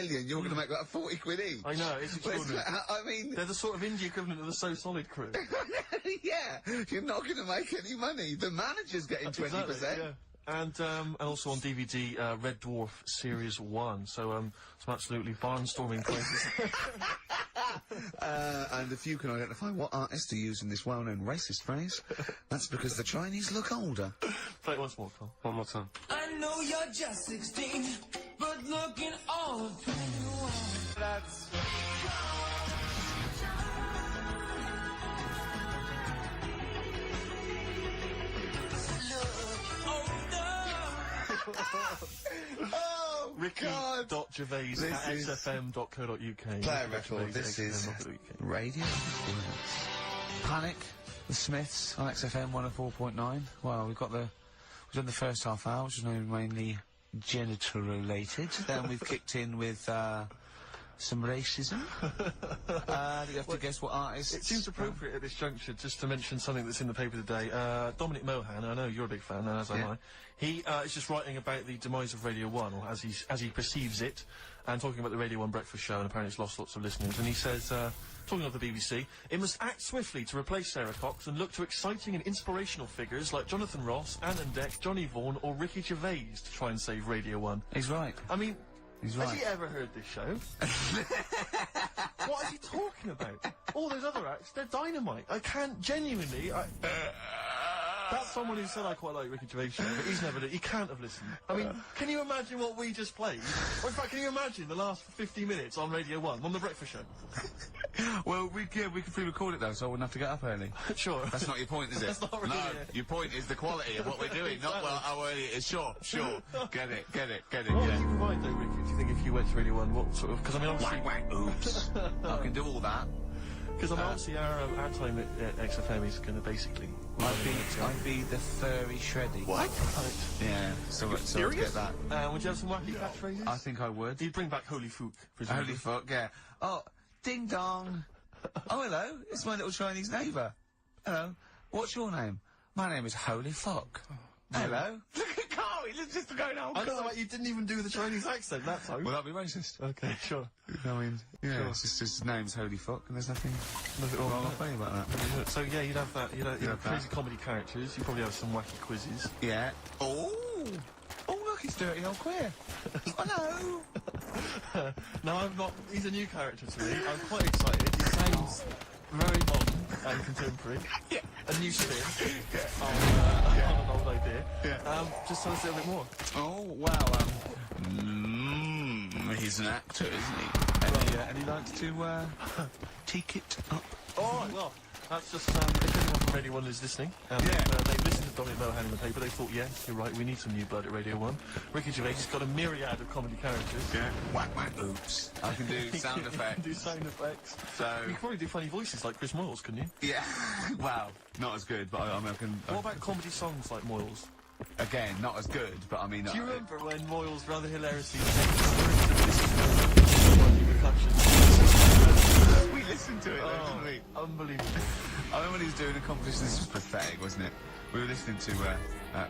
million, you're going to make that 40 quid each. I know, it's extraordinary. I mean... They're the sort of indie equivalent of the So Solid crew. Yeah, you're not going to make any money. The manager's getting 20%. Exactly, yeah. And also on DVD, Red Dwarf Series 1. So, some absolutely barnstorming prices. And if you can identify what artist to use in this well-known racist phrase, that's because the Chinese look older. Play it once more, Carl. One more time. I know you're just 16, but looking all of 21. That's... Oh, God! Ricky.gervais@xfm.co.uk. Play a record. This is Radio Panic, The Smiths on XFM 104.9. Well, we've done the first half hour, which is mainly genital related. Then we've kicked in with some racism. You have to guess what artist. It seems appropriate at this juncture just to mention something that's in the paper today. Dominic Mohan, I know you're a big fan, as am I. He is just writing about the demise of Radio 1, or as he perceives it, and talking about the Radio 1 breakfast show, and apparently it's lost lots of listeners. And he says, talking of the BBC, it must act swiftly to replace Sarah Cox and look to exciting and inspirational figures like Jonathan Ross, Anne and Dec, Johnny Vaughan, or Ricky Gervais to try and save Radio 1. He's right. I mean, he's right. Has he ever heard this show? What is he talking about? All those other acts, they're dynamite. I can't genuinely... That's someone who said I quite like Ricky Gervais show, but he can't have listened. I mean, can you imagine what we just played? Or in fact, can you imagine the last 50 minutes on Radio 1, on the breakfast show? Well, we could pre-record it though, so I wouldn't have to get up early. Sure. That's not your point, is it? That's not really No, it. your point is the quality of what we're doing, not how early it is. Sure. Get it, What yeah. would you provide though, Ricky, do you think, if you went to Radio 1? What sort of... Because I mean, obviously... Whack, oops. I can do all that. Because I mean, obviously our time at XFM is going to basically... I'd be the furry shreddy. What? Yeah, so I'd get that. Would you have some wacky catchphrases? I think I would. You'd bring back Holy Fook, presumably. Holy fuck, yeah. Oh, ding dong. Oh, hello, it's my little Chinese neighbour. Hello, what's your name? My name is Holy Fuck. Hello. Look at Carl, he lives just going, oh, I know, God. like, you didn't even do the Chinese accent that time. Well, that'd be racist. Okay, sure. I mean, yeah, Sure. it's just his name's Holy Fuck, and there's nothing wrong wrong with funny about that. So yeah, you'd have that. You'd have have crazy that. comedy characters. You'd probably have some wacky quizzes. Yeah. Oh, look, it's Dirty Old Queer. Hello. No, I'm not. He's a new character to me. I'm quite excited. He sounds very modern and contemporary. Yeah. A new spin on an old idea. Yeah. Just tell us a little bit more. Oh, wow, he's an actor, isn't he? And he likes to, take it up. All right, well, that's just, if anyone from Radio 1 is listening, they listened to Dominic Mohan in the paper, they thought, yeah, you're right, we need some new blood at Radio 1. Ricky Gervais has got a myriad of comedy characters. Yeah. Whack, oops. I can do sound You effects. can do sound effects. So... You could probably do funny voices like Chris Moyles, couldn't you? Yeah. Wow. Not as good, but I mean, I can... What about comedy songs like Moyles? Again, not as good, but I mean... Do you remember when Moyles rather hilariously we listened to it, though, didn't we? Unbelievable. I remember when he was doing a competition, this was pathetic, wasn't it? We were listening to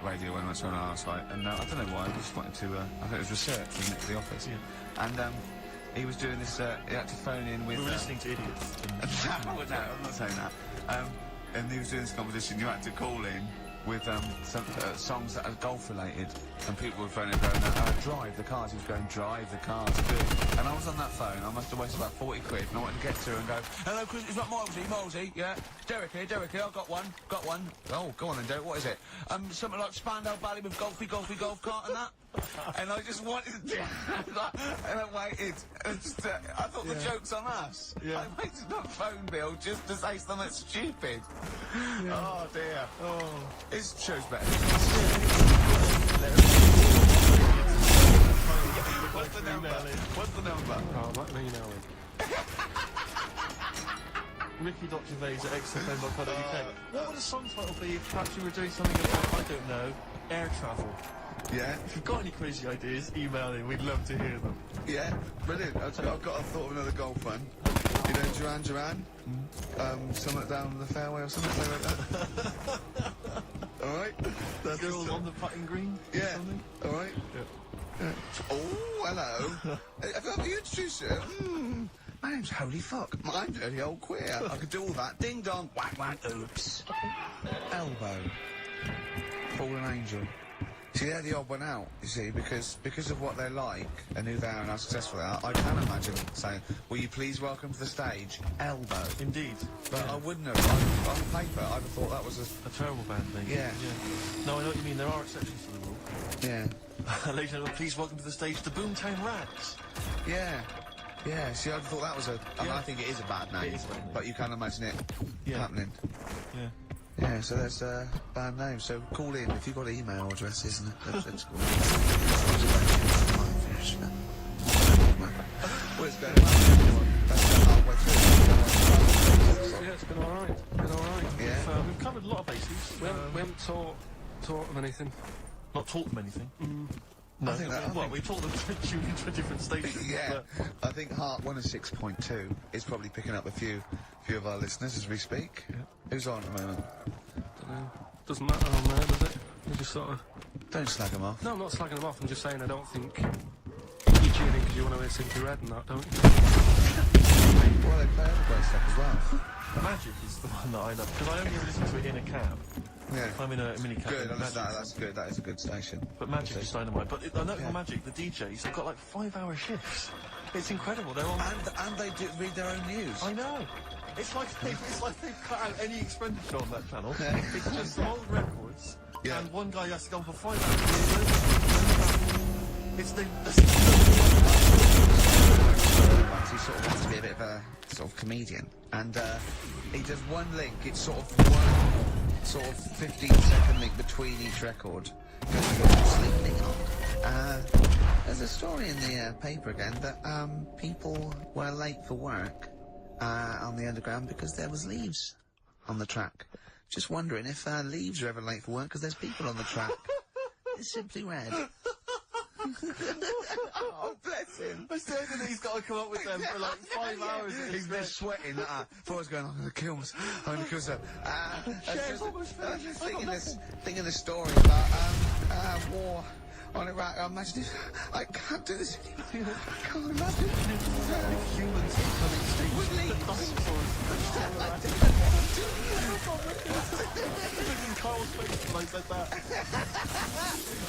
Radio when I was on our site, and I don't know why, I just wanted to, I think it was research, wasn't it, for the office? Yeah. And he was doing this, he had to phone in with... We were listening to idiots. No, I'm not saying that. And he was doing this competition, you had to call in with some songs that are golf related, and people were phoning going, drive the cars. He was going, drive the cars, good. And I was on that phone. I must have wasted about 40 quid, and I wanted to get to her and go, hello, Chris, it's not Milesy, yeah. Derek here, I've got one. Oh, go on then, Derek, what is it? Something like Spandau Ballet with golfy golf cart and that. And I just wanted to and I waited. And I thought the joke's on us. Yeah. I waited on phone bill just to say something stupid. Yeah. Oh, dear. Oh. His show's better. What's the number? Oh, let me know it. Ricky.gervais@xfm.co.uk. What would a song title be if perhaps you were doing something about, I don't know, air travel? Yeah. If you've got any crazy ideas, email in. We'd love to hear them. Yeah, brilliant. I've got a thought of another golf one. You know, Duran. Something down the fairway or something like that. Alright? The girls on the putting green? Yeah. Something? Alright? Yeah. Oh, hello. Have you introduced you? My name's Holy Fuck. I'm Dirty Old Queer. I could do all that. Ding dong, whack whack, oops. Elbow. Fallen Angel. See, they're the odd one out, you see, because of what they're like and who they are and how successful they are, I can imagine saying, will you please welcome to the stage, Elbow. Indeed. But I wouldn't have, on paper, I'd have thought that was A terrible band name. Yeah. No, I know what you mean. There are exceptions to the rule. Yeah. Ladies and gentlemen, please welcome to the stage the Boomtown Rats. Yeah. Yeah, see, I thought that was I mean, I think it is a bad name. It is a bad name. But you can imagine it happening. Yeah. Yeah, so there's a band name. So call in if you've got email addresses and that's cool. What's going on? That's halfway through. Yeah, it's been alright. Yeah. We've covered a lot of bases. We haven't taught them anything. Not taught them anything. I think that, we taught them to tune into a different station. yeah, I think Heart 106.2 is probably picking up a few of our listeners as we speak. Yeah. Who's on at the moment? Dunno. Doesn't matter on there, does it? We just sort of... Don't slag them off. No, I'm not slagging them off. I'm just saying I don't think you tune in because you want to hear Simply Red and that, don't you? Well, they play other great stuff as well. Magic is the one that I love, because I only ever listen to it in a cab. Yeah. I'm in a mini cab. Good, and that's good. That is a good station. But Magic is dynamite. But I know for Magic, the DJs, they've got like 5-hour shifts. It's incredible. They're on... And they do read their own news. I know. It's like they've cut out any expenditure on that channel. It's just some old records. Yeah. And one guy has to go on for 5 hours. It's the... He sort of wants to be a bit of a sort of comedian, and he does one link. It's sort of one sort of 15-second link between each record. Sleeping on. There's a story in the paper again that people were late for work on the underground because there was leaves on the track. Just wondering if leaves are ever late for work because there's people on the track. It's Simply Red. Oh, bless him. I said that he's got to come up with them for like 5 hours. He's been sweating. Before I was going, I'm going to kill myself. I'm going to kill myself. Thinking the story about war on Iraq. I imagine I can't do this anymore. I can't imagine. If humans become extinct, with the leaves. dinosaurs. I didn't want to do it. Look at Carl's face when I said that.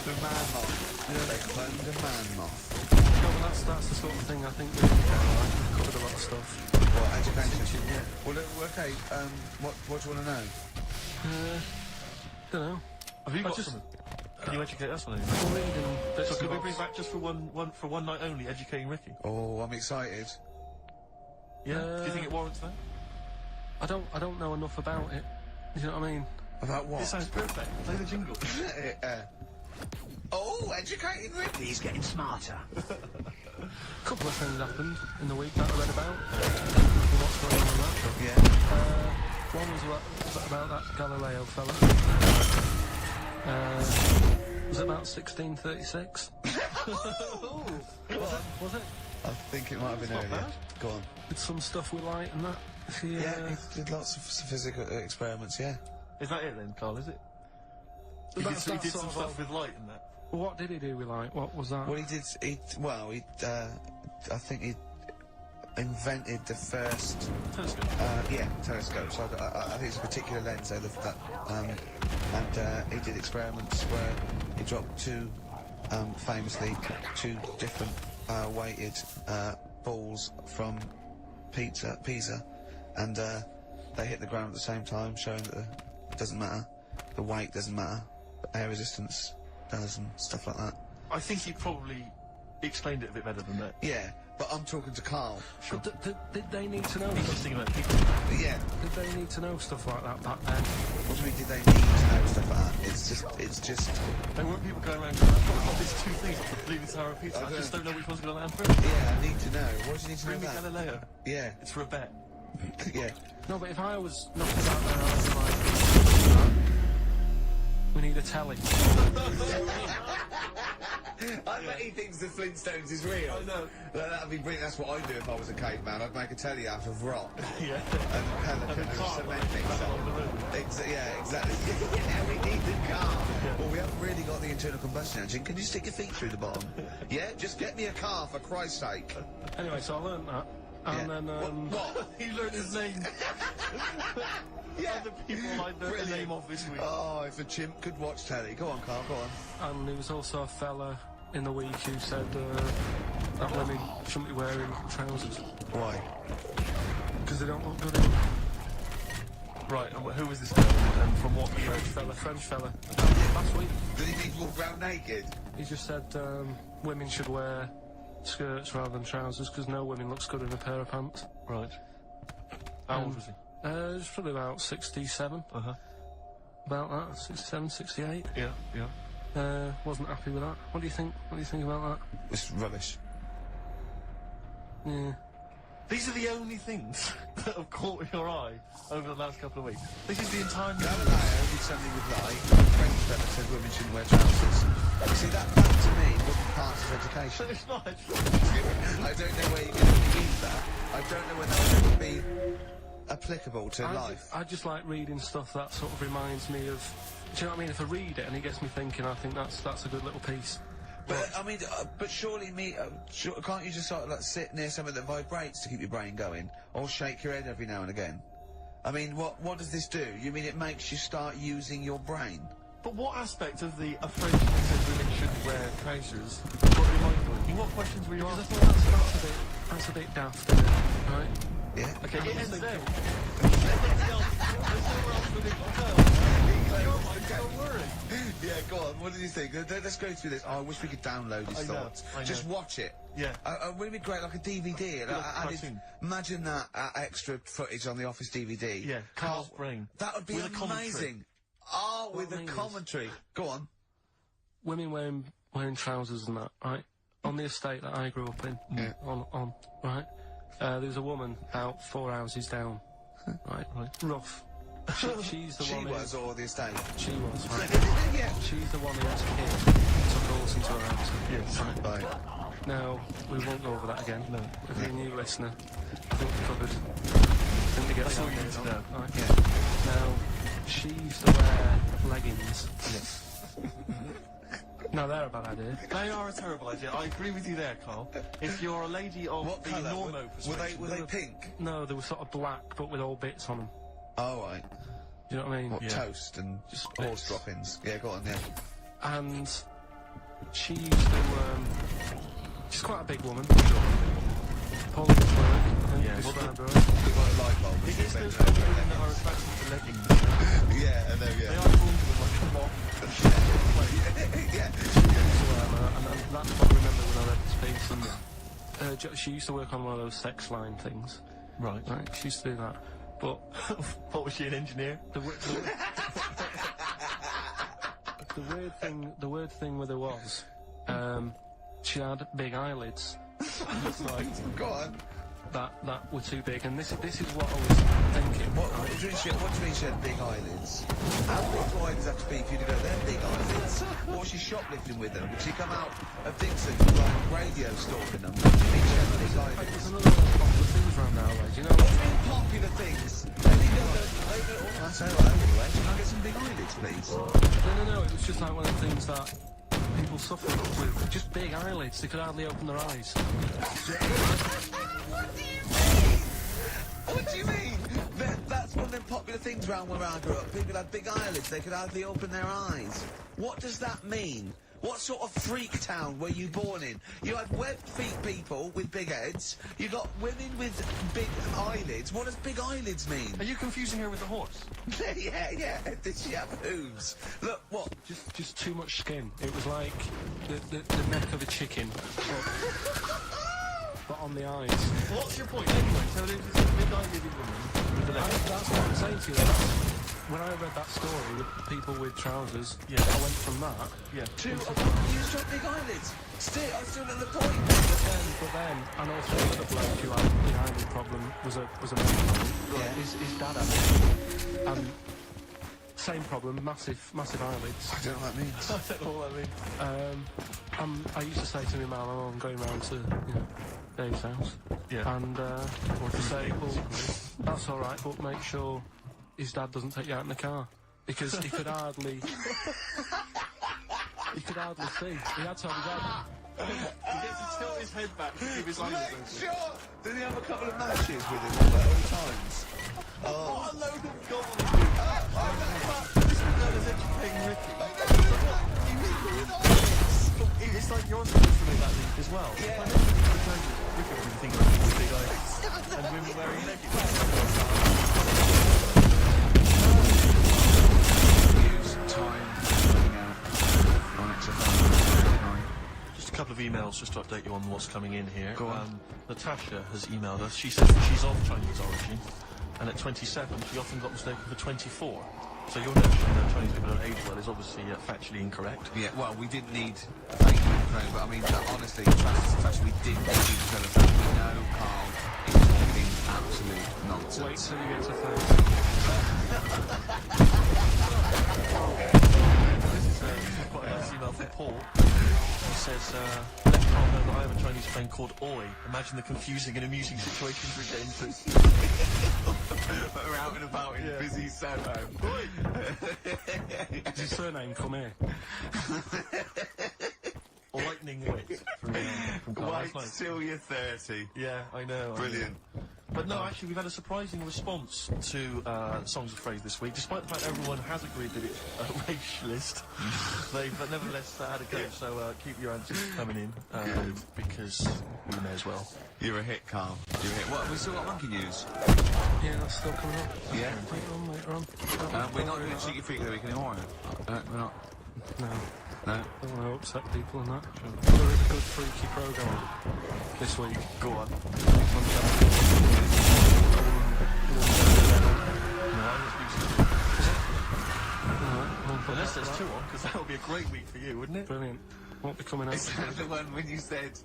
The man moth. They cloned a man moth. No, but that's the sort of thing I think we we've covered a lot of stuff. What, education? Yeah. Well, okay, what do you want to know? Don't know. Have you got something? Can you educate us on anything? I'm reading bits So could and we bobs. bring back just for one night only, educating Ricky? Oh, I'm excited. Yeah. Do you think it warrants that? I don't know enough about it. You know what I mean? About what? It sounds perfect. Play the jingle. Oh, educating Ricky. He's getting smarter. A couple of things happened in the week that I read about. What's going on in that? Yeah. One was about that Galileo fella. Was it about 1636? Was it? I think it might have been earlier. bad. Go on. With some stuff with light and that. Yeah, he did lots of physical experiments, yeah. Is that it then, Carl? Is it? He That's did that some sort stuff of- with light and that. What did he do with light? What was that? Well, I think he invented the first, Telescope. telescope. So I think it's a particular lens, though, and he did experiments where he dropped famously two different weighted balls from Pisa, and they hit the ground at the same time, showing that it doesn't matter, the weight doesn't matter, but air resistance does, and stuff like that. I think he probably explained it a bit better than that. Yeah, but I'm talking to Carl. Sure. But did they need to know? He's just thinking about people. Yeah. Did they need to know stuff like that back then? What do you mean, did they need to know stuff like that? It's just... There weren't people going around going, I've got these two things off the Leaving Tower of Pizza. I just don't know which one's going to land first. Yeah, I need to know. What do you need to Bring me know about? Galileo. Yeah. It's for a bet. Yeah. No, but if I was knocking about there, I was like, we need a telly. I bet he thinks the Flintstones is real. I know. That'd be brilliant. That's what I'd do if I was a caveman. I'd make a telly out of rock. Yeah. And a pelican and a cement mixer. Yeah, exactly. Yeah, we need the car. Well, we haven't really got the internal combustion engine. Can you stick your feet through the bottom? Yeah, just get me a car for Christ's sake. Anyway, so I learned that. And then, What? He learned his name. Yeah. Other people I learned the Brilliant. name of this week. Oh, if a chimp could watch telly. Go on, Carl, go on. and there was also a fella in the week who said that women shouldn't be wearing trousers Why? because they don't look good in them. Right, and who was this guy? And from what year? French fella. Last week, Did he need to walk around naked? he just said women should wear skirts rather than trousers because no woman looks good in a pair of pants. Right. How old was he? It was probably about 67, Uh-huh. about that, 67, 68. Yeah. Wasn't happy with that. What do you think? What do you think about It's rubbish. that? Yeah. These are the only things that have caught your eye over the last couple of weeks. This is the entire Galileo did something with light. French fella said women shouldn't wear trousers. See, that to me wouldn't pass as education. It's not. I don't know where you're going to read that. I don't know whether that would be applicable to life. I just like reading stuff that sort of reminds me of. Do you know what I mean? If I read it and it gets me thinking, I think that's a good little piece. But I mean, but surely can't you just sort of like sit near something that vibrates to keep your brain going, or shake your head every now and again? I mean, what does this do? You mean it makes you start using your brain? But what aspect of the French that says women shouldn't wear trousers got your mind going? What questions were you Because I asking? thought that's a bit daft, isn't it? Right? Yeah. Okay, it ends there. Yeah, go on. What did you think? Let's go through this. Oh, I wish we could download his I know, thoughts. I know. Just watch it. Yeah. Wouldn't it be great, like a DVD? Like a added- cartoon. imagine that extra footage on the Office DVD. Yeah, Carl's brain. That would be With a commentary. amazing. Oh, with I a mean is- commentary. Go on. Women wearing trousers and that, right? On the estate that I grew up in, Yeah. on right? There was a woman about 4 houses down, right? Rough. She's the She one. was, or the estate. She was. Right? Yeah. She's the one who was a kid took all into her house. Yes. Right. Now we won't go over that again. No. If you're a new listener, I think we covered. I think we get That's the all you idea, need to don't know. we? Right. Yeah. Now she used to wear leggings. Yes. Now they're a bad idea. They are a terrible idea. I agree with you there, Carl. If you're a lady of What the colour? normo Were persuasion... they pink? No, they were sort of black, but with all bits on them. Oh, right. Do you know what I mean? What, Yeah. toast and Just horse bits. droppings? Yeah, go on, yeah. And she used to. She's quite a big woman. Pauline Clerk. Yeah, well, described her. We've got a light bulb. It which is makes those sense. women that are attracted to leggings. Yeah, I know, They yeah. are formed with like a moth. Yeah. And that's what I remember when I read this piece. And she used to work on one of those sex line things. Right. Right, she used to do that. But What, was she an engineer? the weird thing with her was, she had big eyelids. Right, go on. That were too big, and this is what I was thinking. What do you mean she had big eyelids? How big do eyelids have to be for you to go, they're big eyelids? What was she shoplifting with them? Would she come out of Dixon's with like a radio stalking them? What do you mean she had big There's eyelids? another popular things around nowadays, you know. What do you mean popular things? I'll say right anyway. Can I get some big eyelids, please? No, it was just like one of the things that people suffer with. Just big eyelids, they could hardly open their eyes. What do you mean? That's one of the popular things round where I grew up. People had big eyelids, they could hardly open their eyes. What does that mean? What sort of freak town were you born in? You had webbed feet people with big heads. You got women with big eyelids. What does big eyelids mean? Are you confusing her with the horse? yeah. Did she have hooves? Look, what? Just too much skin. It was like the neck of a chicken, but on the eyes. What's your point anyway? So there's this big-eyed woman with the legs. That's what I'm saying to you. When I read that story with people with trousers, Yeah. I went from that. Yeah. You used to have big eyelids. I'm still at the point. But then, and also another bloke who had an eyelid problem was a man. Yeah. His dad had it. And same problem, massive eyelids. I don't know what that means. I don't know what that means. I used to say to my mum, oh, I'm going round to, Dave's house. Yeah. And, or to say, well, that's alright, but make sure his dad doesn't take you out in the car. Because he could hardly... he could hardly see. He had to have his dad... He gets to tilt his head back to keep his eyes open. Sure! Did he have a couple of matches with him at all times? What a load of gobbledygook! This man is educating Ricky. It's like you're supposed to make that leap as well. Yeah. Ricky would be thinking about his big eyes and women wearing leggings. Use time running out. On XFL. Just a couple of emails just to update you on what's coming in here. Go on. Natasha has emailed us. She says that she's of Chinese origin, and at 27 she often got mistaken for 24. So your notion that Chinese people don't age well is obviously factually incorrect. Yeah, well, we didn't need factually incorrect, but I mean, honestly, factually, we didn't need you to tell us that. We know Carl is talking absolute nonsense. Wait till you get to 30. This is quite a nice email from Paul. He says, let Carl know that I have a Chinese friend called Oi. Imagine the confusing and amusing situations we get into. We're out and about in busy Soho. Does his surname come here? Lightning wit from Carl. Wait That's nice. till you're 30. Yeah, I know. Brilliant. But no, actually, we've had a surprising response to Songs of Phrase this week. Despite the fact everyone has agreed that it's racialist, they've nevertheless had a go. So keep your answers coming in, because we may as well. You're a hit, Carl. You're a hit. What, we still got monkey news? Yeah, that's still coming up. Yeah. Later on. We're not doing Cheeky Freak of the Week anymore. We're not. No. No. I don't want to upset people and that. There is a good freaky programme this week. Go on. Unless there's two on, because that would be a great week for you, wouldn't it? Brilliant. Won't be coming out. Is that the one when you said...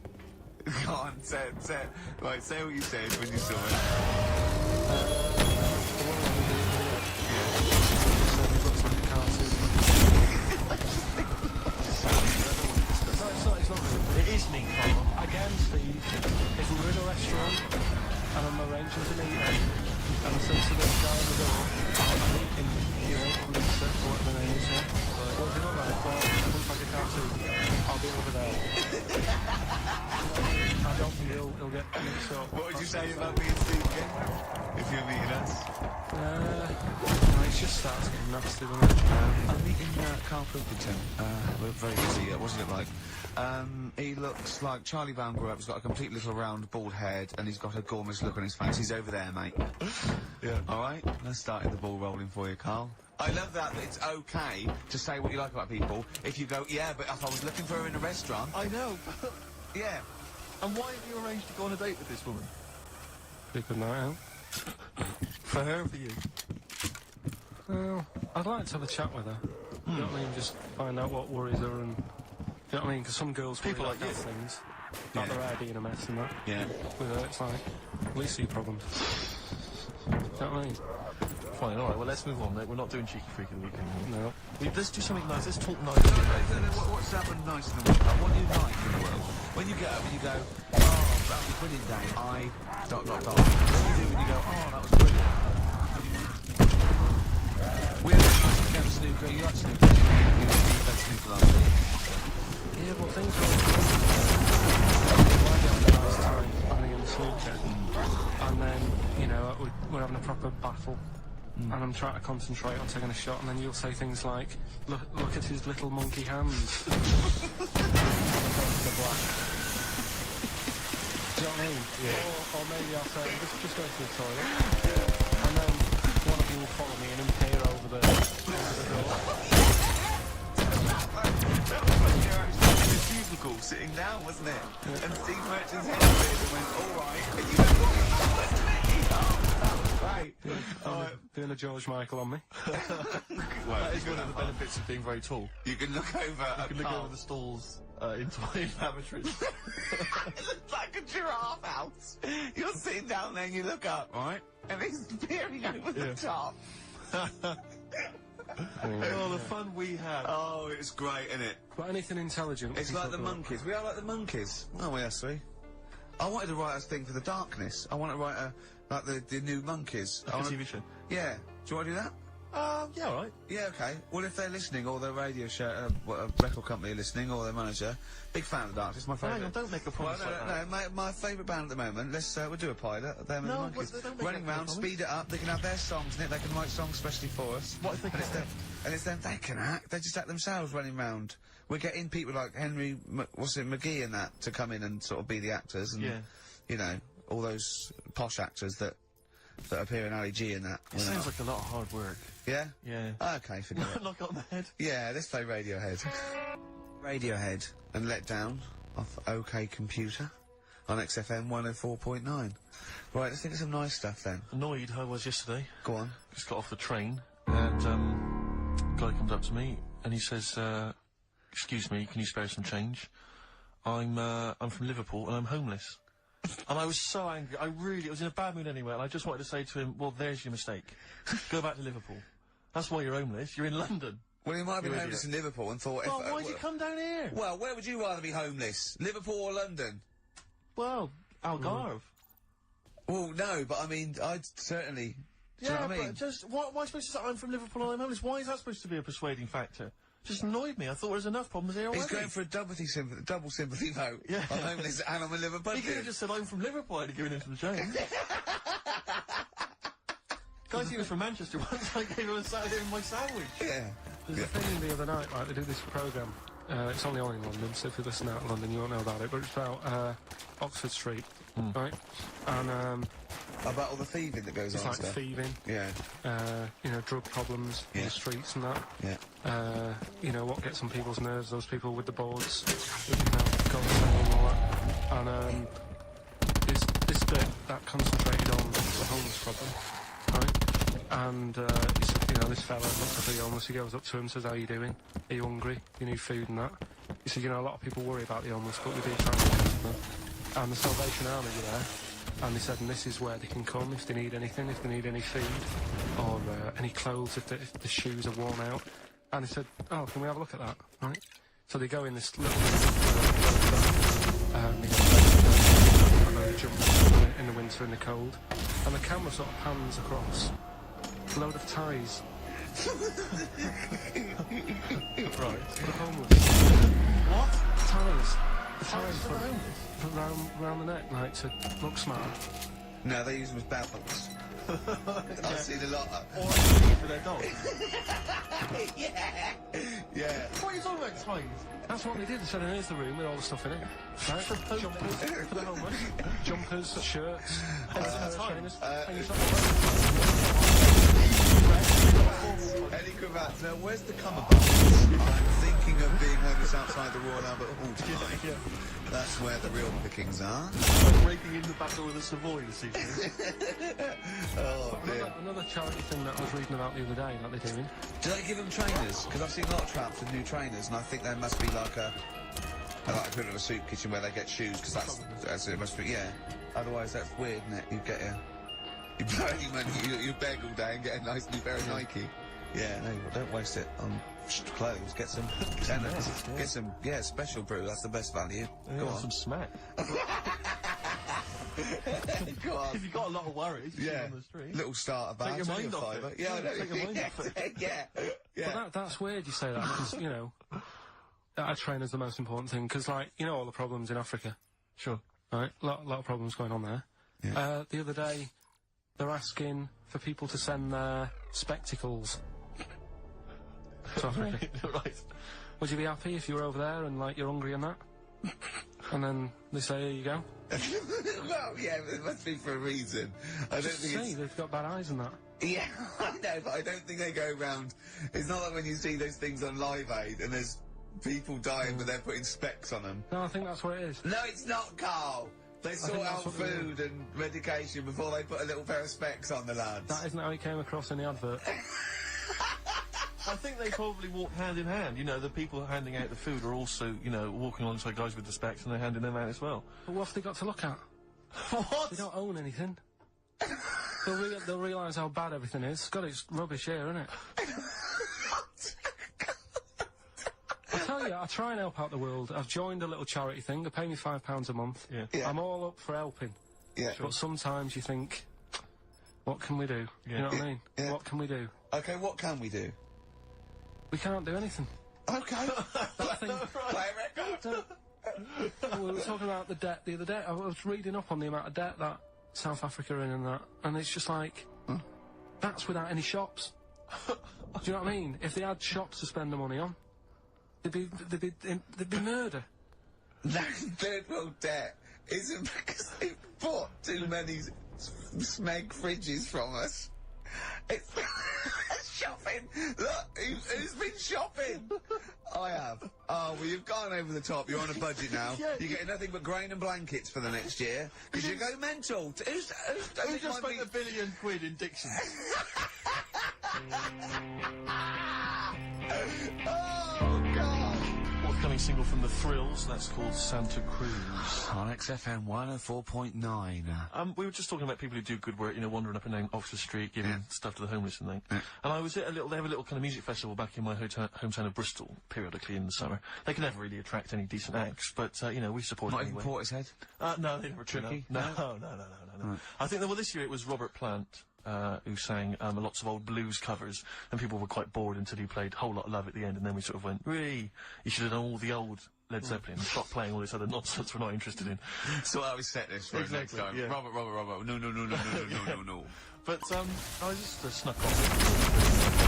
Go on, say it. Right, say what you said when you saw it. It is me, Carl. Again, Steve, if we were in a restaurant and I'm arranging to meet him and I said to the guy in the door, I'm meeting, Lisa, or whatever the name is, yeah? What do you look like? Well, it looks like a cartoon. I'll be over there. I don't think he'll get mixed up. What would you say about me and Steve again? If you're meeting us? It just starts getting nasty, doesn't it? I'm meeting Carl Pilkington. We're very busy. What's it like? He looks like Charlie Brown grew up. He's got a complete little round bald head and he's got a gormless look on his face. He's over there, mate. Yeah. Alright, let's start the ball rolling for you, Carl. I love that it's okay to say what you like about people if you go, yeah, but if I was looking for her in a restaurant... I know. Yeah. And why have you arranged to go on a date with this woman? Be a good night out. For her or for you? Well, I'd like to have a chat with her. You know what I mean? Just find out what worries her and... You know what I mean? Because some girls People worry like about you. things. Like their hair being a mess and that. Yeah. With her, it's like, at least see problems. You know what I mean? Fine, alright, well let's move on, mate. We're not doing Cheeky Freak of the Week anymore. No. Let's do something nice. Let's talk nice. What's happened nice in the world? Like, what do you like in the world? When you get up and you go, oh, that was a brilliant day, I... ... What do you do when you go, oh, that was brilliant? We had snooker. You like snooker? You had snooker last week. Yeah, but things are... Why get a nice time having a snooker? And then, you know, we're having a proper battle. And I'm trying to concentrate on taking a shot, and then you'll say things like, look at his little monkey hands. The black. Do you know what I mean? Yeah. Or maybe I'll say, just go to the toilet. And then one of you will follow me and appear over the door. You're actually in a cubicle sitting down, wasn't it? Yeah. And Steve Merchant's head appeared and went, alright. And you went, oh, that's me! Oh, that was great. Doing a George Michael on me. Well, That is one of the benefits of being very tall. You can look over You at can look Carl. over the stalls into my lavatories. It looks like a giraffe house. You're sitting down there and you look up, right? And he's peering over the top. Oh, the fun we had. Oh, it's great, isn't it? But anything intelligent. It's like the monkeys. We are like the monkeys. Oh, we are, sweet. I wanted to write a thing for the darkness. I want to write like the new monkeys. Like a TV show. Yeah. Do you want to do that? Yeah, all right. Yeah, okay. Well, if they're listening, or their radio show, record company are listening, or their manager, big fan of the Darkness, my favourite. Hang on, don't make a promise Well, like that. my favourite band at the moment. Let's we'll do a pilot. Them and the No, Monkeys. don't make Running that round, promise. speed it up. They can have their songs in it. They can write songs especially for us. What if they and it's can't? them, and it's them. They can act. They just act themselves running round. We're getting people like Henry, McGee and that to come in and sort of be the actors. And, Yeah. you know, all those posh actors that appear in Ali G and that. It sounds like a lot of hard work. Yeah? Yeah. Okay, forget it. Knock on the head. Yeah, let's play Radiohead. Radiohead and Let Down off OK Computer on XFM 104.9. Right, let's think of some nice stuff then. Annoyed I was yesterday. Go on. Just got off the train, and guy comes up to me and he says, "Excuse me, can you spare some change? I'm from Liverpool and I'm homeless." And I was so angry. I was in a bad mood anyway, and I just wanted to say to him, "Well, there's your mistake. Go back to Liverpool. That's why you're homeless. You're in London." Well, he might have been You homeless in idiot. Liverpool and thought... Well, why did you come down here? Well, where would you rather be homeless? Liverpool or London? Well, Algarve. Well, no, but I mean, I'd certainly... Do you know what I mean? But just, why am I supposed to say I'm from Liverpool and I'm homeless? Why is that supposed to be a persuading factor? Just annoyed me. I thought there was enough problems here already. He's going for a double sympathy vote. Yeah. I'm homeless and I'm a Liverpool. He could have just said, I'm from Liverpool, I'd have given him to the train. Guys, he was from Manchester once, I gave him my sandwich. Yeah. There's a thing the other night, right, they do this programme, it's only on in London, so if you listen out of London you won't know about it, but it's about Oxford Street, right? And About all the thieving that goes it's on like and stuff. thieving, Yeah. you know, drug problems in Yeah. the streets and that. Yeah. You know, what gets on people's nerves, those people with the boards, you know, go insane and all that. And this bit that concentrated on the homeless problem, right? And you know, this fella looks at the homeless, he goes up to him and says, "How you doing? Are you hungry? You need food and that?" He said, "You know, a lot of people worry about the homeless, but we do try and look after them." And the Salvation Army were there, and they said, and this is where they can come if they need anything, if they need any food, or any clothes, if the shoes are worn out. And he said, "Oh, can we have a look at that?" Right? So they go in this little they jump in the winter in the cold, and the camera sort of pans across a load of ties. Right, for the homeless. What? Ties. The ties for the homeless? Around the neck, like, to look smart. No, they use them as belt buckles. I've seen a lot of... Or for their dog. Yeah. What are you talking about, ties? That's what they did. They said, "Here's the room with all the stuff in it." Right? Jumpers for the homeless. Jumpers, shirts, trainers. Hanging Any cravats. Now, where's the cummerbunds? I'm thinking of being homeless outside the Royal Albert Hall tonight. Yeah. That's where the real pickings are. Like breaking in the back door of the Savoy this evening. Oh, dear. Another charity thing that I was reading about the other day that they're doing. Do they give them trainers? Because I've seen a lot of traps with new trainers, and I think there must be like a equivalent of a soup kitchen where they get shoes, because that's it must be, yeah. Otherwise, that's weird, isn't it? You get you blow your money, you beg all day and get a nice new pair of Nike. Yeah, no, don't waste it on clothes. Get some tennis. Get some, special brew. That's the best value. Go on. Some smack. Go on. If you've got a lot of worries, Yeah, on the street. little starter bag. Take your mind only a off fiver. it. Yeah, I know. Take your mind off it. Yeah. But that's weird you say that, because, you know, a trainer's the most important thing, because, like, you know all the problems in Africa, Sure. right? A lot of problems going on there. Yeah. The other day, they're asking for people to send their spectacles to Africa. Right. Would you be happy if you were over there and, like, you're hungry and that? And then they say, "Here you go." Well, yeah, it must be for a reason. I don't think See, it's... they've got bad eyes and that. Yeah, I know, but I don't think they go around... It's not like when you see those things on Live Aid and there's people dying but they're putting specs on them. No, I think that's what it is. No, it's not, Carl! They sort think out that's what they food and medication before they put a little pair of specs on the lads. That isn't how it came across in the advert. I think they probably walk hand in hand. You know, the people handing out the food are also, you know, walking alongside guys with the specs and they're handing them out as well. But what have they got to look at? What? They don't own anything. They'll realise how bad everything is. God, it's rubbish here, isn't it? I try and help out the world. I've joined a little charity thing. They pay me £5 a month. Yeah. Yeah. I'm all up for helping. Yeah. But sometimes you think, what can we do? Yeah. You know what I mean? Yeah. What can we do? Okay, what can we do? We can't do anything. Okay. Play a record. We were talking about the debt the other day. I was reading up on the amount of debt that South Africa are in and that, and it's just like, that's without any shops. Do you know what I mean? If they had shops to spend the money on, there'd be murder. That third world debt isn't because they've bought too many smeg fridges from us. It's shopping. Look, who's been shopping? I have. Oh, well, you've gone over the top. You're on a budget now. Yeah. You're getting nothing but grain and blankets for the next year because you go mental. Who just spent £1 billion in Dixon? Oh, God. Forthcoming single from The Thrills, that's called Santa Cruz. On XFM 104.9. We were just talking about people who do good work, you know, wandering up and down Oxford Street, giving stuff to the homeless and thing. And I was at they have a little kind of music festival back in my hometown of Bristol, periodically in the summer. They can never really attract any decent acts, but, you know, we support Not it even anyway. Portishead? No, they never turn up. Tricky? No. I think that, well, this year it was Robert Plant, who sang lots of old blues covers, and people were quite bored until he played Whole Lot of Love at the end, and then we sort of went, "Really? You should have done all the old Led Zeppelin, and stop playing all this other nonsense we're not interested in." So I always set this for Exactly, next time. yeah. Robert. No. But I just snuck off.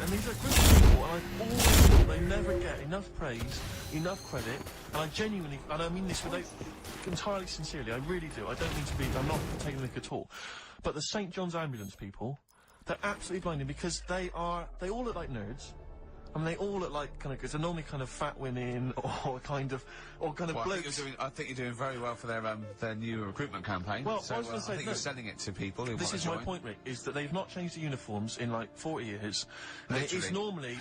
And these are good people, and I always thought they never get enough praise, enough credit, and I genuinely, and I mean this entirely sincerely, I really do. I don't mean to be, I'm not taking the mick at all. But the St. John's ambulance people, they're absolutely blinding because they all look like nerds. I mean, they all look like kind of good. They're normally kind of fat women or kind of blokes. I think you're doing very well for their new recruitment campaign. Well, so, I was going to say, I think you're selling it to people who this want is to my join. point, Rick, is that they've not changed the uniforms in like 40 years. And it's Literally. normally,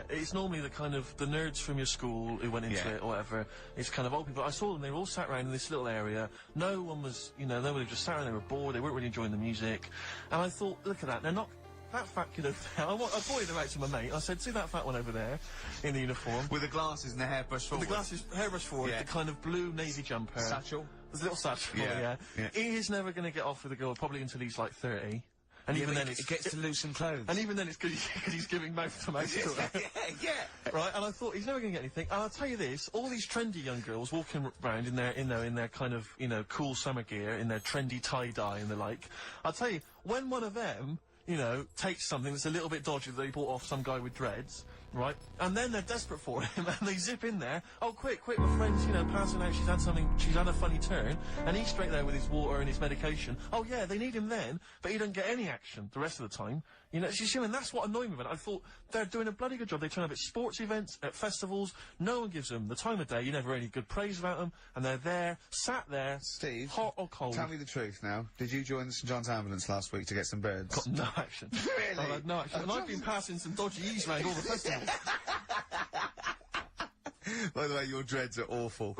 it's normally the kind of the nerds from your school who went into it or whatever. It's kind of old people. I saw them; they were all sat around in this little area. No one was, nobody just sat around. They were bored. They weren't really enjoying the music. And I thought, look at that. They're not. That fat kid over there, I pointed them out to my mate. I said, see that fat one over there in the uniform? With the glasses and the hairbrush forward. The glasses, hairbrush forward, the kind of blue navy jumper. Satchel. There's a little satchel, yeah. He is never going to get off with a girl, probably until he's like 30. And even then it gets to loosen clothes. And even then it's because he's giving mouth to mouth to her. Yeah. Right, and I thought, he's never going to get anything. And I'll tell you this, all these trendy young girls walking around in their kind of, cool summer gear, in their trendy tie-dye and the like, I'll tell you, when one of them takes something that's a little bit dodgy that they bought off some guy with dreads, right? And then they're desperate for him, and they zip in there. Oh, quick, my friend's, passing out, she's had a funny turn, and he's straight there with his water and his medication. Oh, yeah, they need him then, but he doesn't get any action the rest of the time. And that's what annoyed me about it. I thought, they're doing a bloody good job. They turn up at sports events, at festivals, no one gives them the time of day, you never hear any good praise about them, and they're there, sat there, Steve, hot or cold. Tell me the truth now. Did you join the St. John's ambulance last week to get some birds? Got no action. Really? I had no action. And I've been passing some dodgy E's around all the festivals. By the way, your dreads are awful.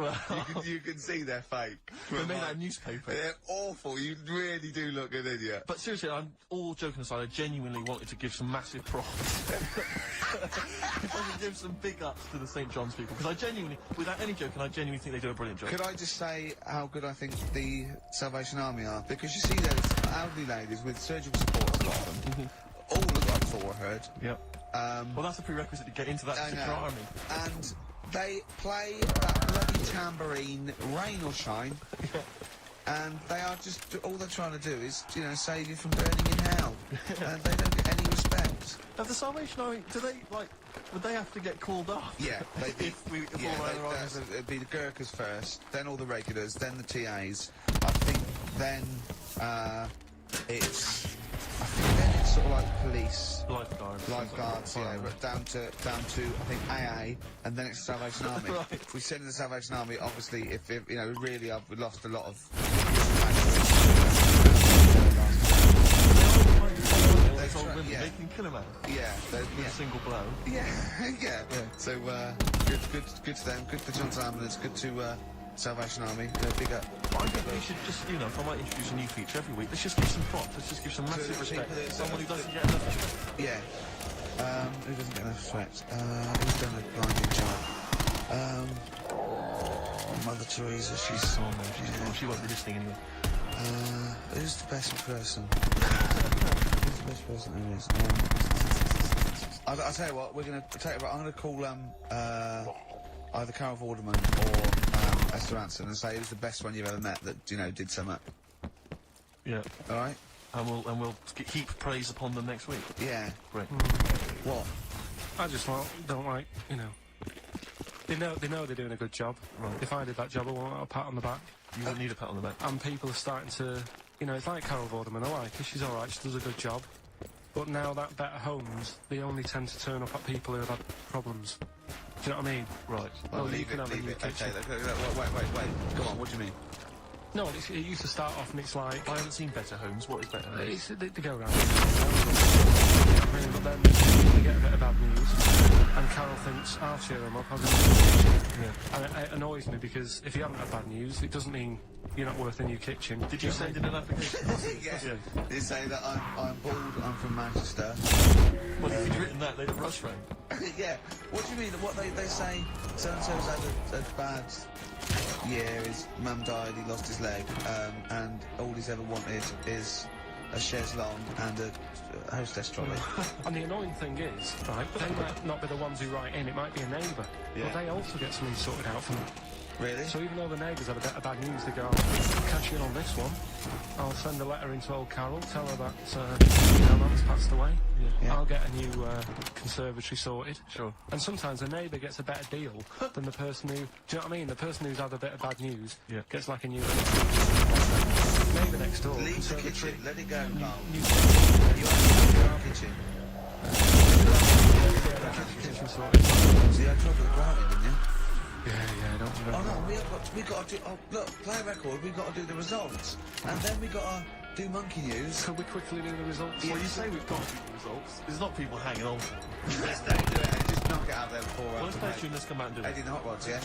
You can see they're fake. They're made out of newspaper. They're awful. You really do look an idiot. But seriously, I'm all joking aside, I genuinely wanted to give some massive props. If I could give some big ups to the St. John's people, because I genuinely, without any joking, I genuinely think they do a brilliant job. Could I just say how good I think the Salvation Army are? Because you see those elderly ladies with surgical supports, a lot of them, all look like forehead. Yep. Well, that's a prerequisite to get into that particular army. And they play that bloody tambourine, rain or shine. And they are just, all they're trying to do is, save you from burning in hell. And they don't get any respect. Now, the Salvation Army, would they have to get called off? Yeah, they it'd be the Gurkhas first, then all the regulars, then the TAs. I think then it's sort of like police. Lifeguards, yeah, but down to I think AA, and then it's the Salvation Army. Right. If we send in the Salvation Army, obviously, if really, I've lost a lot of. They can kill him out. Yeah, with a single blow. Yeah. So good to them. Good to John's Ambulance. Good to Salvation Army. Big up. I think we should just, if I might introduce a new feature every week, let's just give some props. Let's just give some massive respect to someone who doesn't get enough respect. Yeah. Who doesn't get enough sweat? Who's done a blinding job? Mother Teresa, she's... Oh, no, she won't be listening anyway. Who's the best person? Who's the best person there is? I'll tell you what, I'm gonna call, either Carol Vorderman or, Esther Anson and say who's the best one you've ever met that, you know, did something. Yeah. Alright? And we'll heap praise upon them next week. Yeah. Great. What? I just don't like, you know. They know they're doing a good job. Right. If I did that job, I want a pat on the back. You wouldn't need a pat on the back. And people are starting to, you know, it's like Carol Vorderman. I like her. She's all right. She does a good job. But now that Better Homes, they only tend to turn up at people who have had problems. Do you know what I mean? Right. Well, you leave can it, have a leave new it. kitchen. Okay, wait. Go on, what do you mean? No, it used to start off and it's like... I haven't seen Better Homes. What is Better Homes? They go around. But then they get a bit of bad news, and Carol thinks, I'll cheer them up. Yeah. And it annoys me because if you haven't had bad news, it doesn't mean you're not worth a new kitchen. Did you send in an application? Yeah. They say that I'm bald, I'm from Manchester. Well, if you'd written that, they'd have rushed round. Yeah. What do you mean? What they say, so-and-so's had a bad year, his mum died, he lost his leg, and all he's ever wanted is a chaise longue and a hostess trolley. And the annoying thing is, right, they might not be the ones who write in, it might be a neighbour, Yeah. but they also get something sorted out for them. Really? So even though the neighbours have a bit of bad news, they go, I'll catch you in on this one. I'll send a letter in to old Carol, tell her that her mum's passed away. Yeah. I'll get a new conservatory sorted. Sure. And sometimes a neighbour gets a better deal than the person who... Do you know what I mean? The person who's had a bit of bad news gets like a new... Neighbour next door. Leave the conservatory, kitchen, let it go, Carl. New You have your kitchen. kitchen sorted. See, I tried to grout it, didn't you? Yeah, don't Oh no, we got to do. Oh, look, play a record. We got to do the results, and then we got to do monkey news. Could we quickly do the results? Well, you say we've got to do the results. There's not people hanging on. Let's do it. Just knock it out there before. Well, let's play a tune. Let's come out and do it. Eddie and the Hot Rods, yeah.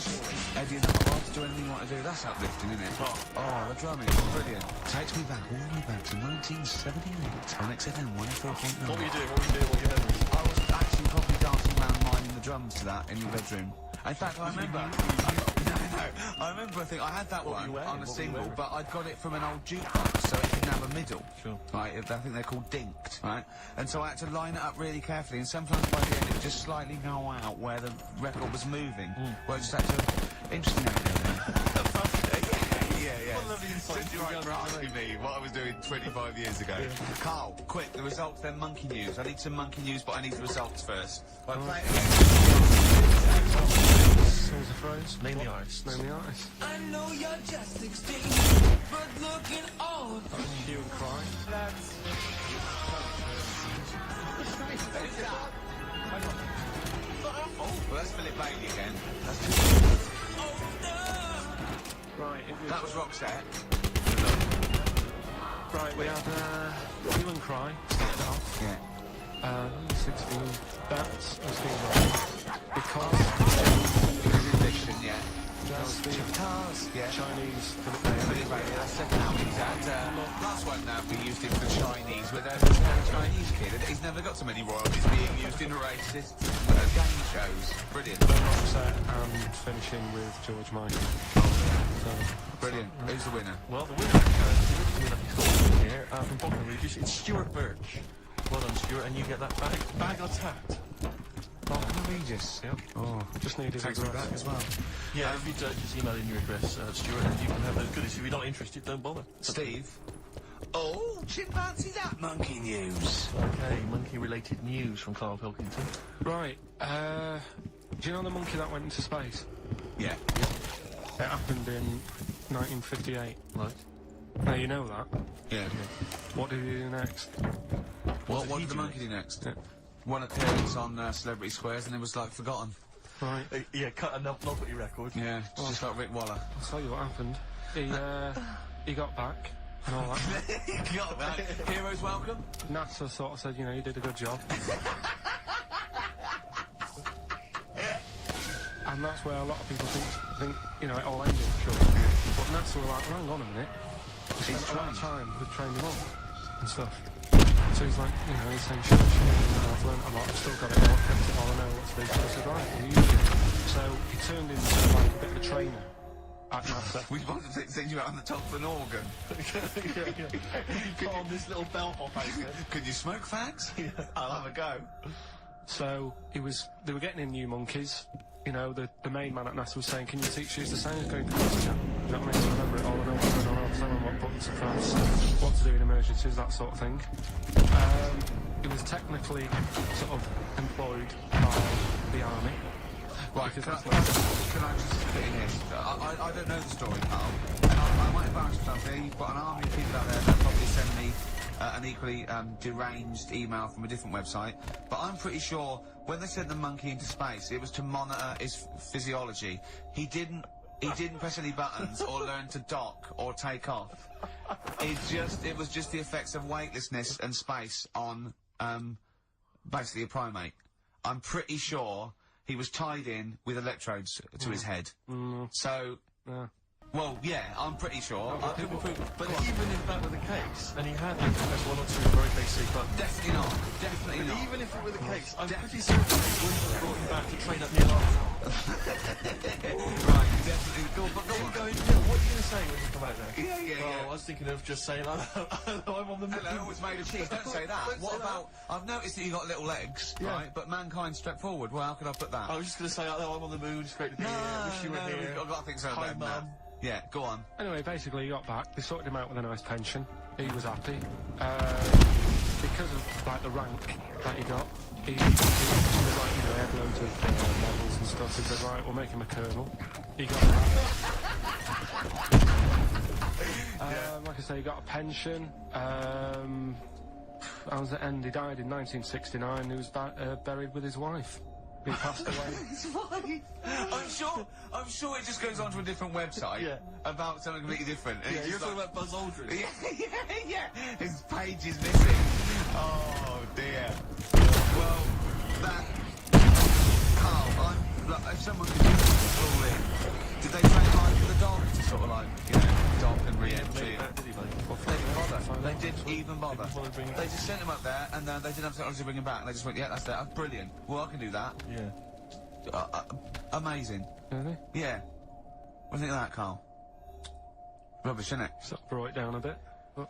Eddie and the Hot Rods. Do anything you want to do? That's uplifting, isn't it? Oh, the drumming, brilliant. Takes me back, all the way back to 1978 on XFM 104.9. What were you doing? What were you memories? I was actually probably dancing around minding the drums to that in your bedroom. In fact, I remember. I remember. I think I had that one on a single, but I'd got it from an old jukebox, so it didn't have a middle. Sure. Right. I think they're called dinked. Right. And so I had to line it up really carefully, and sometimes by the end it would just slightly go out where the record was moving. Where I just had to. Interesting. Yeah. What a lovely insight. Since you're right for asking me what I was doing 25 years ago. Carl, quick, the results, then monkey news. I need some monkey news, but I need the results first. Right, play it again. Songs of phrase. Name the artist. Name the artist. I know you're just 16, but looking old. Hue and Cry. Well, that's Philip Bailey again. Right, That was Roxette. right, we had Hue and Cry, started off. Yeah. 16. That's was the because Edition, yeah. that was the Yeah. Chinese Philip Philip Bailey, that's second album he's had. Last one now, we used him for Chinese, with a Chinese kid. He's never got so many royalties being used in racist game shows. Brilliant. Roxette and finishing with George Michael. So, Brilliant. Who's the winner? Well, the winner is here from Bogdan Regis. It's Stuart Birch. Well done, Stuart, and you get that bag of tat. Regis. Yep. Oh, just needed takes a me grass. back as well. Yeah, if you just email in your address, Stuart, and you can have those goodies. If you're not interested, don't bother. Steve. Oh, chimpanzee that monkey news. Okay, monkey-related news from Carl Pilkington. Right, do you know the monkey that went into space? Yeah. It happened in 1958. Right. Now you know that. Yeah. What did he do next? What did the monkey do next? Yeah. One appearance on Celebrity Squares and it was like forgotten. Right. Yeah, cut a novelty record. Yeah, just like Rick Waller. I'll tell you what happened. He got back and all that. Got that. Heroes welcome. NASA sort of said, you know, you did a good job. And that's where a lot of people think you know, it all ended, sure. But NASA were like, well, hang on a minute. We spent a lot of time with training him up and stuff. So he's like, you know, he's saying, sure, I've learned a lot, I've still got it all, kept it all, I know what to do. So I said, right, well, you do it. So he turned into like a bit of a trainer at NASA. We wanted to send you out on the top of an organ. You put on this little bellhop outfit. Could you smoke fags? Yeah. I'll have a go. So they were getting in new monkeys. You know, the main man at NASA was saying, can you teach us the sounds going to class? You know what I mean? So remember it all, I know what's going on, I know what buttons to press, what to do in emergencies, that sort of thing. It was technically sort of employed by the army. Right, can I just fit in here? I don't know the story, Carl. And I might embarrass myself here. You've got an army of people out there that probably send me an equally deranged email from a different website. But I'm pretty sure when they sent the monkey into space, it was to monitor his physiology. He didn't press any buttons or learn to dock or take off. It was just the effects of weightlessness and space on basically a primate. I'm pretty sure he was tied in with electrodes to his head. So, well, yeah, I'm pretty sure. But even if that were the case, and he had like one or two very basic buttons. Definitely not. Definitely not. Even if it were the case, I'm pretty certain he wouldn't have brought him back to train up Neil Armstrong. Right, definitely. Go on, What are you going to say when you come out there? Yeah. I was thinking of just saying, I'm on the moon. Hello, it's made of cheese. Don't say that. What about... I've noticed that you got little legs, right? But mankind stepped forward. Well, how could I put that? I was just going to say, I'm on the moon, it's great to be here, wish you were here. I've got to think so Hi, about that. Mum. Yeah, go on. Anyway, basically he got back, they sorted him out with a nice pension, he was happy. Because of like the rank that he got, he was like, you know, he had loads of medals and stuff, he said, right, we'll make him a colonel. He got that. Like I say, he got a pension. How was the end? He died in 1969, he was buried with his wife. He passed away. It's fine. I'm sure it just goes on to a different website about something completely different. And Yeah, it's you're just talking about Buzz Aldrin. yeah. His page is missing. Oh dear. Well, that Carl, if someone could just call in, did they train hard for the dog to sort of like, you know, dock and re-entry? Did he, mate? They didn't bother. They didn't even bother. Didn't bother bringing him They just sent him up there, and they didn't have technology to bring him back. And they just went, yeah, that's that. Brilliant. Well, I can do that. Yeah. Amazing. Really? Yeah. What do you think of that, Carl? Rubbish, isn't it? Sort of brought it down a bit. But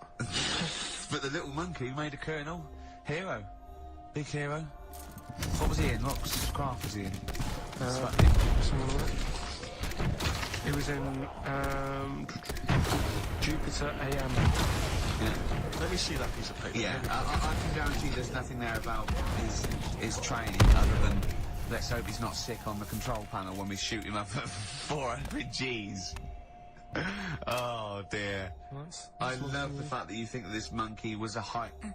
But the little monkey made a colonel. Hero. Big hero. What was he in? What craft was he in? he was in Jupiter AM. Yeah. Let me see that piece of paper. Yeah, I can guarantee there's nothing there about his training other than let's hope he's not sick on the control panel when we shoot him up at 400 Gs. Oh dear. I love the fact that you think that this monkey was a hype. Do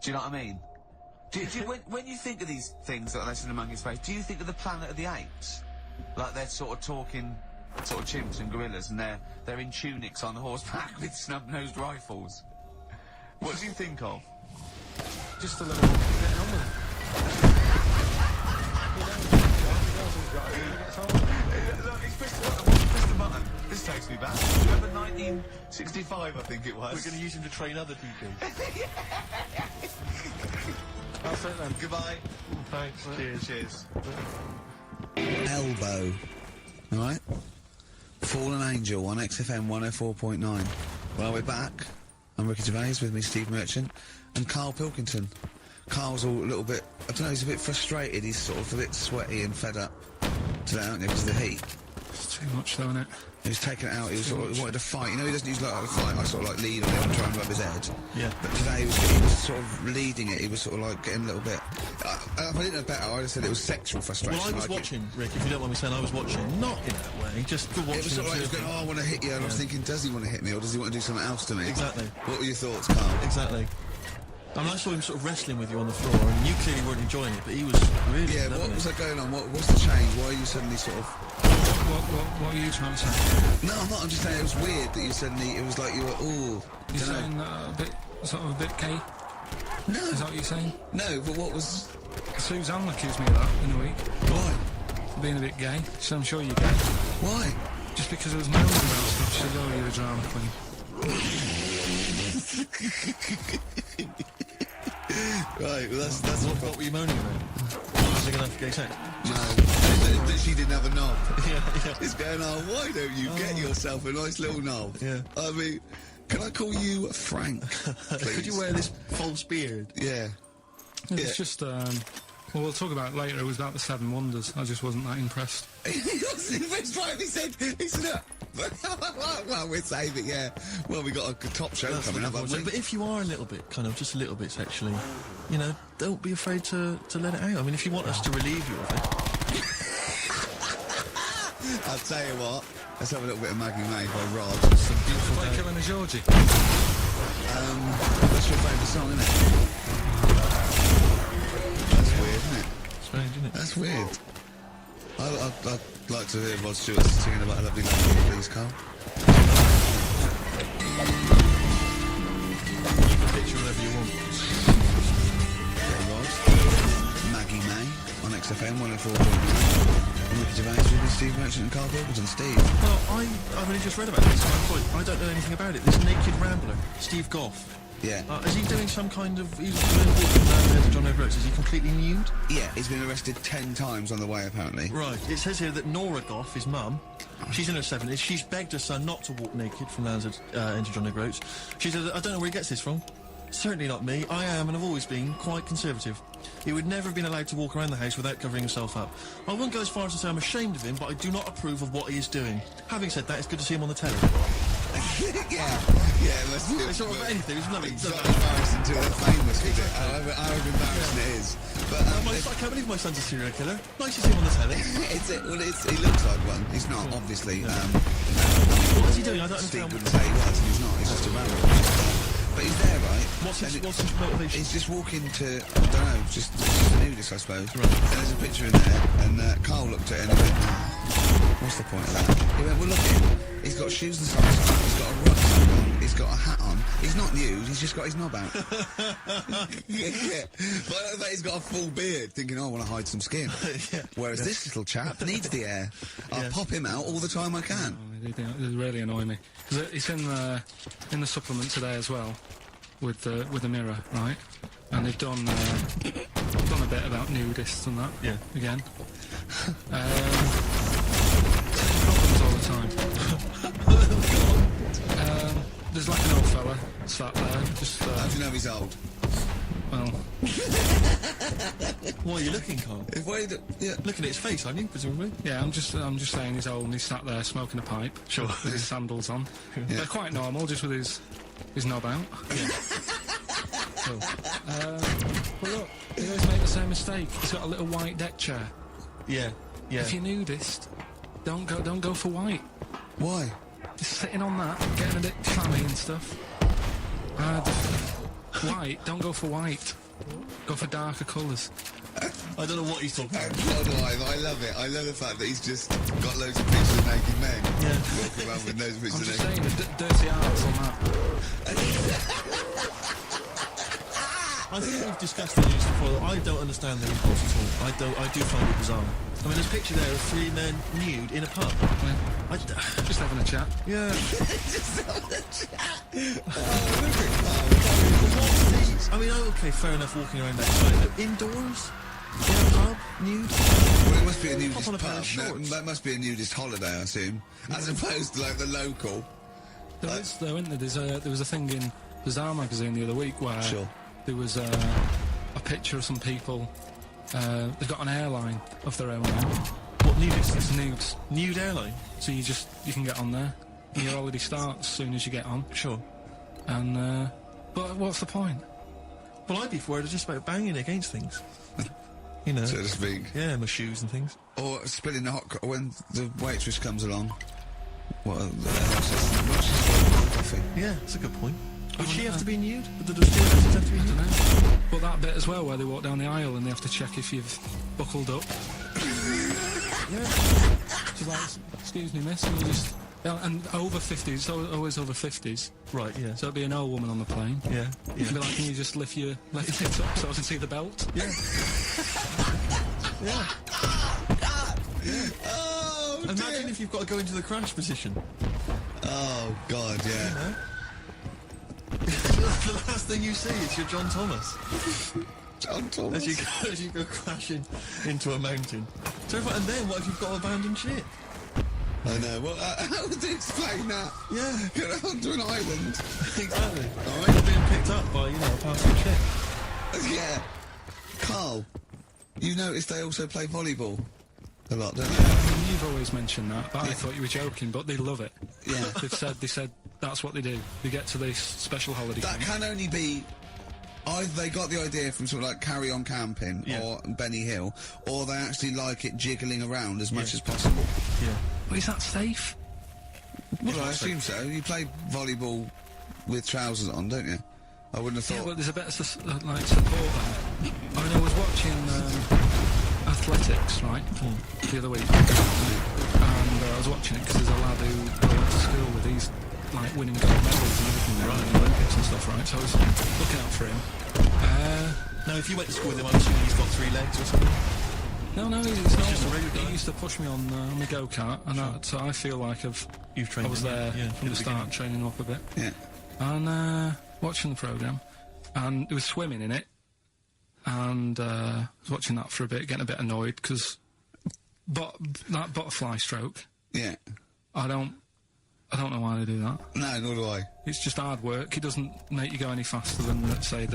you know what I mean? When you think of these things that are less in the monkey's face, do you think of the Planet of the Apes? Like they're sort of talking, sort of chimps and gorillas, and they're in tunics on horseback with snub-nosed rifles. What do you think of? Just a little getting on with it. Look, he's pressed the button. This takes me back. Remember 1965, I think it was? We're going to use him to train other DPs. That's it then. Goodbye. Thanks. Cheers. Elbow. Alright? Fallen Angel on XFM 104.9. Well, we're back. I'm Ricky Gervais, with me Steve Merchant and Carl Pilkington. Carl's all a little bit, I don't know, he's a bit frustrated, he's sort of a bit sweaty and fed up today, aren't you, because of the heat. It's too much though, isn't it? He was taking it out, he was sort of, he wanted to fight, you know, he doesn't usually like to fight, I sort of like lead on him and try and rub his head. Yeah. But today he was sort of leading it, he was sort of like getting a little bit, if I didn't know better, I'd have said it was sexual frustration. Well, I was like watching, Rick, if you don't mind me saying, I was watching, not in that way, just watching. It was sort of like he was going, oh, I want to hit you, and I was thinking, does he want to hit me, or does he want to do something else to me? Exactly. What were your thoughts, Carl? Exactly. And I saw him sort of wrestling with you on the floor, and you clearly weren't enjoying it, but he was really Yeah, loving what was it. that going on? What's the change? Why are you suddenly sort of... What are you trying to say? No, I'm not, I'm just saying it was weird that you suddenly, it was like you were, ooh... You're saying a bit, sort of a bit gay? No. Is that what you're saying? No, but what was... Suzanne accused me of that in a week. Why? For being a bit gay. So I'm sure you're gay. Why? Just because it was moaning about stuff, she said, oh, you're a drama queen. Right, well that's What were you moaning about? Was it going to have to gay sex? no. That she didn't have a knob. Yeah. It's going, oh, why don't you get yourself a nice little knob? Yeah. I mean, can I call you Frank, please? Could you wear this false beard? Yeah. It's just, well, we'll talk about it later. It was about the Seven Wonders. I just wasn't that impressed. He said, well, we'll save it, yeah. Well, we got a top show coming up, haven't we? But if you are a little bit, kind of, just a little bit sexually, you know, don't be afraid to let it out. I mean, if you want us to relieve you of it. I'll tell you what, let's have a little bit of Maggie May by Rod. Some beautiful Like Killing a Georgie. That's your favourite song, isn't it? That's weird, isn't it? Strange, isn't it? That's weird. I'd like to hear Rod Stewart singing about a lovely lady, please, Carl. You can picture whatever you want. Yeah, Rod. Maggie May on XFM 104.9. Ricky Gervais with Steve Merchant and Carl Pilkington. Steve. Well, I've only just read about this, and I don't know anything about it. This naked rambler, Steve Goff. Yeah. Is he doing some kind of... He's walking down to John O'Groats. Is he completely nude? Yeah, he's been arrested 10 times on the way, apparently. Right. It says here that Nora Goff, his mum, she's in her 70s. She's begged her son not to walk naked from Land's End into John O'Groats. She said, I don't know where he gets this from. Certainly not me. I am and have always been quite conservative. He would never have been allowed to walk around the house without covering himself up. I wouldn't go as far as to say I'm ashamed of him, but I do not approve of what he is doing. Having said that, it's good to see him on the telly. Yeah, it must be. It's not about anything, it's lovely. It's not embarrassing to the famous, is it? However embarrassing it is. But I can't believe my son's a serial killer. Nice to see him on the telly. he looks like one. He's not, obviously. What is he doing? I don't Steve understand. wouldn't say he was, and he's not. He's just a rabbit. But he's there, right? What's his And motivation? He's just walking to, I don't know, just a nudist, I suppose. Right. And there's a picture in there, and Carl looked at it and he went, what's the point of that? He went, well, look at him. He's got shoes and socks on, he's got a rucksack on, he's got a hat on. He's not nude, he's just got his knob out. Yeah. But he's got a full beard, thinking, oh, I want to hide some skin. Yeah. Whereas this little chap needs the air. I'll pop him out all the time I can. They really annoy me. 'Cause it's in the supplement today as well, with the Mirror, right? And they've done a bit about nudists and that. Yeah. Again. Same problems all the time. There's like an old fella sat there, just How do you know he's old? well. Why are you looking, Carl? Yeah. Looking at his face, aren't you, presumably? Yeah, I'm just saying he's old and he's sat there smoking a pipe. Sure. With his sandals on. Yeah. They're quite normal, just with his knob out. Yeah. Cool. But look, he always make the same mistake. He's got a little white deck chair. Yeah. Yeah. If you're nudist, don't go for white. Why? Just sitting on that, getting a bit clammy and stuff. White, don't go for white. Go for darker colours. I don't know what he's talking about. So do I love it. I love the fact that he's just got loads of pictures of naked men. Yeah. Walking around with loads of I'm pictures just of naked saying, dirty arts on that. I think we've discussed the news before. That I don't understand the impulse at all. I do find it bizarre. I mean, there's a picture there of 3 men nude in a pub. Yeah. Just having a chat. Yeah. Oh, I mean, okay, fair enough, walking around outside, but indoors? In a pub? Nude? Well, it must be a nudist Pop on a pair of pub. shorts. That must be a nudist holiday, I assume. As opposed to, like, the local. There is, though, isn't there? There was a thing in Bazaar magazine the other week where Sure. there was a picture of some people. They've got an airline of their own now. What, nudists? It's nudes. Nude airline? So you can get on there. And your holiday starts as soon as you get on. Sure. And, but what's the point? Well, I'd be worried just about banging against things. You know. So to speak. Yeah, my shoes and things. Or spilling the hot when the waitress comes along. What coffee? Yeah, that's a good point. Would she have to be nude? Would the stewardesses have to be I nude? don't know. But that bit as well where they walk down the aisle and they have to check if you've buckled up. Yeah. She's like, excuse me, miss, and you just... Yeah, and over 50s, always over 50s. Right, yeah. So it'd be an old woman on the plane. Yeah. You'd be like, can you just lift your left hip up so I can see the belt? Yeah. Yeah. Oh, Imagine if you've got to go into the crash position. Oh, God, yeah. You know? The last thing you see is your John Thomas John Thomas. as you go crashing into a mountain. Terrifying. And then what if you've got abandoned ship? I know. Well, how would you explain that? Yeah. Get onto an island. Exactly. All You're right. being picked up by, you know, a passing ship. Yeah. Carl, you noticed they also play volleyball a lot, don't I they? mean, you've always mentioned that, but I thought you were joking, but they love it. Yeah. They said that's what they do. They get to this special holiday That camp. can only be either they got the idea from sort of like Carry On Camping Yeah. or Benny Hill, or they actually like it jiggling around as much as possible. Yeah. But is that safe? Well, I assume so. You play volleyball with trousers on, don't you? I wouldn't have Yeah, thought. but there's a bit of support there. I mean, I was watching athletics, right, the other week, and I was watching it because there's a lad who I went to school with. He's like winning gold medals and everything now in the Olympics and stuff, right? So I was looking out for him. Now, if you went to school with him, I'm assuming he's got 3 legs or something. No, he's just a not. regular guy. He used to push me on the go-kart, and so I feel like You've trained I was him, there yeah, from the start, training him up a bit, Yeah. and watching the programme, and there was swimming in it, and I was watching that for a bit, getting a bit annoyed because that butterfly stroke, Yeah. I don't know why they do that. No, nor do I. It's just hard work. It doesn't make you go any faster than, let's say,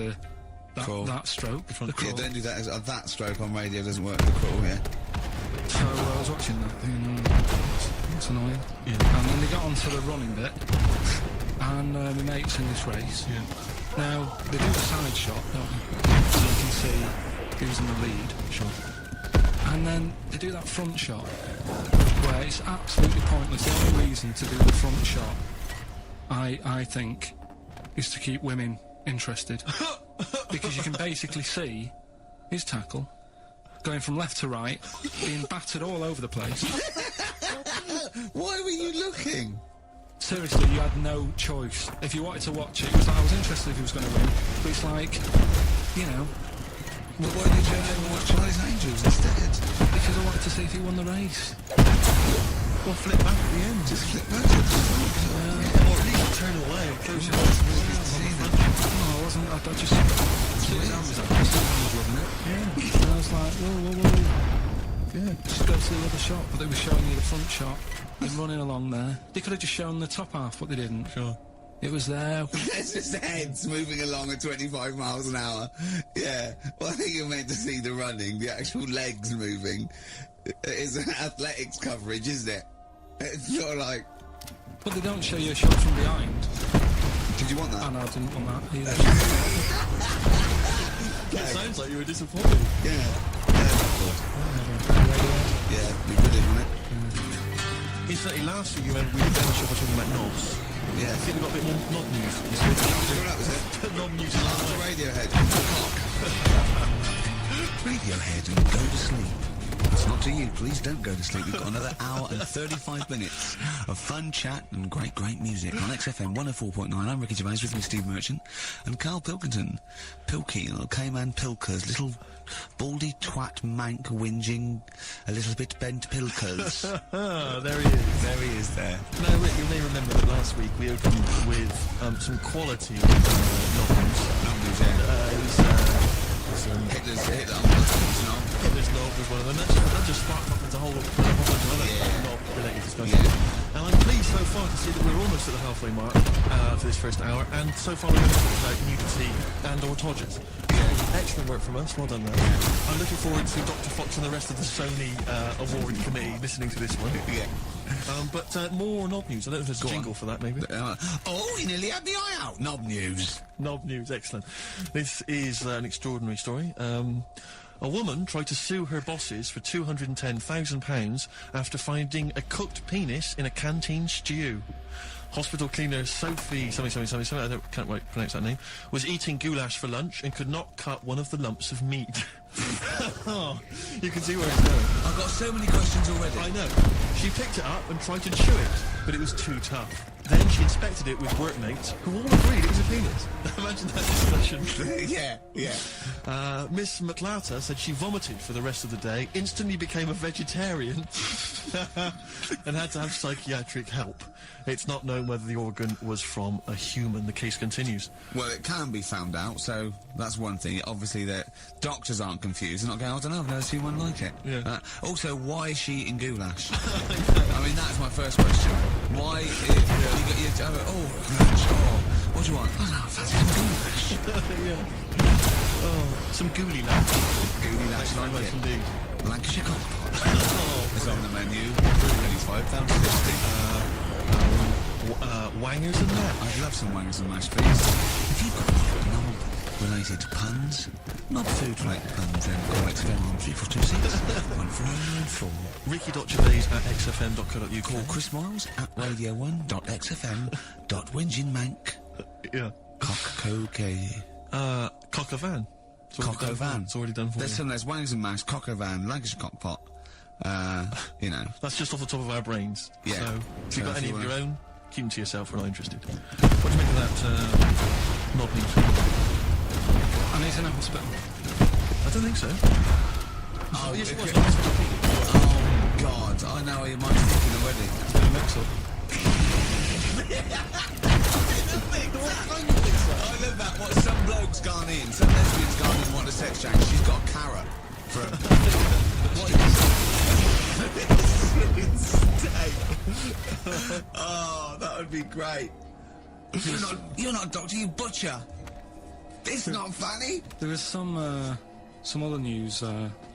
Crawl. that stroke. The Yeah, crawl. don't do that. That stroke on radio doesn't work. The crawl, yeah. So I was watching that thing, it's annoying. Yeah. And then they got onto the running bit, and my mate's in this race. Yeah. Now, they do the side shot, don't they? So you can see who's in the lead. Sure. And then they do that front shot, where it's absolutely pointless. The only reason to do the front shot, I think, is to keep women interested. Because you can basically see his tackle going from left to right, being battered all over the place. Why were you looking? Seriously, you had no choice. If you wanted to watch it was like, I was interested if he was going to win, but it's like, you know, Well, why did you ever watch Charlie's Angels instead? because I wanted to see if he won the race. Well, flip back at the end. Just flip back to the front. Or at least turn away and close your eyes. No, I wasn't. I just sit down with that. I was loving it. Yeah. And I was like, whoa. Yeah. Just go to the other shot, but they were showing you the front shot and running along there. They could have just shown the top half, but they didn't. Sure. It was there. It's just heads moving along at 25 miles an hour. Yeah. Well, I think you're meant to see the running, the actual legs moving. It's an athletics coverage, isn't it? It's sort of like... But they don't show you a shot from behind. Did you want that? And I didn't want that either. It sounds like you were disappointed. Yeah. Yeah, we did it, wasn't it? Incidentally, last week you remember we did the show by talking about knobs. Yeah. I think we've got a bit more knob news. That was it. Knob news. After Radiohead. Radiohead and go to sleep. It's not to you. Please don't go to sleep. We've got another hour and 35 minutes of fun chat and great music on XFM 104.9. I'm Ricky Gervais, with me Steve Merchant and Carl Pilkington. Pilky, little Cayman Pilkers, little baldy twat mank whinging, a little bit bent Pilkers. There he is. There he is there. Now, Rick, you may remember that last week we opened with some quality knob news. Numbers, yeah. It was Hitler's knob. Hitler's knob was one of them. That just sparked up into a whole bunch of other knob-related discussions. Yeah. And I'm pleased so far to see that we're almost at the halfway mark for this first hour, and so far we're going to talk about nudity and ortodges. Excellent work from us, well done there. I'm looking forward to Dr. Fox and the rest of the Sony award committee listening to this one. Yeah. But more knob news. I don't know if there's a jingle for that, maybe. Oh, he nearly had the eye out. Knob news. Knob news, excellent. This is an extraordinary story. A woman tried to sue her bosses for £210,000 after finding a cooked penis in a canteen stew. Hospital cleaner Sophie, something, I can't quite pronounce that name, was eating goulash for lunch and could not cut one of the lumps of meat. You can see where it's going. I've got so many questions already. I know. She picked it up and tried to chew it, but it was too tough. Then she inspected it with workmates, who all agreed it was a penis. Imagine that discussion. yeah. Miss McLaughter said she vomited for the rest of the day, instantly became a vegetarian, and had to have psychiatric help. It's not known whether the organ was from a human. The case continues. Well, it can be found out, so that's one thing. Obviously, that doctors aren't confused. They're not going, I don't know, I've never seen one like it. Yeah. Also, why is she eating goulash? I mean, that's my first question. Why, what do you want? Oh, no, I've had some goulash. Yeah. Oh, some gooly lash. Gooly lash, Very like much it. indeed. Lancashire cockpot. It's on the menu. £25.50. Wangers and that. I'd love some wangers and mash, please. If you've got knob-related puns, not food-related puns, then call XFM on 3426 1494. Ricky.gervais@xfm.co.uk. Call Chris Miles at radio1.xfm.winginmank. Yeah. Cock-co-k. Cock a van. Cock o' van. It's already done for There's you. some, there's wangers and mash, cock o' van, Lancashire cockpot. You know. That's just off the top of our brains. Yeah. So, if you've got if any you of your wanna- own, keep them to yourself. We're not interested. What do you make of that knob news? And he's in a hospital. I don't think so. Oh, yes, it was. Oh, God. I know your mind's thinking already. It's been a mix-up. I love that. What, some bloke's gone in, some lesbian's gone in and want a sex change. She's got a carrot from... What is Oh, that would be great. You're not a doctor, you butcher. It's not funny. There was some other news,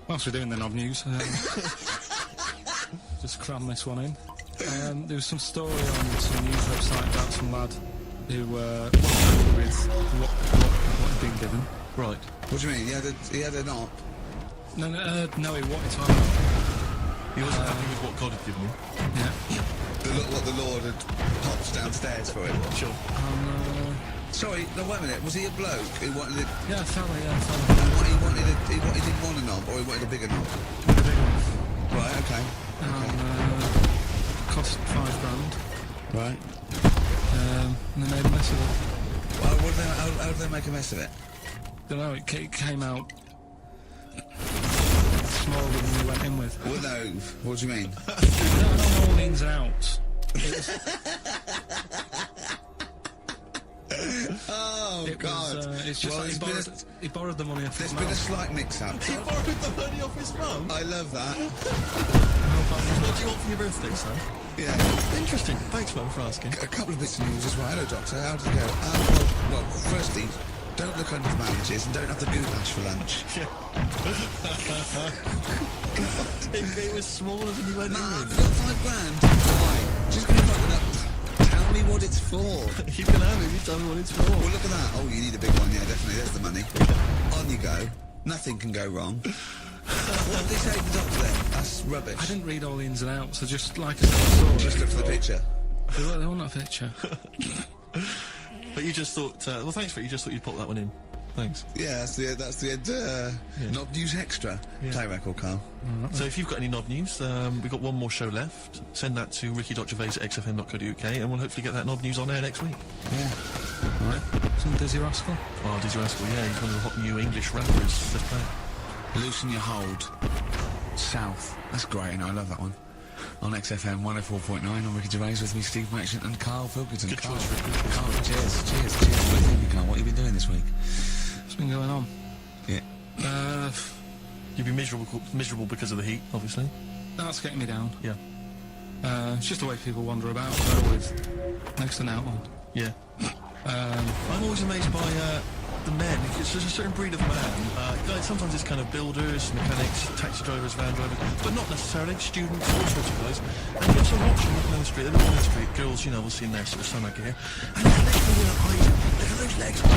whilst we're doing the knob news, just cram this one in. There was some story on some news website about some lad who wasn't happy with what had been given. Right. What do you mean? He had a knob? No, he wanted to have it. He wasn't happy with what God had given him. Yeah. What the Lord had popped downstairs for him. Sure. Sorry, no, wait a minute. Was he a bloke who wanted it? Yeah, fella. And what he didn't want a knob, or he wanted a bigger knob? The big one. Right, okay. Cost £5,000. Right. And they made a mess of it. Well, how did they make a mess of it? Don't know, it came out smaller than we went in with. Well, no. What do you mean? I don't know all the ins and outs. Oh, God. It's just Well, like he borrowed the money off There's his been a mum. slight mix-up. He borrowed the money off his mum? I love that. What do you want for your birthday, son? Yeah. Interesting. Thanks, Mum, for asking. A couple of bits of news as well. Hello, Doctor. How did it go? Well, firstly, don't look under the bandages and don't have the goulash for lunch. It was smaller than you went in Nah, with. I've got £5 grand. Why? Just gonna fucking up. Tell me what it's for. You can have it, you tell me what it's for. Well, look at that. Oh, you need a big one. Yeah, definitely. There's the money. On you go. Nothing can go wrong. What did they say to the doctor then? That's rubbish. I didn't read all the ins and outs, so just like I said, I saw it. Just look for the picture. They want that picture. But you just thought, well, thanks for it. You just thought you'd pop that one in. Thanks. Yeah, that's the end. Knob News Extra. Yeah. Play record, Carl. So if you've got any knob news, we've got one more show left. Send that to ricky.gervais@xfm.co.uk and we'll hopefully get that knob news on air next week. Yeah. All right. Some Dizzy Rascal. Oh, Dizzy Rascal, yeah, he's one of the hot new English rappers. Let's play it. Loosen Your Hold. South. That's great, and I love that one. On XFM 104.9, I'm Ricky Gervais with me, Steve Merchant and Carl Pilkington. Good Carl, choice, Rick, good choice. Carl, cheers. What do you think, Carl? What have you been doing this week? What's been going on? Yeah. You'd be miserable because of the heat, obviously. That's getting me down. Yeah. It's just the way people wander about though, with next to an outlaw. Yeah. I'm always amazed by the men. It's just a certain breed of man. Like sometimes it's kind of builders, mechanics, taxi drivers, van drivers, but not necessarily students, all sorts of guys. And you have some watching walking down the street, they're walking down the street, girls, you know, we'll see in their sort of summer gear, and they're literally like, look at those legs. Oh,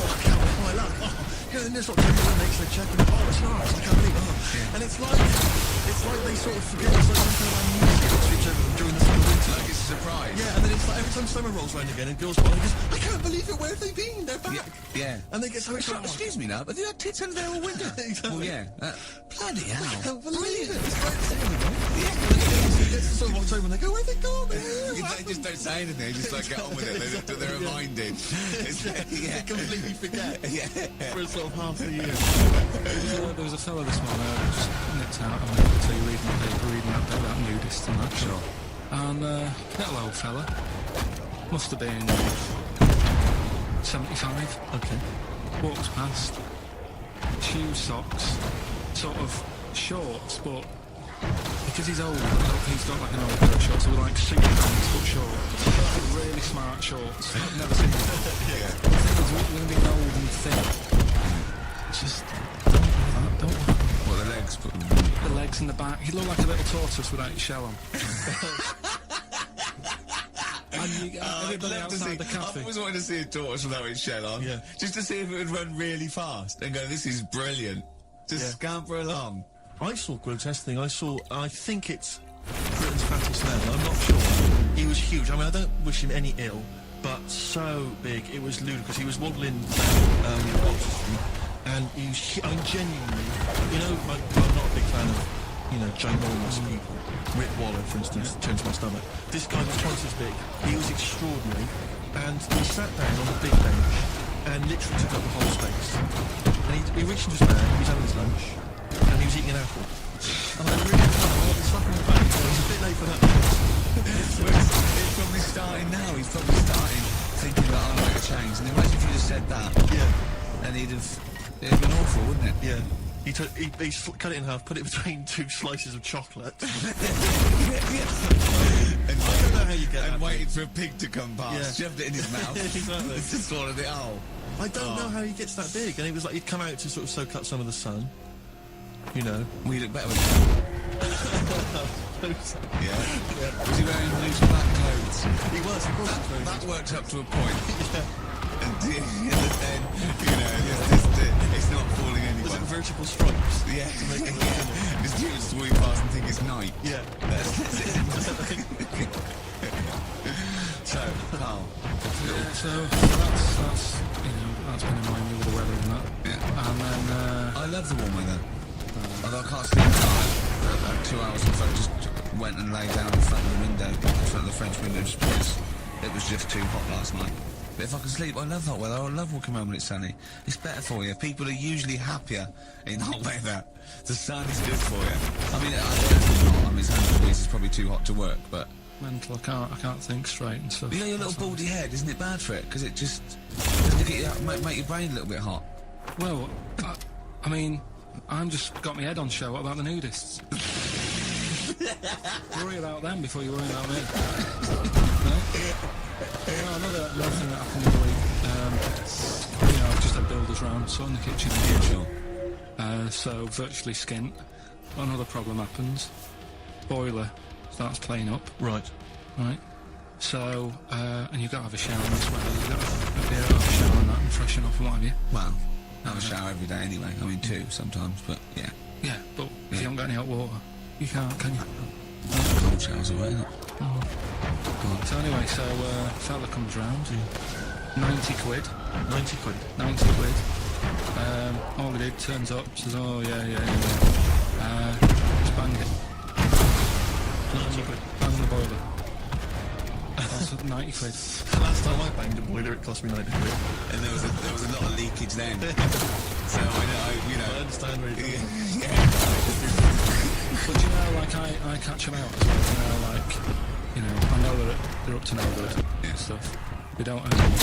I can't believe my luck. Oh, you know, and they're sort of taking their legs, they're checking, oh, it's nice, I can't believe it. Oh. And it's like they sort of forget it's like some kind of amnesia that sweeps over them during the in the winter. Like it's a surprise. Yeah, and then it's like every time summer rolls around again and girls buy, goes, I can't believe it, where have they been? They're back. Yeah. And they get so excited. Excuse me now, but they had tits under there all winter. Exactly. Well, yeah. Bloody hell. I can't believe it. It's great to see them again. Yeah. It gets to sort of October and they go, where they gone? They just don't say anything. They just like get on with it. They're reminded. They completely forget. Yeah. For sort of half the year. There was a fella this morning I just nipped out and went to reading the paper, reading that bit about nudists and that. Sure. And little old fella, must have been 75. Okay. Walks past, shoes, socks, sort of shorts, but because he's old, he's got like an old pair of shorts, so like suit pants but short. Really smart shorts. I've never seen them. Yeah. The thing is, when being old and thin, it's just don't do that. Well, the legs. The legs and the back. He looked like a little tortoise without his shell on. And everybody outside the I've cafe. always wanted to see a tortoise without its shell on. Yeah. Just to see if it would run really fast and go, this is brilliant. Just Yeah. scamper along. I saw grotesque thing. I think it's Britain's fattest man. I'm not sure. He was huge. I mean, I don't wish him any ill, but so big, it was ludicrous. He was waddling down Oxford Street, and he was, I mean, genuinely, you know, I'm not a big fan of, you know, ginormous people. Rick Waller, for instance, turns my stomach. This guy was twice as big. He was extraordinary, and he sat down on a big bench and literally took up the whole space. And he reached into his bag, he was having his lunch, and he was eating an apple. And I really thought, it's fucking back. It's a bit late for that. He's probably starting now. He's probably starting thinking that I'm going to change. And imagine if you just said that. Yeah. And it'd been awful, wouldn't it? Yeah. He cut it in half, put it between two slices of chocolate. And I don't know how you get that. And waited for a pig to come past. Yeah. Shoved it in his mouth. Exactly. Just swallowed it whole. I don't know how he gets that big. And it was like he'd come out to sort of soak up some of the sun. You know. We look better with him. Yeah. Was he wearing loose black clothes? He was, of course. That worked up to a point. Yeah. And then, you know, it's not fooling anyone. Was it vertical stripes? Yeah. To make it look thinner? Just students to walk past and think it's night. Yeah. So, Carl. Yeah, so that's you know, that's been annoying me with the weather and that. Yeah. And then I love the warm weather. Although I can't sleep tonight. About 2 hours before I just went and lay down in front of the window, in front of the French window, just because it was just too hot last night. But if I can sleep, I love hot weather. I love walking around when it's sunny. It's better for you. People are usually happier in hot weather. The sun is good for you. I mean, I mean, it's 100 degrees. It's probably too hot to work, but mental. I can't think straight and stuff. you know your little baldy head, isn't it bad for it? Because it just doesn't get you, make your brain a little bit hot. Well, I mean, I'm just got my head on show. What about the nudists? Worry about them before you worry about me. No? You know, another thing that happened in the week, you know, I've just had builders round, sorting the kitchen out. So virtually skint. Another problem happens. Boiler starts playing up. Right. Right. So, and you've got to have a shower as well. You've got to have a shower and that and freshen off and what have you. Well, I have a shower every day anyway. I mean, 2 sometimes, but yeah. Yeah, but if you haven't got any hot water, you can't, can you? Cold showers away, isn't it? So anyway, fella comes round, 90 quid. 90 quid. 90 quid. All he did, turns up, says, oh yeah. Just bang it. 90 quid. Bang the boiler. That's 90 quid. Last time I banged a boiler, it cost me 90 quid. And there was a lot of leakage then. So I understand where you're going. But you know, like I catch them out as well. You know, like, you know, I know they're up to no good and stuff. They don't earn much.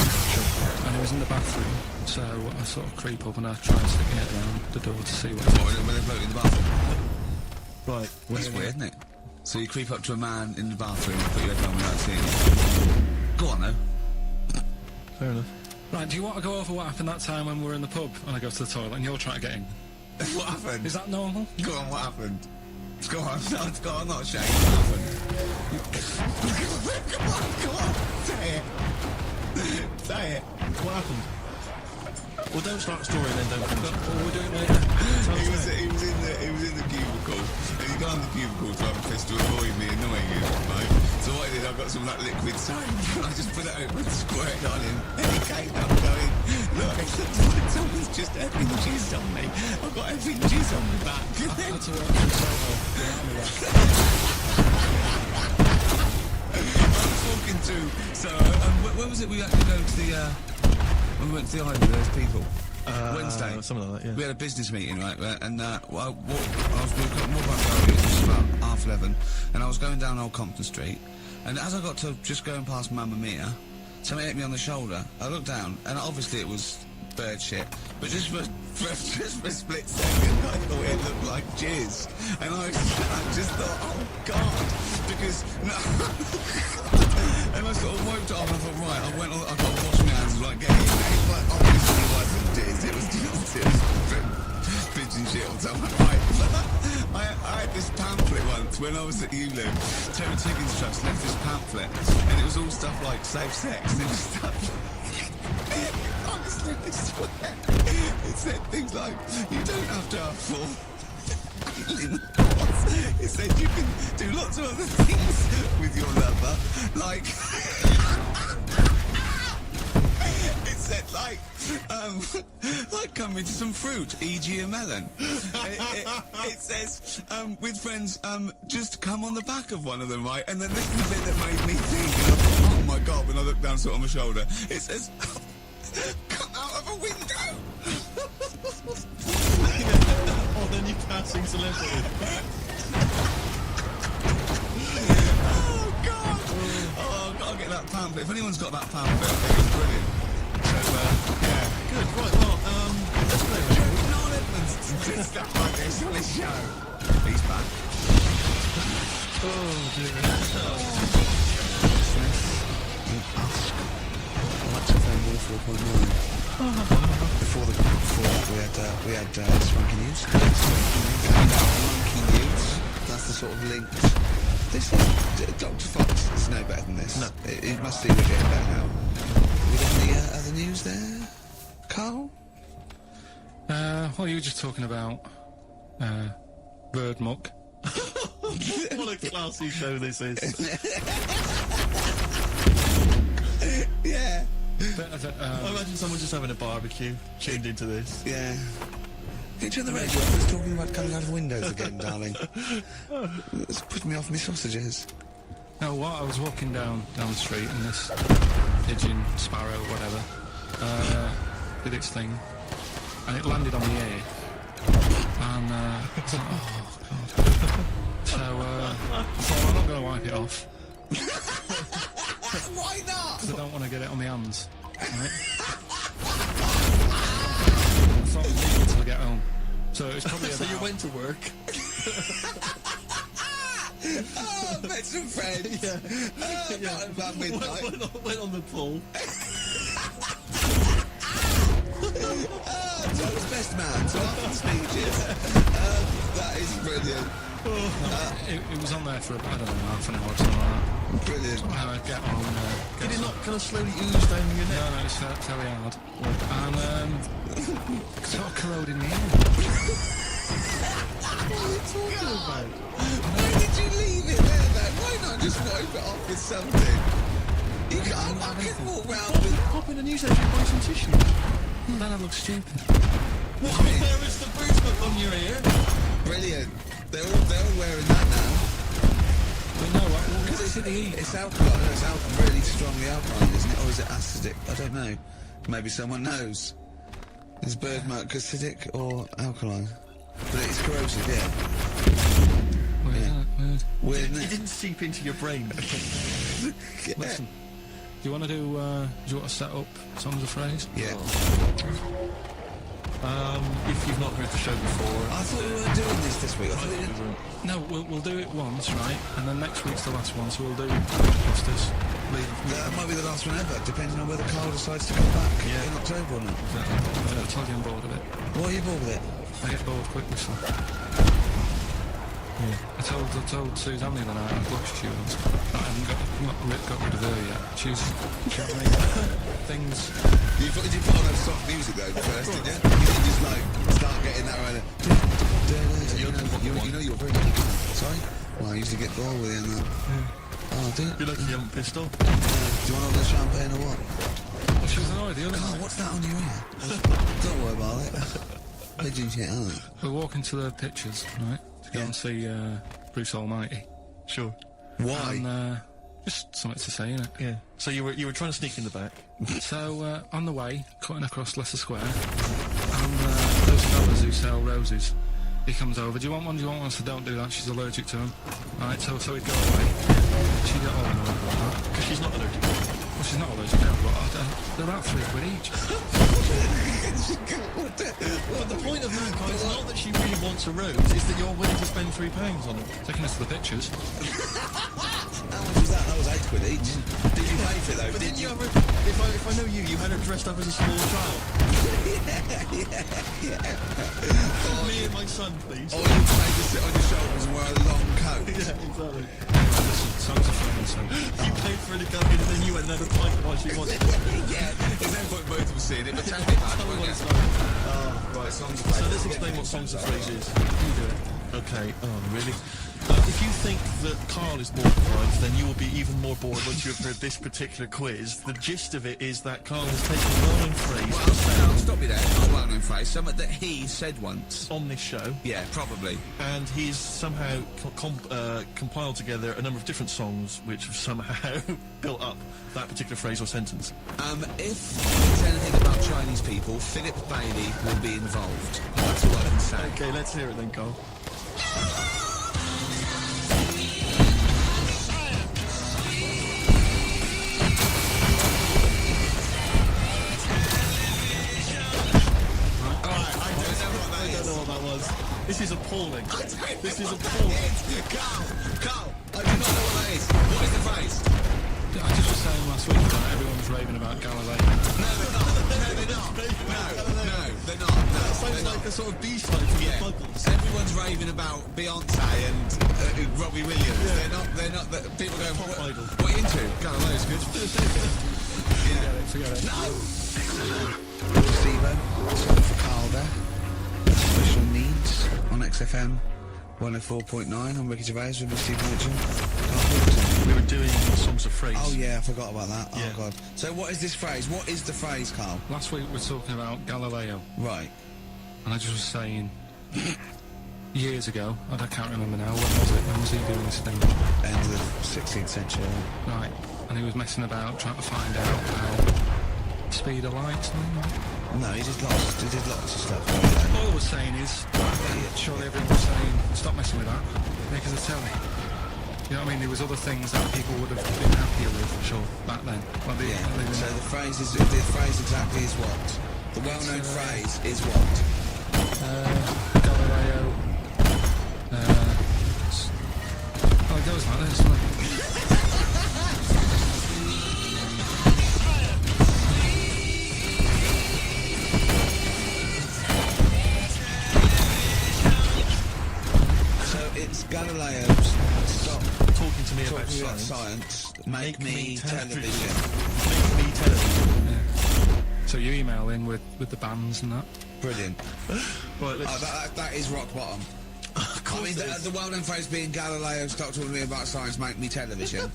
And it was in the bathroom, so I sort of creep up and I try and stick my head around the door to see what's when they float in the bathroom. Right. That's weird, isn't it? So you creep up to a man in the bathroom and put your head down without seeing him. Go on, though. Fair enough. Right, do you want to go over what happened that time when we were in the pub and I go to the toilet and you're trying to get in? What happened? Is that normal? Go on, what happened? Go on, go on, not ashamed. What happened? Come on, say it. Say it. What happened? Well, don't start a story and then don't finish it. What are we doing later? He was in the cubicle, and he got on the cubicle to have a piss to avoid me annoying him, right? So what I did, I got some like liquid soap, and I just put it over and squirted it on him, and he came up going, look, it looks like someone's just effing jizz on me. I've got effing jizz on my back. That's a work from Soho. I was talking to, so, where was it we had to go to the, when we went to the island with those people? Wednesday. Something like that, yeah. We had a business meeting, right? And I was it was about 11:30, and I was going down Old Compton Street, and as I got to just going past Mamma Mia, something hit me on the shoulder. I looked down, and obviously it was bird shit, but just for a split second, I thought it looked like jizz, and I just thought, oh God, because and I sort of wiped it off, and I thought, right, I got to wash my hands, like getting it, but obviously it wasn't jizz, it was pigeon shit or something, right? I had this pamphlet once when I was at ULIM. Terry Tiggins Trust left this pamphlet, and it was all stuff like safe sex, and it was stuff honestly, I swear, it said things like, you don't have to have four. It said you can do lots of other things with your lover, like it said like come into some fruit, e.g. a melon. It says with friends, just come on the back of one of them, right? And then this is the bit that made me think, oh my God, when I looked down sort of my shoulder, it says come out of a window. Oh, then you're passing celebrity. Oh God! Oh, I've got to get that pamphlet. If anyone's got that pamphlet, I think it's brilliant. So, yeah. Good, right, well, let's play with it. Noel Edmonds did stuff like this on his show. He's back. Oh, dear. XFM 4.9. Before we had Swanky News. Monkey News. That's the sort of link. This is Dr. Fox is no better than this. No. It must be we're getting better now. We got any other news there, Carl? Well, you were just talking about bird muck. What a classy show this is. Yeah. I imagine someone just having a barbecue, tuned into this. Yeah. Get you on the radio. I was talking about coming out of windows again, darling. It's putting me off my sausages. No, what? I was walking down the street and this pigeon, sparrow, whatever, did its thing, and it landed on the air, and I was like, oh God. So I thought, I'm not going to wipe it off. Why not? Because I don't want to get it on my hands. Right? I thought I'd leave it until I get home. So it was probably So about... you went to work. Oh, met some friends. Not about midnight. Went on the pool. Tom's best man, Tom speeches. That is brilliant. It was on there for about, I don't know, half an hour or something like that. Brilliant. I'd get on... Did it not kind of slowly ooze down your neck? No, it's fairly hard. And sort of corroded me in. What are you talking about? Why did you leave it there then? Why not just wipe it off with something? You can't fucking walk round with... Pop in a newspaper and buy some tissue. Then I look stupid. Where is the bruise on your ear? Brilliant. They're all wearing that now. But no, what is it they eat? It's alkaline. It's really strongly alkaline, isn't it? Or is it acidic? I don't know. Maybe someone knows. Is bird muck acidic or alkaline? But it's corrosive, yeah. Weird, isn't it? Weird. Weird, It isn't it? didn't seep into your brain. Yeah. Listen, do you want to set up songs of phrase? Yeah. If you've not heard the show before, I thought we weren't doing this week. I thought we did. No, we'll do it once, right? And then next week's the last one, so we'll do Ghostbusters. That might be the last one ever, depending on whether Carl decides to come back in October or not. I'll tell you I'm bored of it. Why are you bored with it? I get bored quickly, so. Yeah. I told Suzanne the other night I blushed she was. I haven't got rid of her yet. She's... things. You put on a soft music though first, didn't you? You didn't just like start getting that right. You know you're very good. Sorry? Well, I used to get bored with you and that. Oh, do you? You're lucky you haven't pissed off. Do you want all the champagne or what? Well, she was annoyed the other Carl, night. what's that on your ear? Don't worry about it. Pigeon shit, aren't it? We're walking to the pictures, right? To go and see Bruce Almighty. Sure. Why? And just something to say, innit? Yeah. So you were trying to sneak in the back. So on the way, cutting across Leicester Square, and those fellas who sell roses, he comes over. Do you want one? Do you want one? So don't do that. She's allergic to them. Right. So he'd go away. She got all annoyed about that. Because she's not allergic. Well, she's not allergic now, but they're about £3 each. But the point of that, guys, is not that she really wants a rose, is that you're willing to spend £3 on it. Taking us to the pictures. How much was that? That was £8 each. Did you pay for it though? But didn't you ever, if I know you had her dressed up as a small child. Me and my son, please. Or you paid to sit on your shoulders and wear a long coat. Yeah, exactly. Listen, songs are fun, so. You paid for her to come in and then you went there to fight for what she wants. Yeah, there's no point both of us seeing it, but tell me about Tell me what it. it's like. Right, songs So let's explain what songs of phrase is. You do it. Okay. Oh, really? If you think that Carl is bored of life, then you will be even more bored once you have heard this particular quiz. The gist of it is that Carl has taken a well-known phrase Well, I'll stop you there. Not a well-known phrase. Something that he said once. on this show, Yeah, probably. and he's somehow compiled together a number of different songs which have somehow built up that particular phrase or sentence. If it's anything about Chinese people, Philip Bailey will be involved. That's all I can say. Okay, let's hear it then, Carl. I don't know what that was. This is appalling. This is appalling. Carl, I do not know what that is. What is the phrase? I just was saying last week that everyone's raving about Galileo. No, they're not. No, they're not. No, Sounds like a sort of B-side from the Buggles. Everyone's raving about Beyonce and Robbie Williams. Yeah. They're not. People go, Pop what idol. are you into? Galileo's good. Forget it. No! Steve-O, sorry for Carl there. Special Needs on XFM 104.9. I'm Ricky Gervais with Steve Merchant. We were doing songs of phrase. Oh yeah, I forgot about that. Yeah. Oh god. So what is this phrase? What is the phrase, Carl? Last week we were talking about Galileo, Right. and I just was saying, years ago, I can't remember now, when was he doing this thing? End of the 16th century. Right, and he was messing about trying to find out how speed of light, something like that. No, he did lots of stuff. All I was saying is, surely everyone was saying, stop messing with that, make us a telly. You know what I mean? There was other things that people would have been happier with, sure, back then. Like Yeah. So the phrase exactly is what? The well-known phrase is what? Galileo. Oh, it goes like this, doesn't it? So it's Galileo's stop Talking to me about talking about science. science. Make me television. Make me television. Yeah. So you email in with the bands and that. Brilliant. Right, let's... That is rock bottom. I mean, the well-known phrase being Galileo, stop talking to me about science, make me television.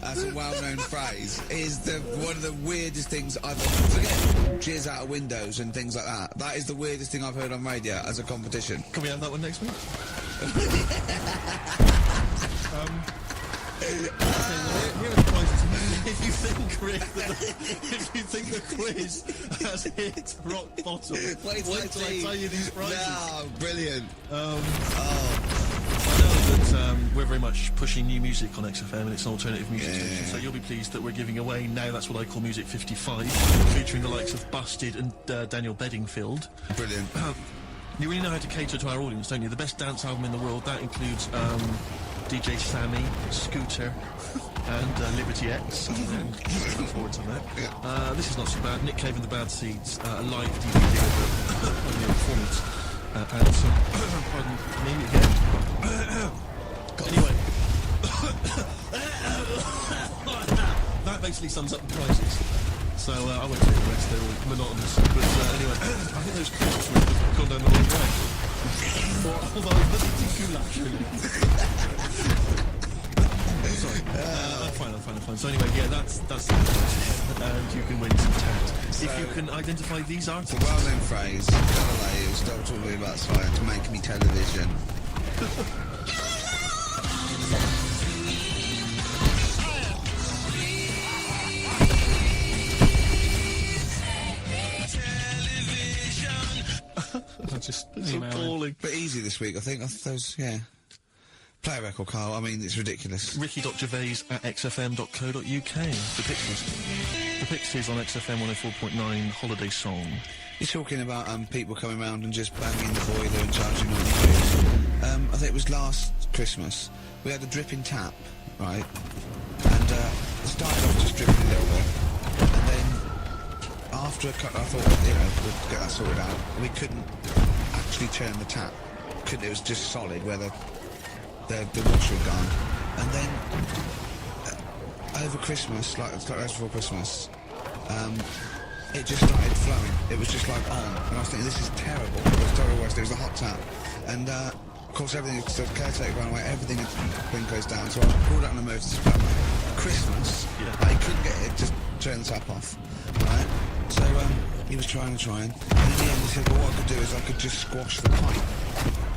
That's a well-known phrase. Is one of the weirdest things I've forget cheers out of windows and things like that. That is the weirdest thing I've heard on radio as a competition. Can we have that one next week? Here are the prizes. If you think, Rick, if you think the quiz has hit rock bottom, wait till I tell you these prizes. No, brilliant. I know that we're very much pushing new music on XFM, and it's an alternative music station, so you'll be pleased that we're giving away now That's What I Call Music 55, featuring the likes of Busted and Daniel Bedingfield. Brilliant. You really know how to cater to our audience, don't you? The best dance album in the world, that includes DJ Sammy, Scooter, and Liberty X. Look forward to that. This is not so bad. Nick Cave and the Bad Seeds, a live DVD of the performance. And some, pardon me again. Anyway, that basically sums up the prizes. So I won't say the rest, they're all monotonous. But anyway, I think those clips have gone down the wrong way. Although it's nothing too goulash, really. Sorry. I'm fine. So anyway, yeah, that's the contest. And you can win some tat. If you can identify these artists. The well-known phrase, Galileo, stop talking to me about science, make me television. It's appalling. But easy this week, I think. Those, yeah. Play a record, Carl. I mean, it's ridiculous. Ricky.gervais@xfm.co.uk. The Pixies on XFM 104.9 Holiday Song. You're talking about people coming around and just banging the boiler and charging all the food. I think it was last Christmas. We had a dripping tap, right? And it started off just dripping a little bit. And then after a couple, I thought, you know, we'd get that sorted out. We couldn't actually turn the tap. It was just solid where the water had gone. And then over Christmas, like right before Christmas, it just started flowing. It was just like on. And I was thinking, this is terrible. It was terrible. It was a hot tap. And of course everything, the caretaker ran away, everything had been closed down. So I pulled out an emergency plug. Christmas, I couldn't get it, just turn the tap off. Right? So he was trying. And in the end he said, well, what I could do is I could just squash the pipe.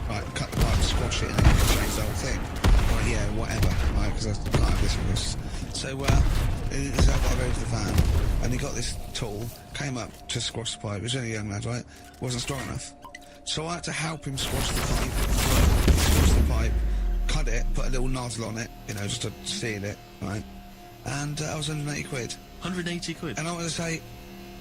Right, cut the pipe, squash it, and then you can change the whole thing. Right, yeah, whatever, right, because I can't have this with us. So, I got to go to the van, and he got this tool, came up to squash the pipe. He was only a young lad, right? Wasn't strong enough. So I had to help him squash the pipe, cut it, put a little nozzle on it, you know, just to seal it, right? And I was 180 quid. 180 quid? And I want to say,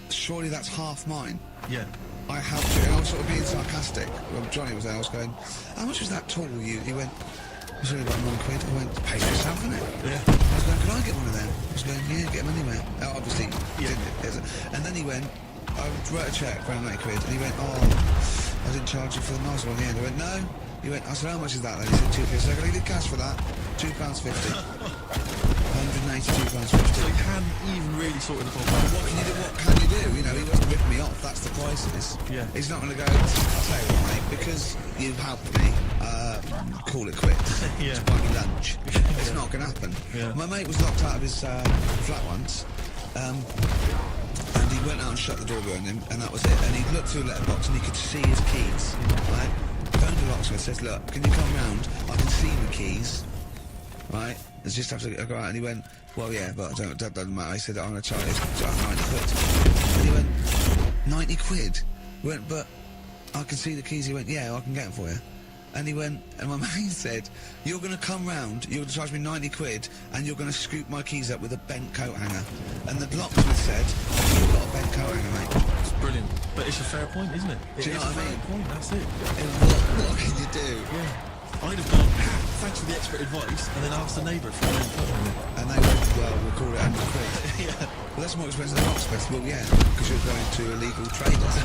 surely that's half mine. Yeah. I helped you, and I was sort of being sarcastic. When Johnny was there, I was going, how much was that tool? He went, it was only about £1. I went, pay for yourself, isn't it? Yeah. I was going, can I get one of them? I was going, yeah, get them anywhere. Obviously, didn't. And then he went, I wrote a cheque for £180, and he went, I didn't charge you for the nozzle on the end. I went, no. He went, I said, how much is that then? He said, £2. So I go, I did cash for that, £2.50. £182.50. So you hadn't even really sorted the problem. What can you do? You know, he wasn't ripping me off. That's the crisis. Yeah. He's not going to go, I'll tell you what, mate, because you've helped me, call it quits. Yeah. To buy me lunch. It's not going to happen. Yeah. My mate was locked out of his flat once, and he went out and shut the door behind him, and that was it. And he looked through a letterbox and he could see his keys. Right? Phoned the locksmith, says, look, can you come round? I can see the keys. Right? I just have to go out. And he went, well, yeah, but that doesn't matter. He said, I'm going to charge 90 quid. And he went, 90 quid? He went, but I can see the keys. He went, yeah, I can get them for you. And he went, and my mate said, you're going to come round, you're going to charge me 90 quid, and you're going to scoop my keys up with a bent coat hanger. And the locksmith said, you've got a bent coat hanger, mate. It's brilliant. But it's a fair point, isn't it? Do you know what I mean? Point, that's it. And what can you do? Yeah. I'd have gone, thanks for the expert advice, and then asked the neighbour for a bent coat hanger. And they went, well, we'll call it 100 quid. Yeah. Well, that's more expensive than locksmith. Well, yeah, because you're going to illegal traders.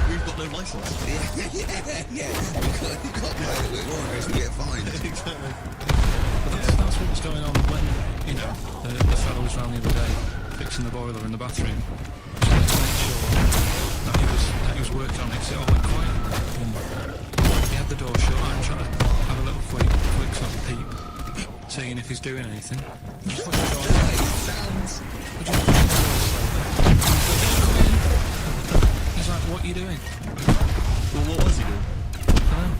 We've got no licence. Yeah. You've got to play it with more in case we get fined. Exactly. That's what was going on when, you know, the fellow was round the other day fixing the boiler in the bathroom. Just to make sure that he was working on it, so it all went quiet. He had the door shut and tried to have a little quick sort of peep, seeing if he's doing anything. Just put the door away. Sounds. He's like, what are you doing? Well, what was he doing? I don't know.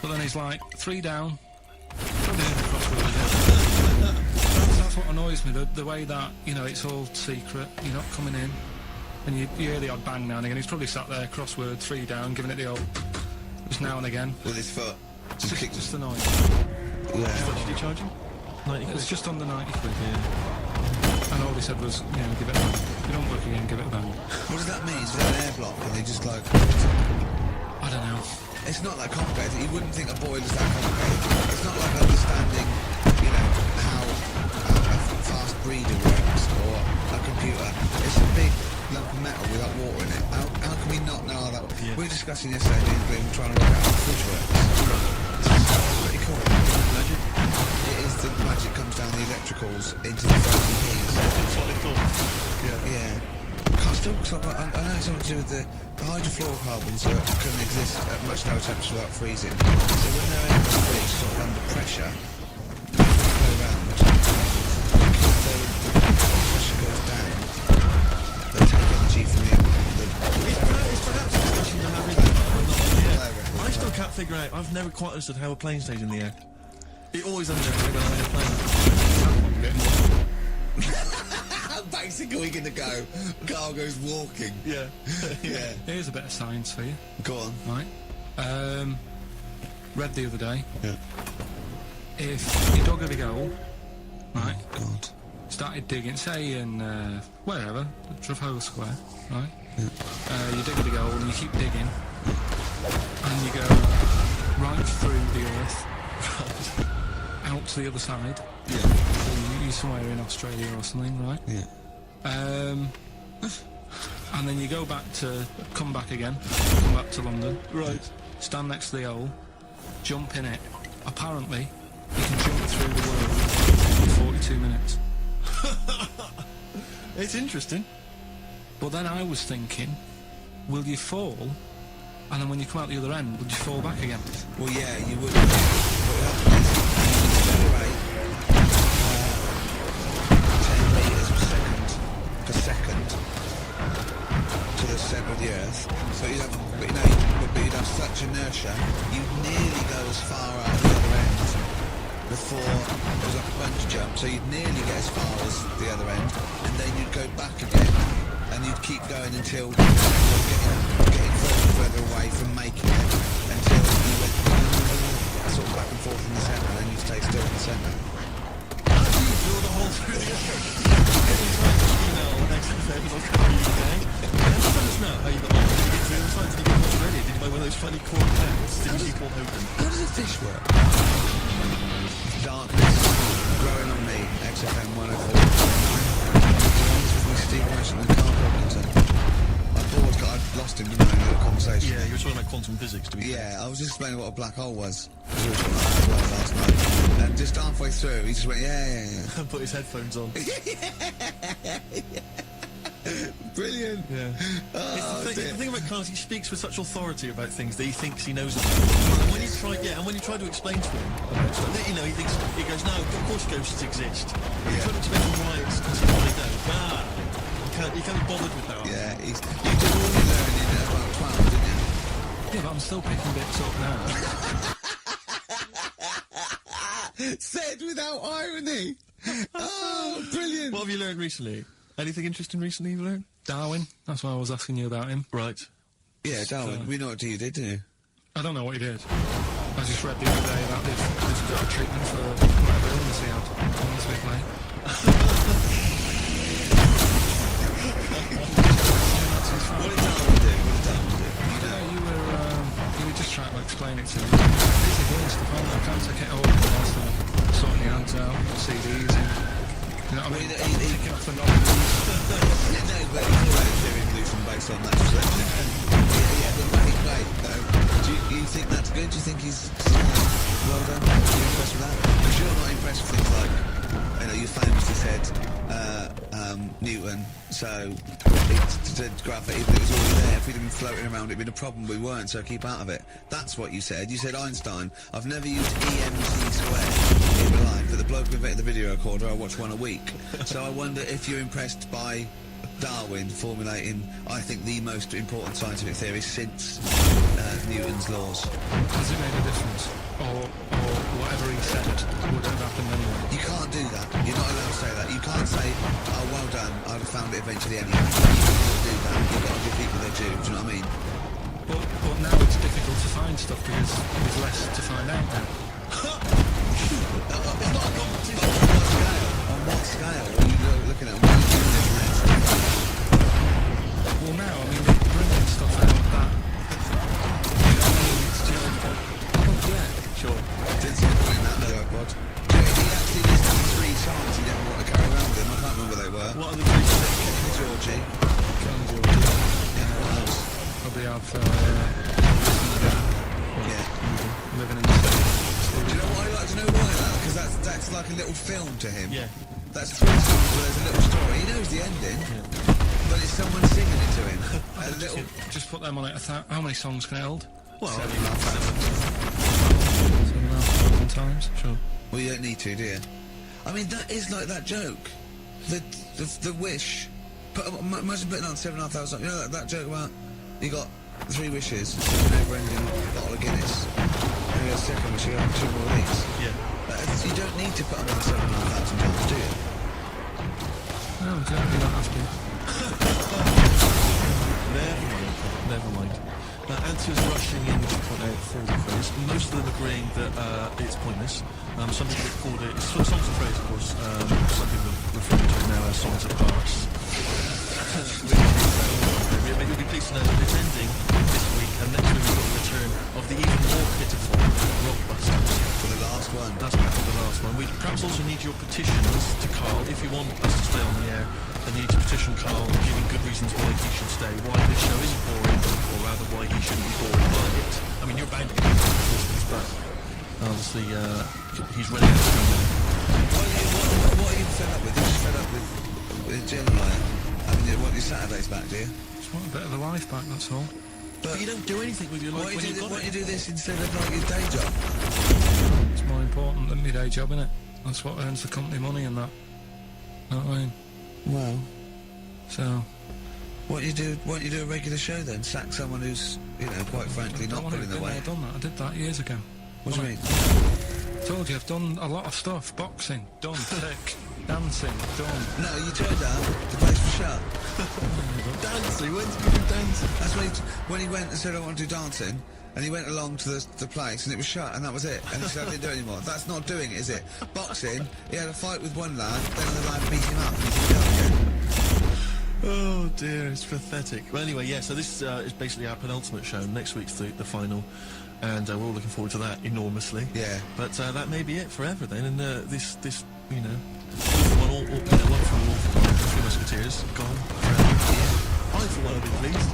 But then he's like, 3 down. That's what annoys me, the way that, you know, it's all secret, you're not coming in, and you hear the odd bang now and again. He's probably sat there, crossword, 3 down, giving it the old, just now and again. With his foot. Just annoying. Yeah. What did he charge him? 90 It quid. was just under 90 quid, yeah. And all he said was, you know, give it a bang. If you don't work again, give it a bang. What does that mean? Is that an air block? And they just like... I don't know. It's not that complicated. You wouldn't think a boiler's that complicated. It's not like understanding, you know, how a fast breeder works or a computer. It's a big lump of metal without water in it. How can we not know that? Yeah. We were discussing yesterday, we were trying to work out how the fridge works. That's pretty cool. Magic? It is the magic comes down the electricals into the frozen keys. That's what they call it. Yeah. still, cause I know it's something to do with the hydrofluorocarbons that can exist at much lower temperatures without freezing. So when they're in the fridge, sort of under pressure, they go around. Because the pressure goes down, they take energy from It's perhaps a discussion to have in I still can't figure out. I've never quite understood how a plane stays in the air. It always ends up when I'm in a plane. Basically gonna go. Carl goes walking. Yeah. Yeah. Here's a bit of science for you. Go on. Right. Read the other day. Yeah. If your dog had a go, right, God. started digging, say in wherever, Trafalgar Square, right? You dig at a goal and you keep digging, and you go right through the earth, out to the other side. Yeah. So you're somewhere in Australia or something, right? Yeah. And then you go back to, come back again, come back to London. Right. Stand next to the hole, jump in it. Apparently, you can jump through the world in 42 minutes. It's interesting. But then I was thinking, will you fall? And then when you come out the other end, would you fall back again? Well, yeah, you would. What happens is you accelerate 10 metres per second to the centre of the Earth. So you'd have, but you'd have such inertia, you'd nearly go as far out the other end before it was like a bungee jump. So you'd nearly get as far as the other end, and then you'd go back again, and you'd keep going until you're getting further and further away from making it, until you went sort of back and forth in the centre, and then you'd stay still in the centre. How do you drill the hole through the earth? Every time you email next to the I'll call you today. Let us know how you got on. Did you get through the side? Did you get much ready? Did you buy one of those funny corn pens? Did you keep one open? How does a fish work? Darkness, growing on me, XFM 104. With me, Steve Merchant and Carl Pilkington. I lost him, didn't I, in a conversation? Yeah, you were talking about quantum physics, to be fair. Yeah, I was just explaining what a black hole was. We were talking about that last night. And just halfway through, he just went, yeah. Put his headphones on. Brilliant. Yeah. Oh, it's the dear. thing about Carl is he speaks with such authority about things that he thinks he knows about. And when you try to explain to him, you know, he goes, no, of course ghosts exist. You try to explain to him why it's what they don't. You can't be bothered with that. Yeah, you did all your learning at about 12, didn't you? Yeah, but I'm still picking bits up now. Said without irony. Oh, brilliant. What have you learned recently? Anything interesting recently you've learned? Darwin, that's why I was asking you about him. Right. Yeah, Darwin, we know what you did, didn't you? I don't know what he did. I just read the other day that they've got a treatment for whatever illness he had. Honestly, play. What did Darwin do? You were just trying to explain it to me. Busy doing stuff, I can't take it over whilst sorting the ads out, CDs and... You know what I mean? Taking off the knobs. Yeah, no, but he's already doing Luton based on that reflection. Yeah, but when he played, though, do you think that's good? Do you think he's well done? Are you impressed with that? Because you're not impressed with things like, you know, you famously said Newton, so gravity, but it was already there. If we'd been floating around, it'd been a problem. We weren't, so keep out of it. That's what you said. You said Einstein. I've never used EMC squared in my life, but the bloke who invented the video recorder, I watch one a week. So I wonder if you're impressed by Darwin formulating, I think, the most important scientific theory since Newton's laws. Has it made a difference? Or whatever he said would have happened anyway? You can't do that. You're not allowed to say that. You can't say, oh, well done, I'd have found it eventually anyway. You can't do that. You've got to give people their due, do you know what I mean? But now it's difficult to find stuff because there's less to find out now. It's not a competition. On what scale? Are you looking at? What are you doing this next? Well, now, I mean, they're bringing stuff out that... It's just... Yeah, sure. Didn't see the point in that, though, iPod. He actually listed 3 songs he didn't want to carry around with him. I can't remember what they were. What are the three songs? Kenny and Georgie. Yeah, what else? Probably have... Yeah. Living in the States. Do you know why I like to know why that? Because that's like a little film to him. Yeah. That's 3 songs where there's a little story. He knows the ending, but it's someone singing it A little... Just put them on it. How many songs can it hold? Well, 7,500 times. Sure. Well, you don't need to, do you? I mean, that is like that joke. The wish. Imagine putting on 7,500. You know that joke about you got 3 wishes, an never-ending bottle of Guinness, and you got a second wish, you got 2 more of these. yeah. You don't need to put on another 7,500 pounds, do you? No, exactly. You don't have to. Never mind. Answers rushing in to point out for the quiz. Most of them agreeing that it's pointless. Some people have called it songs and phrase, of course. Some people refer to it now as songs of farce. But you'll be pleased to know that it's ending this week, and next week we've got the return of the even more pitiful Rockbusters. For the last one. That's back for the last one. We perhaps also need your petitions to Carl. If you want us to stay on the air, then you need to petition Carl, giving good reasons why he should stay, why this show isn't boring, or rather why he shouldn't be bored by it. I mean, you're bound to get resistance, but obviously he's running out of time now. What are you fed up with? You're just fed up with Jill, like, I mean, you want your Saturdays back, do you? Just want a bit of the life back, that's all. But you don't do anything with your life when you've got Why it. you do this instead of like your day job? It's more important than my day job, innit? That's what earns the company money and that. Know what I mean? Well, So... why don't you do a regular show then? Sack someone who's, you know, quite frankly not pulling the weight. I've done that. I did that years ago. What do you mean? Told you, I've done a lot of stuff. Boxing, done. Tick. Dancing, done. No, you turned down. The place was shut. Dancing? When did you do dancing? That's when he went and said I want to do dancing, and he went along to the place and it was shut and that was it. And he said I didn't do it anymore. That's not doing it, is it? Boxing, he had a fight with one lad, then the lad beat him up and he did it again. Oh dear, it's pathetic. Well, anyway, yeah. So this is basically our penultimate show. Next week's the final, and we're all looking forward to that enormously. Yeah. But that may be it forever then. And this you know, one for all, Three Musketeers gone forever. I for one will be pleased.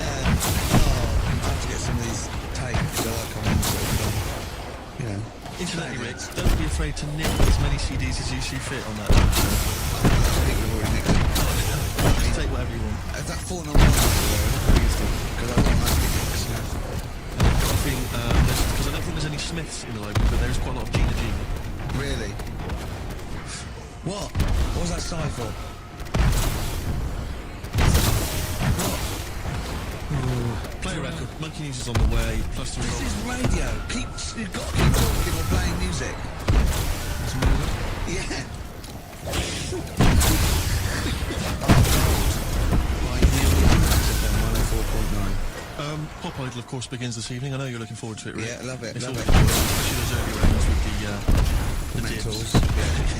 I have to get some of these tapes so I can sort of, you know. Incidentally, Rick, don't be afraid to nip as many CDs as you see fit on that show. I think we've already nicked it. Just take whatever you want. Is that 4 on 1 because I don't like it. I think because I don't think there's any Smiths in the library, but there's quite a lot of Gina G. Really? What? What was that sigh for? Play a record. Monkey News is on the way. Plus the This result. is radio. You've got to keep talking or playing music. Yeah. Pop Idol, of course, begins this evening. I know you're looking forward to it, Rick. Yeah, love it, It's love always it. good, especially those early rounds with the Mentals. dips.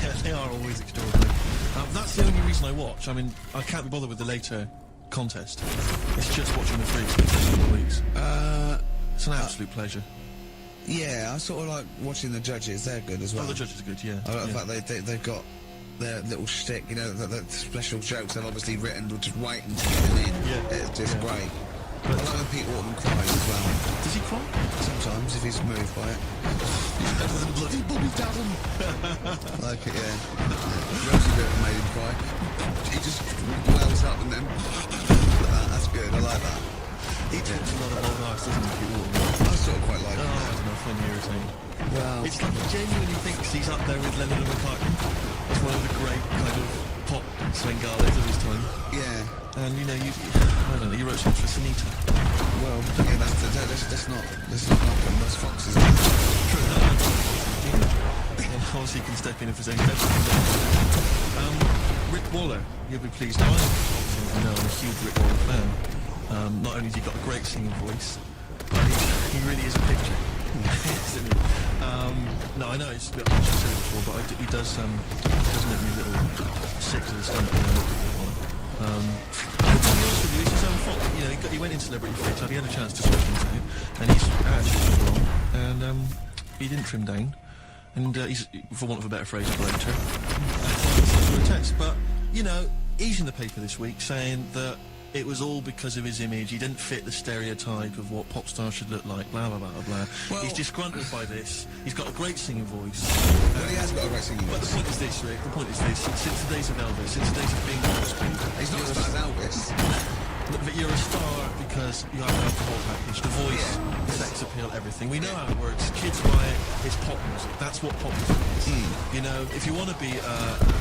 Yeah, they are always extraordinary. That's the only reason I watch. I mean, I can't be bothered with the later contest. It's just watching the freaks for the first couple of weeks. It's an absolute pleasure. Yeah, I sort of like watching the judges. They're good as well. Oh, the judges are good, yeah. I like yeah. the fact they've got their little shtick, you know, the special jokes they've obviously written, but just waiting to get them in. Yeah. It's just Yeah. great. I like when Pete Waterman cries as well. Does he cry? Sometimes, if he's moved by it. Bloody Bobby Davin! Like it, yeah. Rosie Burton made him cry. He just wells up and then... That's good, I like that. He talks a lot of old arse, doesn't he, Pete Waterman? I sort of quite like Oh, I him. don't know, I find him irritating. Well, It's like he genuinely thinks he's up there with Lennon and McCartney. That's one of the great kind of pop Svengalis of his time. yeah. And you know, I don't know, you wrote songs for Sunita. Well, yeah, that's not knock on those foxes. True, no. And obviously he can step in if there's any Rick Waller, you'll be pleased. Now, I know I'm a huge Rick Waller fan. Not only has he got a great singing voice, but he really is a picture. Isn't he? No, I know it's a bit harsh to say before, but he does make me a little sick to the stomach when I look at Rick Waller. To be honest with you, it's his own fault. You know, he went in Celebrity Fix, he had a chance to switch into it, and he's actually wrong, and he didn't trim down, and he's, for want of a better phrase, a bloater. But, you know, he's in the paper this week saying that it was all because of his image, he didn't fit the stereotype of what pop stars should look like, blah, blah, blah, blah. Well, he's disgruntled by this, he's got a great singing voice. Well, he has got a great singing But the voice. point is this, Rick, the point is this, since the days of Elvis, since the days of being on speed... He's not as bad as Elvis. has the whole package, the voice, the sex appeal, everything. We know how it works. Kids buy it. It's pop music. That's what pop music is. You know, if you want to be a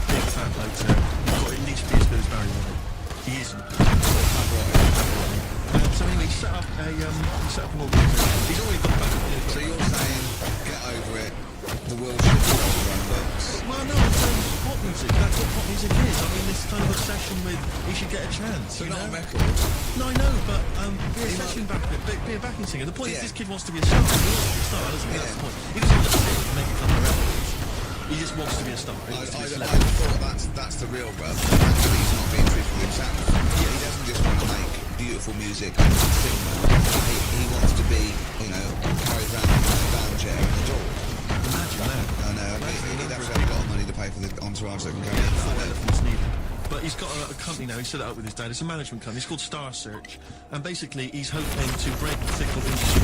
big fat bloke, you've got to at least be as good as Barry White. He isn't. So anyway, he set up an organisation. He's already got back. So you're saying, get over it. The world should be on their own books. Well, no, I'm saying pop music. That's what pop music is. I mean, this kind of obsession with he should get a chance. So you not know? on record. No, I know, but be a session backer, be a backing singer. The point is, this kid wants to be a star. He wants to be a star, doesn't he? That's the point. He doesn't want to sing and make it come to records. He just wants to be a star. He wants to be a I celebrity. thought that's the real rub. Actually, he's not being truthful himself. He doesn't just want to make beautiful music and sing. He wants to be, you know, carried around in a lounge chair in the door. Imagine that. I know. He'd actually have got money to pay for the entourage that can carry him. Four elephants needed. But he's got a company now, he set it up with his dad, it's a management company, it's called Star Search, and basically he's hoping to break the fickle industry,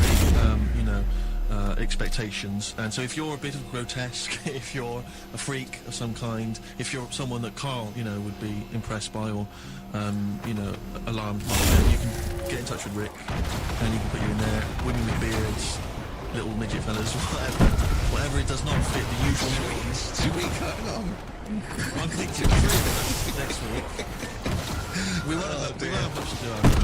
expectations. And so if you're a bit of grotesque, if you're a freak of some kind, if you're someone that Carl, would be impressed by or, alarmed by, then you can get in touch with Rick, and he can put you in there, women with beards, little midget fellas, whatever it does not fit the usual. Should we cut along? I'm thinking next week. We won't have much to do after.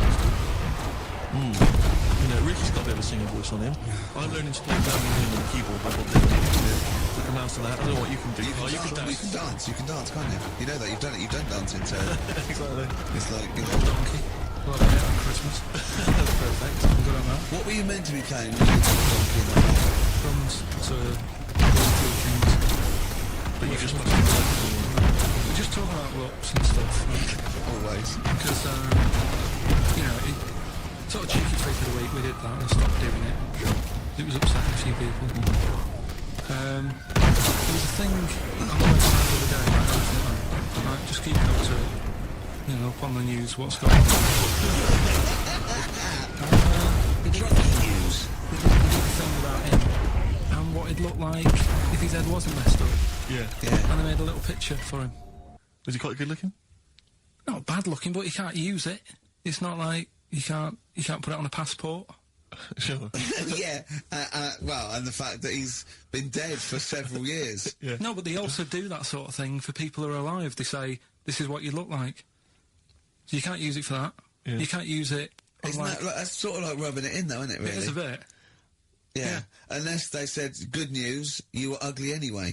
Ricky's got a bit of a singing voice on him. I'm learning to play piano on the keyboard by Bob Dylan. I can master that. I don't know what you can do. You can dance. You can dance, can't you? You know that you've done it. You've done dancing, so exactly. it's like Donkey. Well, yeah, on Christmas. That's perfect. I'm good on that. What were you meant to be playing when you were donkey in the night? Drums to Kings. But you just must be like We're just talking about looks and stuff. Always. Because, sort of cheeky trick of the week, we did that and stopped doing it. It was upsetting a few people. There was a thing on the website the other day, like, just keep up to it, up on the news, what's going on. News. We did a thing about him and what he'd look like if his head wasn't messed up. Yeah. And they made a little picture for him. Was he quite good looking? Not bad looking, but you can't use it. It's not like you can't put it on a passport. Sure. Yeah. Well, and the fact that he's been dead for several years. Yeah. No, but they also do that sort of thing for people who are alive. They say, this is what you look like. So you can't use it for that. Yeah. You can't use it on, Isn't that that's sort of like rubbing it in, though, isn't it, really? It is a bit. Yeah. Unless they said, good news, you were ugly anyway.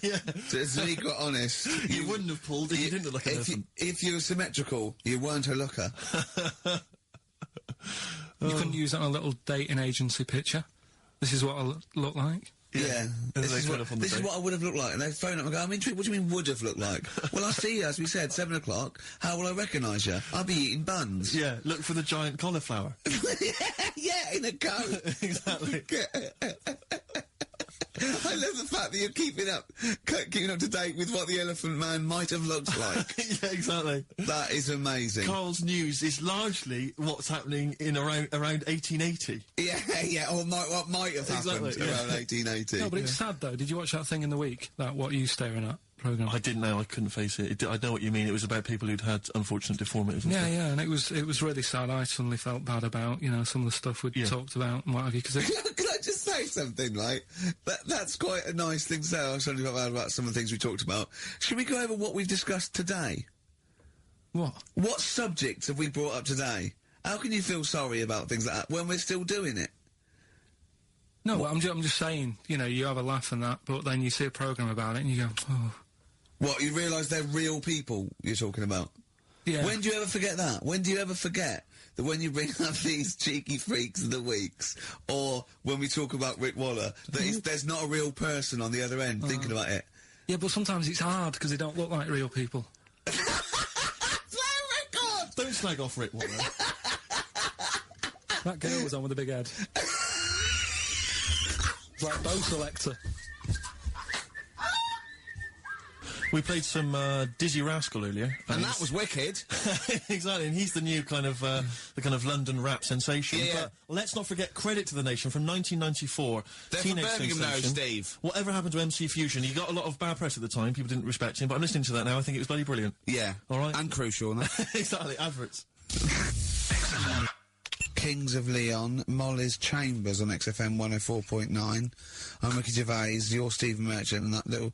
Yeah. So he got honest. You wouldn't have pulled if you didn't look like an elephant. If you were symmetrical, you weren't a looker. You couldn't use that on a little dating agency picture. This is what I look like. Yeah. This is what I would have looked like. And they phone up and go, I'm intrigued, what do you mean would have looked like? Well, I see you, as we said, 7 o'clock. How will I recognise you? I'll be eating buns. Yeah, look for the giant cauliflower. Yeah, in a coat. Exactly. I love the fact that you're keeping up to date with what the Elephant Man might have looked like. Yeah, exactly. That is amazing. Carl's news is largely what's happening in around 1880. Yeah, or what might have happened around 1880. No, but it's sad though. Did you watch that thing in the week? That What Are You Staring At programme? I didn't know. I couldn't face it. I know what you mean. It was about people who'd had unfortunate deformities and stuff. Yeah, and it was really sad. I suddenly felt bad about some of the stuff we'd talked about and what have you. Because Can I just say something? Like that's quite a nice thing to say. I was trying to feel bad about some of the things we talked about. Should we go over what we've discussed today? What? What subjects have we brought up today? How can you feel sorry about things like that when we're still doing it? No, I'm just saying. You have a laugh and that, but then you see a programme about it and you go, oh. What, you realise they're real people you're talking about? Yeah. When do you ever forget that? When do you ever forget that when you bring up these cheeky freaks of the weeks, or when we talk about Rick Waller, that there's not a real person on the other end thinking about it? Yeah, but sometimes it's hard because they don't look like real people. Play a record! Don't slag off Rick Waller. That girl was on with a big head. It's like Bo Selector. We played some Dizzy Rascal earlier, And that was wicked. exactly. And he's the new kind of the kind of London rap sensation. Yeah. But let's not forget Credit to the Nation from 1994. They're Teenage from Birmingham now, sensation. Steve. Whatever happened to MC Fusion? He got a lot of bad press at the time. People didn't respect him, but I'm listening to that now. I think it was bloody brilliant. Yeah. All right. And crucial, no? Exactly. Adverts. Kings of Leon, Molly's Chambers on XFM 104.9. I'm Ricky Gervais, you're Stephen Merchant, and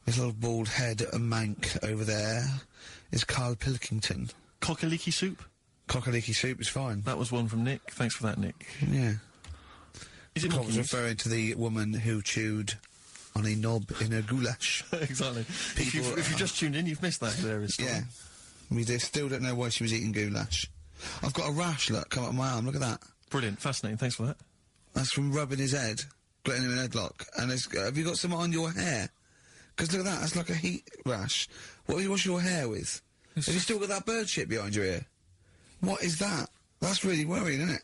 this little bald head mank over there is Carl Pilkington. Cock-a-leaky soup? Cock-a-leaky soup is fine. That was one from Nick. Thanks for that, Nick. Yeah. Is it I monkey was news? referring to the woman who chewed on a knob in a goulash. Exactly. If People- you've just tuned in, you've missed that hilarious story. Yeah. We still don't know why she was eating goulash. I've got a rash, look, come up my arm, look at that. Brilliant. Fascinating. Thanks for that. That's from rubbing his head, getting him an headlock. And have you got some on your hair? Because look at that, that's like a heat rash. What do you wash your hair with? Have you still got that bird shit behind your ear? What is that? That's really worrying, isn't it?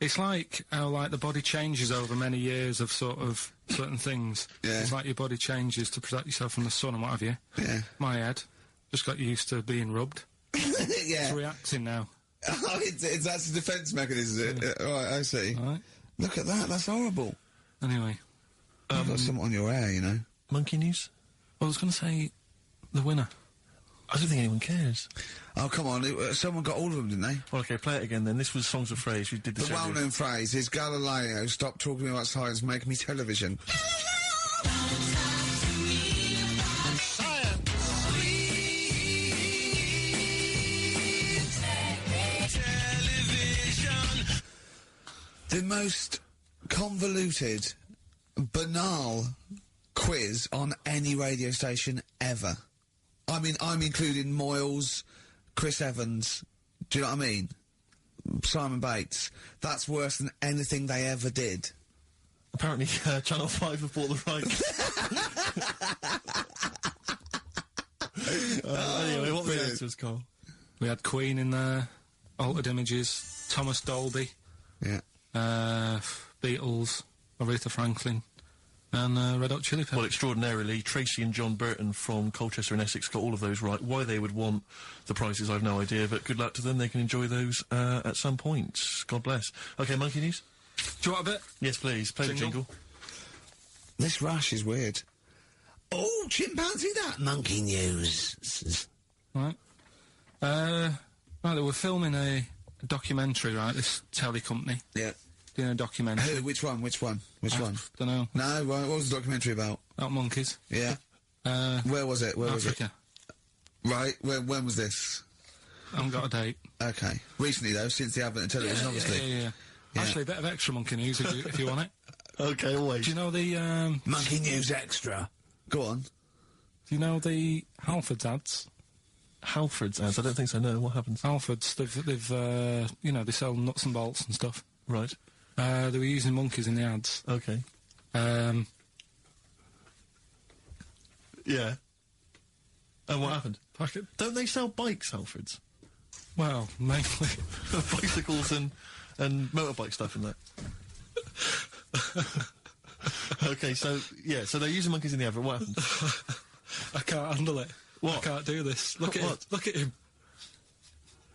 It's like how, like, the body changes over many years of sort of certain things. Yeah. It's like your body changes to protect yourself from the sun and what have you. Yeah. My head just got used to being rubbed. Yeah. It's reacting now. Oh, that's a defence mechanism, is it? Right, I see. Right. Look at that, that's horrible. Anyway, You've got something on your hair, you know. Monkey news? I was going to say the winner. I don't think anyone cares. Oh, come on, someone got all of them, didn't they? Well, okay, play it again then. This was Songs of Phrase. We did this The earlier. well-known phrase is Galileo, stop talking about science, make me television. The most convoluted, banal quiz on any radio station ever. I mean, I'm including Moyles, Chris Evans, do you know what I mean? Simon Bates. That's worse than anything they ever did. Apparently, Channel 5 have bought the rights. Anyway, what were the brilliant. answers, Carl? We had Queen in there, Altered Images, Thomas Dolby, Yeah. Beatles, Aretha Franklin, and Red Hot Chili Peppers. Well, extraordinarily, Tracy and John Burton from Colchester and Essex got all of those right. Why they would want the prizes, I've no idea, but good luck to them. They can enjoy those at some point. God bless. Okay, Monkey News? Do you want a bit? Yes, please. Play the Jingle? jingle. This rash is weird. Oh, chimpanzee that! Monkey news. Right. Right, they were filming a documentary, right, this telly company, Yeah. doing a documentary. Who? Which one? Which one? Don't know. No, right, what was the documentary about? About monkeys. Yeah. Where was it? Where was it? Africa. Right, when was this? I haven't got a date. Okay. Recently, though, since the advent of television, obviously. Yeah. Yeah. Actually, a bit of extra monkey news if you want it. Okay, always. Do you know the, Monkey news extra. Go on. do you know the Halfords ads? Halford's ads? I don't think so, no. What happens? Halfords, they've you know, they sell nuts and bolts and stuff. Right. They were using monkeys in the ads. Okay. Yeah. And what happened? Packet. Don't they sell bikes, Halford's? Well, mainly. Bicycles and motorbike stuff in that. Okay, so, yeah, so they're using monkeys in the advert. What happened? I can't handle it. What? I can't do this. Look at What? him. Look at him.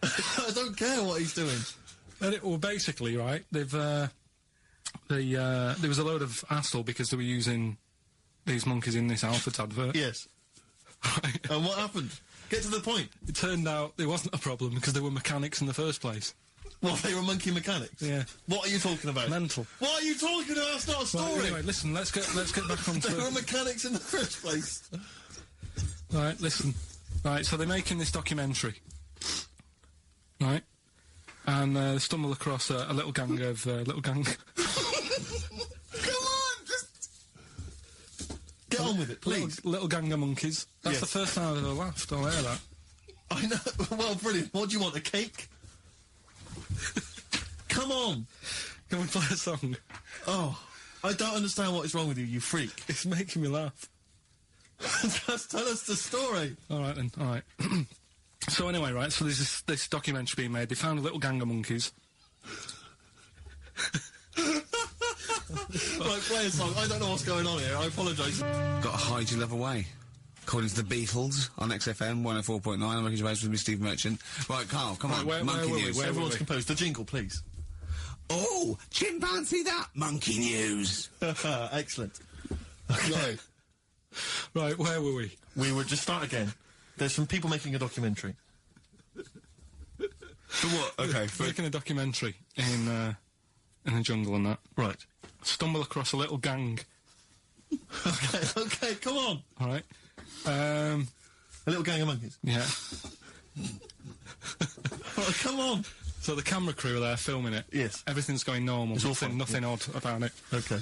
I don't care what he's doing. And well, basically, right, they've, there was a load of hassle because they were using these monkeys in this Alfred's advert. Yes. Right. And what happened? Get to the point. It turned out there wasn't a problem because they were mechanics in the first place. Well, they were monkey mechanics. Yeah. What are you talking about? Mental. What are you talking about? That's not a story. Right, anyway, listen, let's get back on They were to... mechanics in the first place. Right, listen. Right, so they're making this documentary. Right? And they stumble across a little gang of... Come on, just... Get on with it, please. Little gang of monkeys. That's Yes. the first time I've ever laughed. I'll hear that. I know. Well, brilliant. What do you want, a cake? Come on. Can we play a song? Oh, I don't understand what is wrong with you, you freak. It's making me laugh. Just tell us the story. All right, then. All right. So anyway, right, so there's this documentary being made. They found a little gang of monkeys. Right, play a song. I don't know what's going on here. I apologise. Got to hide your love away. According to the Beatles on XFM 104.9, I'm Ricky Gervais with me, Steve Merchant. Right, Carl, come on, where monkey were we? news. Where Everyone's were we? composed. The jingle, please. Oh, chimpanzee that! Monkey news! Excellent. Okay. Right, where were we? We would just start again. There's some people making a documentary. For what? Okay, for... Making a documentary in the jungle and that. Right. Stumble across a little gang. Okay, come on. All right. A little gang of monkeys. Yeah. Oh, come on. So the camera crew are there filming it. Yes. Everything's going normal. It's all fine. Nothing odd about it. Okay.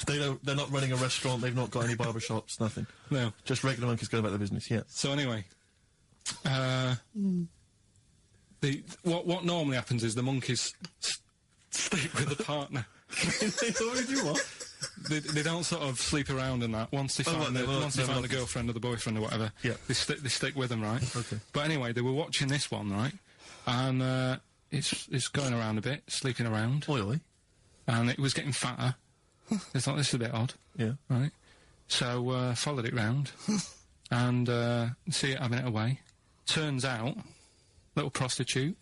They're not running a restaurant, they've not got any barber shops, nothing. No. Just regular monkeys going about their business, yeah. So anyway, what normally happens is the monkeys stick with the partner. They already do what? They don't sort of sleep around and that. Once they find the girlfriend or the boyfriend or whatever, Yeah. they stick with them, right? Okay. But anyway, they were watching this one, right? And it's going around a bit, sleeping around, Oily. and it was getting fatter. They thought this is a bit odd, Yeah. right? So followed it round and see it having it away. Turns out, little prostitute.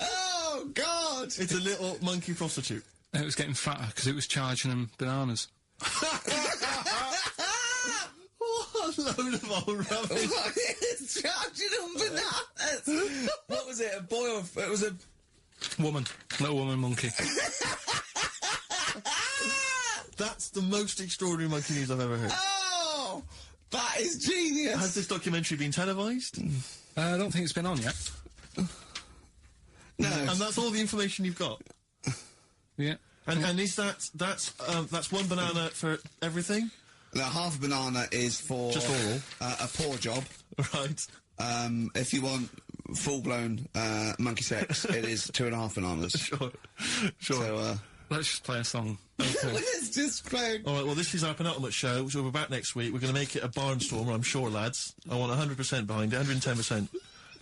Oh, God! It's a little monkey prostitute. It was getting fatter because it was charging them bananas. What a load of old rubbish. It's charging them bananas! What was it, a boy or... It was a... Woman. Little woman monkey. That's the most extraordinary monkey news I've ever heard. Oh! That is genius! Has this documentary been televised? I don't think it's been on yet. No. And that's all the information you've got? Yeah. And is that's one banana for everything? Now, half a banana is for... Just oral? A poor job. Right. If you want full-blown monkey sex, it is 2.5 bananas. Sure. So, Let's just play a song. let's just play... All right, well, this is our penultimate show, so we're back next week. We're going to make it a barnstormer, I'm sure, lads. I want 100% behind it, 110%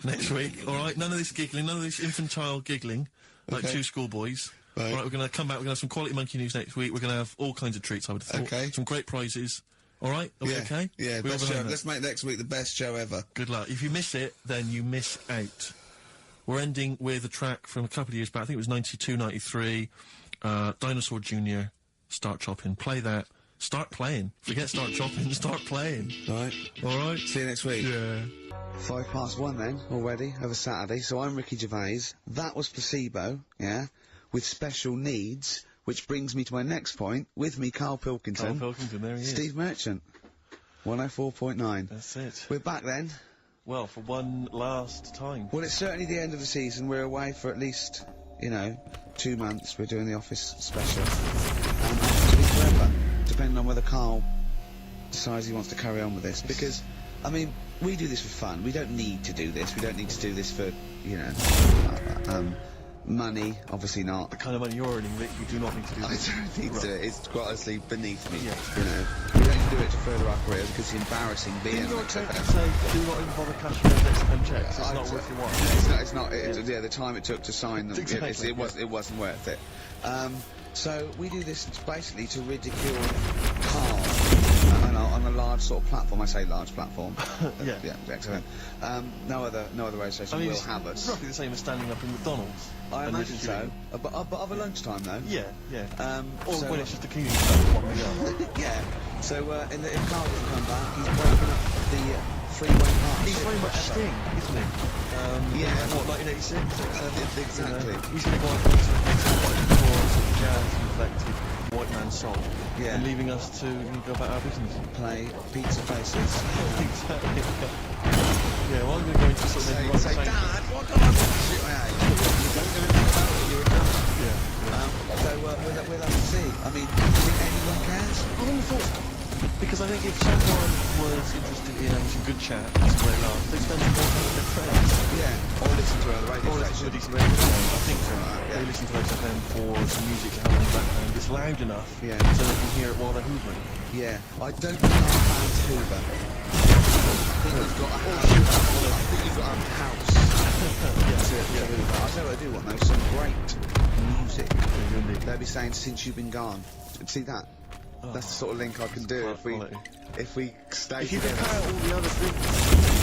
next week. All right, none of this giggling, none of this infantile giggling, like Okay. two schoolboys. Right. All right, we're going to come back, we're going to have some quality monkey news next week. We're going to have all kinds of treats, I would have thought. Okay. Some great prizes. All right? Are we okay? Yeah, We all best show. behind that? Let's make next week the best show ever. Good luck. If you miss it, then you miss out. We're ending with a track from a couple of years back. I think it was 92, 93. Dinosaur Jr., Start Chopping. Play that. Start playing. Forget Start Chopping. Start playing. Right. All right? See you next week. Yeah. 1:05 then, already, of a Saturday. So I'm Ricky Gervais. That was Placebo, yeah, with special needs, which brings me to my next point. With me, Carl Pilkington. Carl Pilkington, there he is. Steve Merchant. 104.9. That's it. We're back then. Well, for one last time. Well, it's certainly the end of the season. We're away for at least, 2 months. We're doing the Office special. And possibly forever, depending on whether Carl decides he wants to carry on with this. Because, I mean, we do this for fun. We don't need to do this. We don't need to do this for, money. Obviously not. The kind of money you're earning, Rick, you do not need to do I this. don't need to do it. It's quite honestly beneath me. Yeah. We don't do it to further our careers because it's embarrassing being... Didn't your XFM. accountant say, do not even bother cashing those XFM checks? It's not worth your while. It's not. The time it took to sign them, Exactly, it wasn't worth it. So we do this basically to ridicule Carl on a large sort of platform. I say large platform. Yeah. Yeah, excellent. No other radio station will it's have us. roughly the same as standing up in McDonald's. I and imagine so. ridiculing. But of a lunchtime though. Yeah, yeah. Or so- when it's just a cleaning stuff one way up. Yeah. So if Carl doesn't come back, he's breaking up the freeway park. He's very much Sting, isn't he? Yeah. What, 1986? Exactly. He's going to go on to make some quite core sort of jazz-inflected white man song. Yeah. And leaving us to go about our business. Play Pizza Faces. Exactly. Yeah, well, I'm going to go into sort of maybe Say, right Dad, what can I do? You don't know anything about it, you're a dad. Yeah. So we'll have to see. I mean, do you think anyone cares? I wouldn't have thought, because I think if someone was interested in having some good chat, some great laughs, they'd spend some more time with their friends. Yeah. Or listen to another radio Or listen to a station. decent radio station. I think yeah. they listen to XFM for some music to have in the background. It's loud enough Yeah. so they can hear it while they're hoovering. Yeah. I don't think our fans Hoover. I think you've got a house. I think you've got a house to Hoover. I tell you what I do want though, some great music. They'll be saying since you've been gone. See that? That's the sort of link I can do if we stay If you can together. cut out all the other things,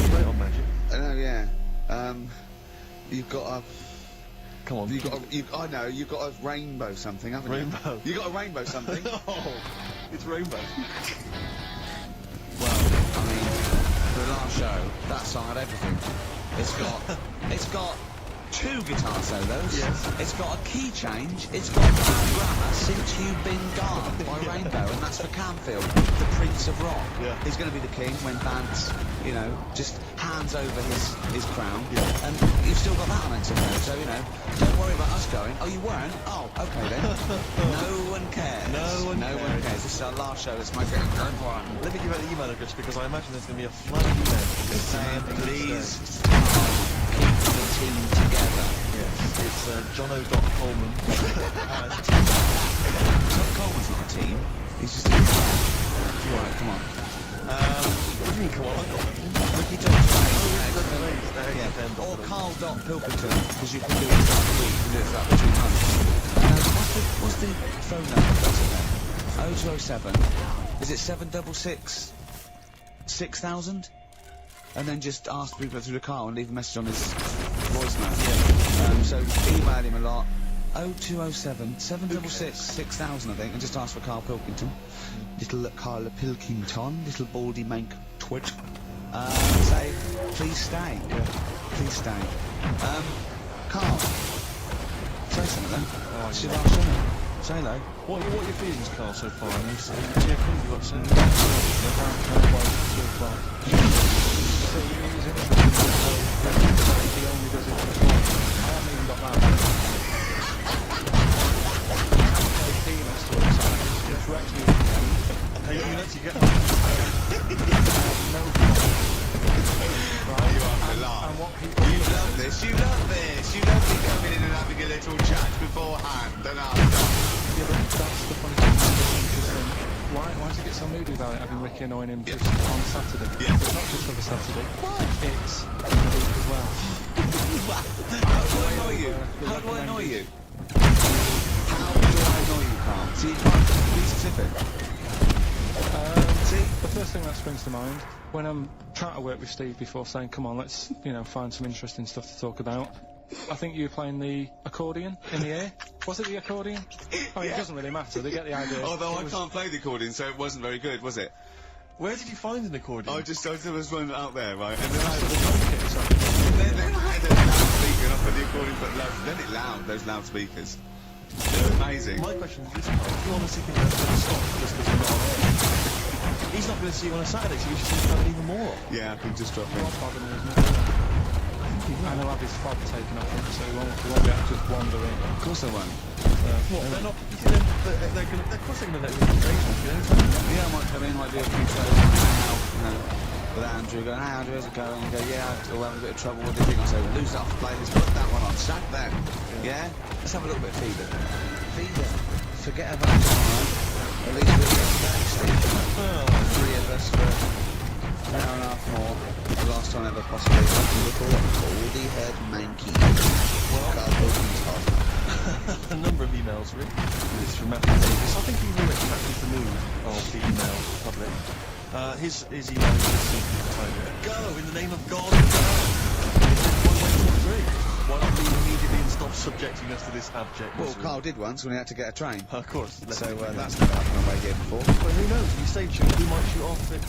it's great on Magic. I know, yeah. You've got a... Come on. I know, you've got a rainbow something, haven't Rainbow. you? You've got a rainbow something. Oh, it's rainbow. Well, I mean, for the last show song had everything. It's got 2 guitar solos. Yes. It's got a key change. It's got Bad Grammar, Since You've Been Gone by Rainbow, and that's for Canfield, the Prince of Rock. Yeah. He's going to be the king when Vance, you know, just hands over his crown. Yeah. And you've still got that on XFM, so, you know, don't worry about us going, oh, you weren't? Oh, okay then. No one cares. No one cares. This is our last show. Let's make it a good one. Let me give out the email address because I imagine there's going to be a flood of emails. Saying, please keep the team together. Yes, it's jono.coleman. Tom Coleman's not a team. He's just a right, come on. What do you mean, come on? Ricky Dodge. Yeah. Or Carl.Pilkington, because you can do it throughout the week, you can do it throughout the 2 months. What's the phone number? That's it then. 0207. Is it 766 6000? And then just ask people through the car and leave a message on his voicemail. Yeah. So email him a lot. 0207 766 6000, I think, and just ask for Carl Pilkington. Little Carla Pilkington, little baldy mank twit. Say, please stay. Yeah. Please stay. Carl, say something then. Oh, Should yeah. I say it? Say hello. What are your feelings, Carl, so far? And you said, yeah, cool, you got to say. So he only does it for the fun. I haven't even got that. It's actually Hey, you actually get no Right, you are for laugh. and what people You love this, you love this. You love me coming in and having a little chat beforehand and after. yeah, but that's the funny thing. Interesting. Why does he get so moody about it, having Ricky annoying him just on Saturday? Yeah. It's not just for the Saturday. It's in the week as well. How do I annoy you? How do I annoy you? How do I annoy you, Carl? See, you can't be specific. See, the first thing that springs to mind, when I'm trying to work with Steve before saying, come on, let's, you know, find some interesting stuff to talk about, I think you were playing the accordion in the air. Was it the accordion? I mean, it doesn't really matter, they get the idea. Although It I was- can't play the accordion, so it wasn't very good, was it? Where did you find an accordion? I there was one out there, right? And then I the drum kit or something. then I had a loudspeaker and I put the accordion, but then it loud, those loudspeakers. They're amazing. My question is this, Carl. Do you honestly think that's going to stop just because you're not on air? He's not going to see you on a Saturday, so you should see him coming even more. Yeah, I can just drop in. Not bothering me, isn't it? And he'll have his fob taken off him, so he won't be able to just wander in. Of course I won't. What? They're not. You think they're going to? Of course they're going to let you in. You know? Yeah, I might come in, might do a few shows, hang out, you know, with Andrew, go, hey Andrew, how's it going? And you go, yeah, we're having a bit of trouble, what do you think? I say, well, lose that off the playlist, put that one on, sack that. Yeah? Let's have a little bit of feeder. Feeder. Forget about tomorrow. At least we'll get back, Steve. 3 of us for an hour and a half more. The last time ever possibly. Little baldy head manky. Carl Pilkington. A number of emails, Rick. This is from Matthew Davis. I think he knew it captures the mood of the email public. His email is just simply titled, Go! In the name of God, go! Why not leave immediately and stop subjecting us to this abject Well, misery? Carl did once when he had to get a train. Of course. So that's never happened on radio before. But who knows? You stay tuned. We might shoot off at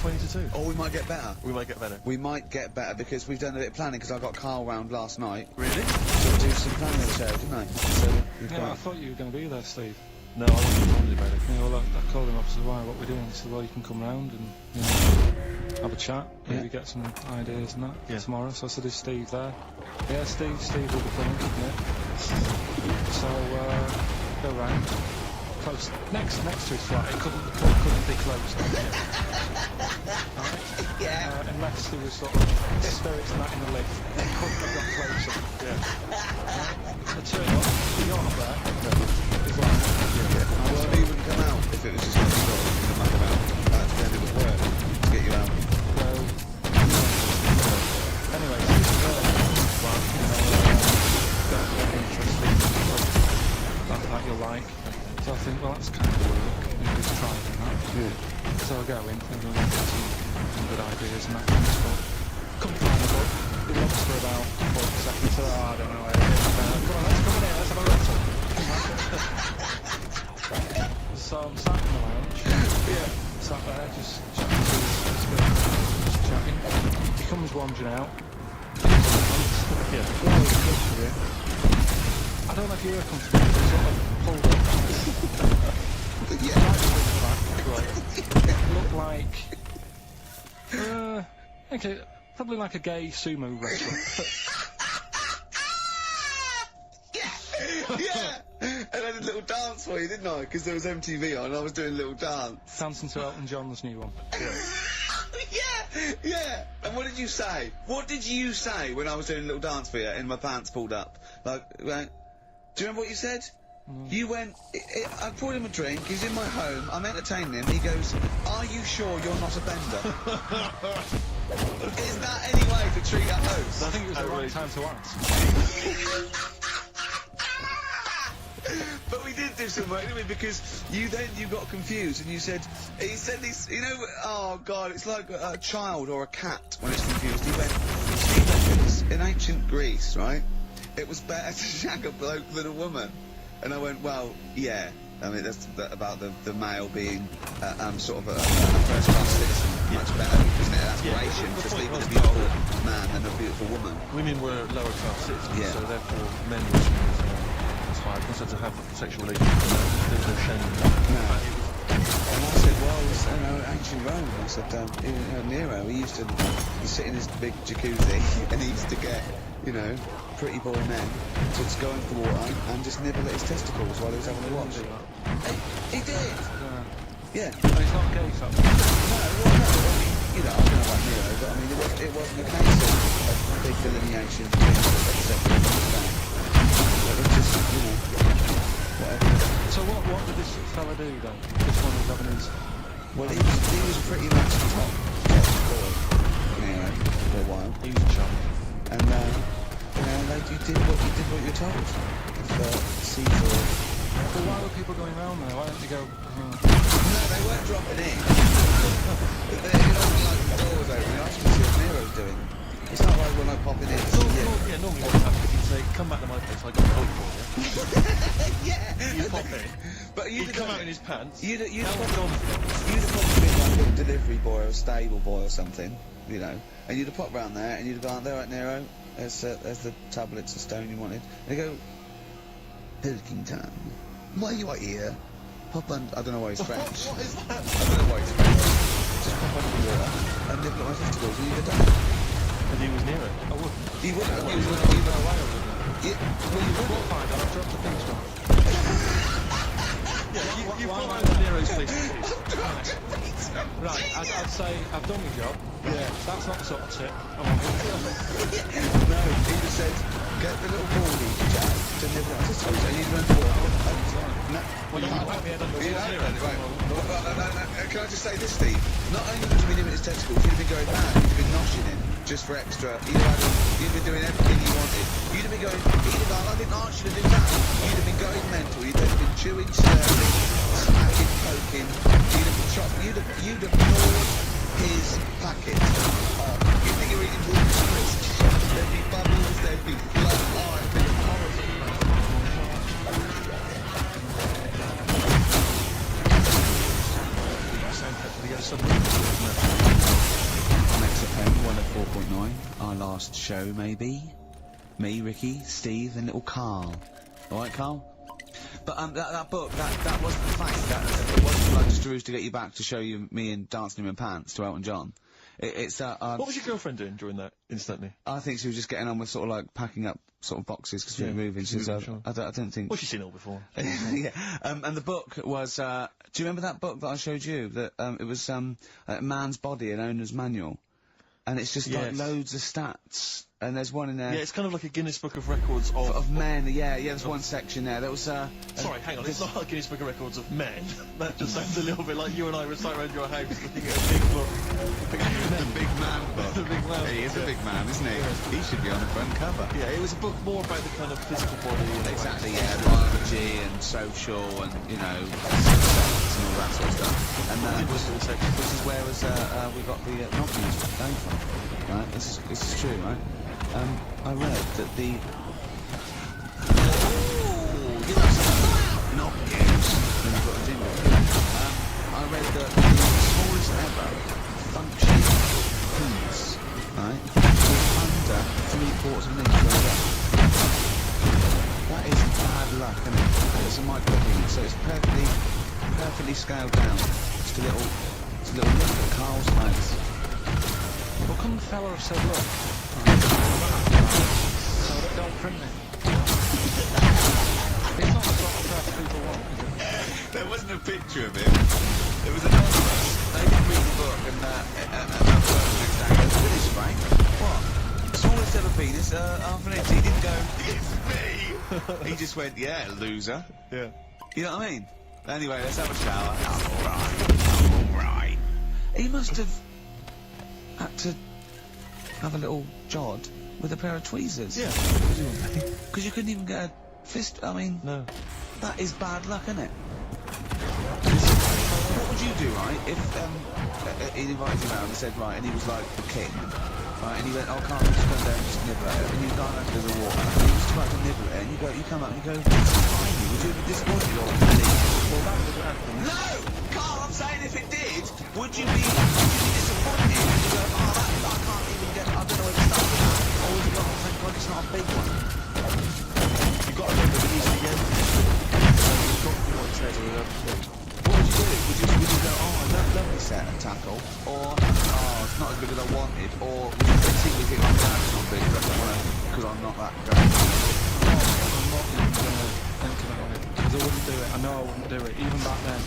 20 to 2. Or we might get better. We might get better. We might get better because we've done a bit of planning because I got Carl round last night Really? to do some planning of the show, didn't I? So we've Yeah, I got... thought you were going to be there, Steve. No, I wasn't told about it. Yeah, well, I called him up and said, why, what we're doing? He said, well, you can come round and, you know, have a chat, maybe get some ideas and that tomorrow. So I said, is Steve there? Yeah, Steve will be coming, yeah. So, go round. Close, next to his flat, it couldn't be closed. Right? Yeah. Unless there was sort of spirits and that in the lift, it couldn't have got closer. Yeah. I turn up, you're not there. It's like, Well, he wouldn't come out if it was just next door. He wouldn't come out. That's the end of the work to get you out. anyway, this is very interesting that you'll like. So I think, well, that's kind of work. Maybe just try it and that. So I'll go in and we'll get some good ideas and that kind of stuff. Come to the book. It looks for about 40 seconds. So I don't know where it is. Come on, let's come in here. Let's have a wrestle. So I'm sat in the lounge. Sat there, just chatting to his girl. Just chatting. He comes wandering out. Yeah. I don't know if you were comfortable, but it sort of pulled up. Yeah. It looked like... okay, probably like a gay sumo wrestler. Yeah! And I did a little dance for you, didn't I? Because there was MTV on and I was doing a little dance. Dancing to Elton John's new one. Yeah! And what did you say? What did you say when I was doing a little dance for you and my pants pulled up? Like, right? Do you remember what you said? You went, I poured him a drink, he's in my home, I'm entertaining him, he goes, "Are you sure you're not a bender?" Is that any way to treat a host? I think it was the right time to ask. But we did do some work, didn't we? Because you got confused and you said, he said this, you know, oh God, it's like a child or a cat when it's confused. He went, "Steve Evans, in ancient Greece, right, it was better to shag a bloke than a woman." And I went, "Well, yeah. I mean, that's about the male being sort of a first-class citizen. Much better, isn't it? An aspiration to sleep with a beautiful man than a beautiful woman." Women were lower-class citizens, Yeah. so therefore men were seen as high. Also to have sexual relations, there's no shame in that. No. And I said, "Well, it was, you know, ancient Rome." I said, "Nero, he used to sit in his big jacuzzi and he used to get, you know, pretty boy men to just go into the water and just nibble at his testicles while he was having a wash." He did. Yeah. But it's not gay, so... No, well, no. I mean, you know, I don't know about Nero, but I mean, it wasn't a case of a big delineation between acceptable and understand. It was just, you know, whatever. So what did this fella do then? This one was having his... Well, he was pretty much the top boy, Nero, for a while. He was a chump. And, you know, you did what you were told. If Caesar... But why were people going around there? Why didn't they go... No, they weren't dropping in. They opened like the door was open. I actually see what Nero's doing. It's not like we're not popping in. Yeah, normally what would happen is he'd say, "Come back to my place, I got a boat for you." Yeah. You'd pop in. But He'd come out in his pants. You'd have probably been like a little delivery boy or a stable boy or something, you know. And you'd have popped round there and you'd have gone, "There, right, Nero. There's the tablets of stone you wanted." And they go, "Pilkington, why are you out here? Pop on..." I don't know why he's French. What is that? I don't know why he's French. Just pop under the water and nibble at my testicles and you'd have done it. And he was Nero. I wouldn't. He wouldn't have. He was Either way, I wouldn't. Yeah, well, you What wouldn't. fine, I've dropped the things from. Yeah, you've gone around to Nero's place to kiss. Right, I'd say I've done my job. Yeah. That's not the sort of tip I want to No, he just said, "Get the little baldy jack to nibble at my testicles and you'd run forward." No. Well, you can't me, I don't know You what's know, Nero. right. No. Can I just say this, Steve? Not only would you be nibbling his testicles, you'd have been going mad. You'd have been noshing him just for extra. You'd been doing everything you wanted. You'd have been going, I didn't ask you to do that. You'd have been going mental. You'd have been chewing, slurping, smacking, poking. You'd have been chopping. You'd have gnawed his packet off. You'd think you were eating Walker's crisps. There'd be bubbles, there'd be blood. Oh, it'd be horrible. On XFM 104.9, our last show, maybe. Me, Ricky, Steve, and little Carl. Alright, Carl? But, that book, that wasn't the fact. It wasn't like just to ruse to get you back to show you me and dancing in my pants to Elton John. What was your girlfriend doing during that, instantly? I think she was just getting on with sort of like packing up sort of boxes because we were moving. She was, sure. I don't think... Well, she's seen it all before. Yeah. And the book was, do you remember that book that I showed you? That, it was, Man's Body, an Owner's Manual. And it's just like Yes. loads of stats. And there's one in there... Yeah, it's kind of like a Guinness Book of Records of men, yeah, there's one section there. That was, Sorry, hang on, it's not a Guinness Book of Records of men. That just sounds a little bit like you and I were sat around your house looking at a big book. the big man book. The big man. He is a big man, isn't he? He should be on the front cover. Yeah, it was a book more about the kind of physical body. And Exactly, yeah, biology and social and, you know, sex and all that sort of stuff. And this is where we got the novelties going from, right? This is true, right? I read that the... Not news. Then I've got a jingle. I read that the smallest ever functioning penis, right, after 3 quarters of an inch going up. That is bad luck, isn't it? It's a micro thing, so it's perfectly scaled down. Just a little look at Carl's legs. Well, couldn't the fella have said, look, so don't print me. It's not the sort of press people want, is it? There wasn't a picture of him. It was anonymous. They didn't read the book and that was exactly. Look at this, Frank. What? Smallest ever penis, Antonetti didn't go, it's me! He just went, yeah, loser. Yeah. You know what I mean? Anyway, let's have a shower. I'm alright. He must have had to have a little jod with a pair of tweezers. Yeah. Because you couldn't even get a fist, I mean... No. That is bad luck, isn't it? What would you do, right, if he invited you round and said, right, and he was like the king, right, and he went, oh, can't we just go there and just nibble at it, and you've gone out to the water, and he was about to nibble at it, and you come up and you go, this is tiny, would you be disappointed or relieved? Well, that would happen. No! Carl, I'm saying if it did, would you be disappointed? Would you go, oh, that, I can't even get, I don't know where to start with that, or would you go, oh, thank God it's not a big one? You've got to remember that he's again. What would you do? Would you go, oh, lovely set and tackle, or, oh, it's not as good as I wanted, or would you particularly think I'm glad it's not big, because I'm not that great? I'm not even going to think about it, because I wouldn't do it. I know I wouldn't do it, even back then.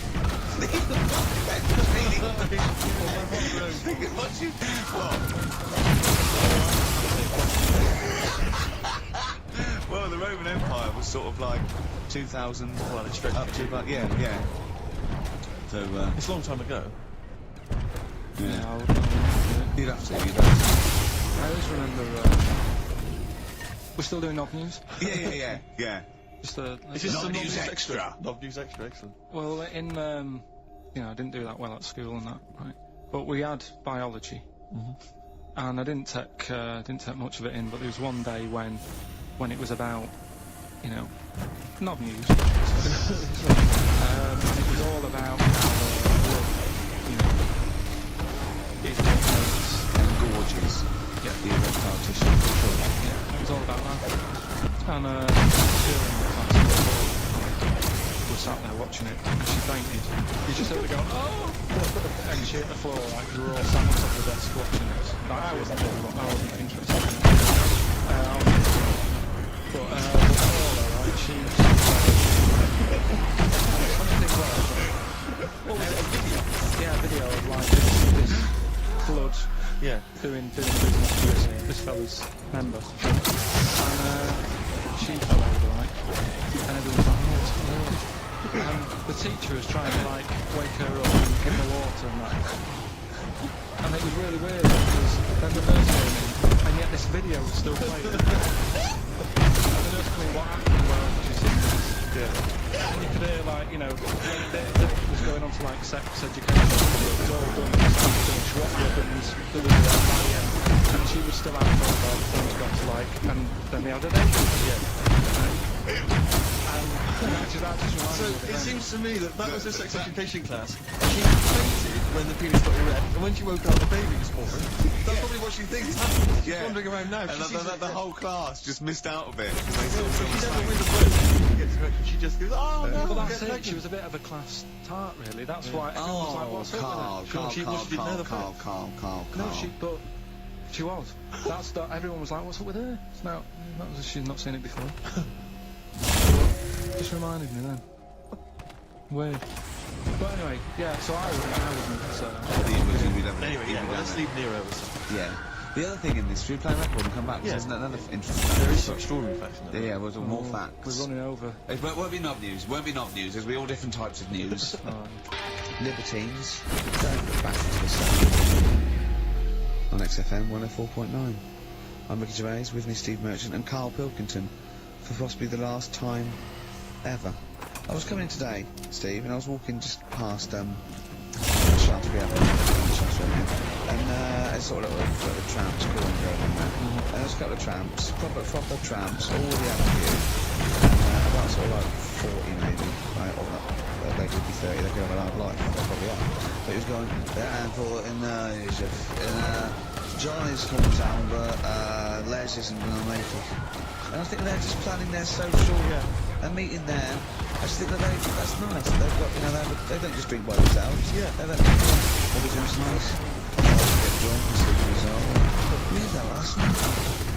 Well, the Roman Empire was sort of like 2,000. Well, it stretched up to about, yeah. So, It's a long time ago. Yeah, I wouldn't do it. You'd have to. I always remember, we're still doing Knob News? Yeah. Just a... It's just Knob some News News Extra. Knob News Extra, excellent. Well, in, you know, I didn't do that well at school and that, right? But we had biology. And I didn't take much of it in, but there was one day when it was about, you know, Knob News. And it was all about how, you know, And gorges. Yeah. The erectile tissue. Yeah, it was all about that. And during the class, we were sat there watching it, and she fainted. You just heard her go, oh! And she hit the floor, like, we were all sat on top of the desk watching it. Like, I wasn't interested in it. But, Paula, right, she was funny thing was, what was it, a video? Yeah, a video of, like, this blood Yeah. doing business to this fella's member. And she fell over, right? And everyone was like, oh, it's blood. And the teacher was trying to, like, wake her up and give her water and that. And it was really weird because then the nurse came in, and yet this video was still playing. And the nurse came in, what happened? Well, she's seen this. Yeah. And you could hear, like, you know, it was going on to, like, sex education. It was all done, what weapons, and she was still out for about things got to, like, and then they had a date. And that just reminds So me of it them. seems to me that was her sex education class. She fainted when the penis got erect, and when she woke up, the baby was born. That's probably what she thinks happened. She's wandering around now. And She sees the whole class just missed out of it. They She saw someone never saying- wins the first. She gets erect, she just goes, oh no, Well, I'll that's get it. She pregnant. was a bit of a class tart, really. That's why everyone was like, Oh, what's up Carl, with her? Carl. No, but she was. Everyone was like, what's up with her? No, she's not seen it before. Just reminded me then. Weird. But anyway, yeah, so I wasn't Anyway, yeah, let's leave Nero. Yeah. The other thing in this, should we play a record and come back? Yeah. There's another interesting fact. There is some extraordinary facts in there. Yeah, we'll do more facts. We're running over. It won't be knob news. Won't be knob news. There'll be all different types of news. Libertines. Going back into the sun. On XFM 104.9. I'm Ricky Gervais, with me Steve Merchant and Carl Pilkington, for possibly the last time ever. I was coming in today, Steve, and I was walking just past Shaftesbury Avenue, and I saw a little tramps calling going there. And there was a couple of tramps, proper tramps, all the avenue, and about sort of like 40 maybe, right, or they could be 30, they could have a hard life, they probably are. But he was going, and for in Johnny's hometown, but Les isn't going to make it. And I think they're just planning their social and meeting there. I just think that that's nice. They've got, you know, they don't just drink by themselves. Yeah. They don't what we do is nice. Get drunk and sleep in his arm. That's nice.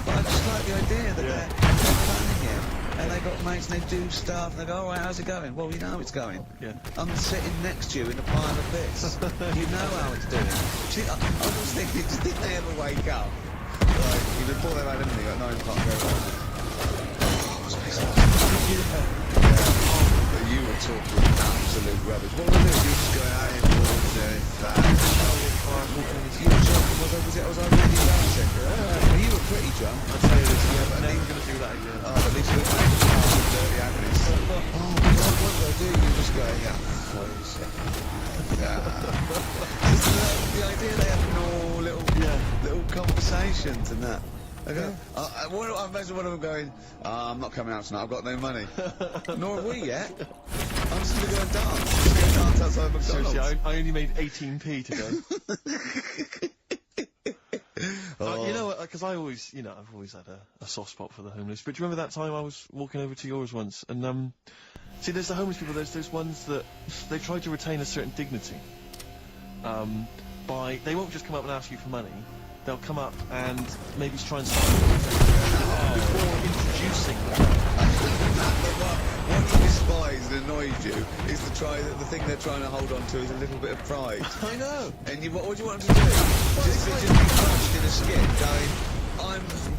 But I just like the idea that they're planning it. And they got mates and they do stuff and they go, alright, how's it going? Well, you know how it's going. Yeah. I'm sitting next to you in a pile of bits. You know how it's doing. See, I was thinking, did they ever wake up? Like, before they've had anything, at 9 o'clock, go, but you were talking absolute rubbish. What were you doing? You were just going out in walls, you were drunk, was I really drunk? You were pretty drunk. I'll tell you this, I'm never going to do that again. Oh, at least we're making dirty agonies. Oh, God, what do I do? You're just going, the idea they have all little conversations and that. Okay. I imagine one of them going, I'm not coming out tonight, I've got no money. Nor have we yet. I'm just going to go and dance. I'm just going to dance outside McDonald's. Seriously, I only made 18p today. You know what, because I always, you know, I've always had a soft spot for the homeless. But do you remember that time I was walking over to yours once? And, see, there's the homeless people, there's those ones that they try to retain a certain dignity. They won't just come up and ask you for money. They'll come up and maybe try and start before introducing them. What you despise and annoys you is the thing they're trying to hold on to is a little bit of pride. I know. And what do you want them to do? Just be crushed in a skit going,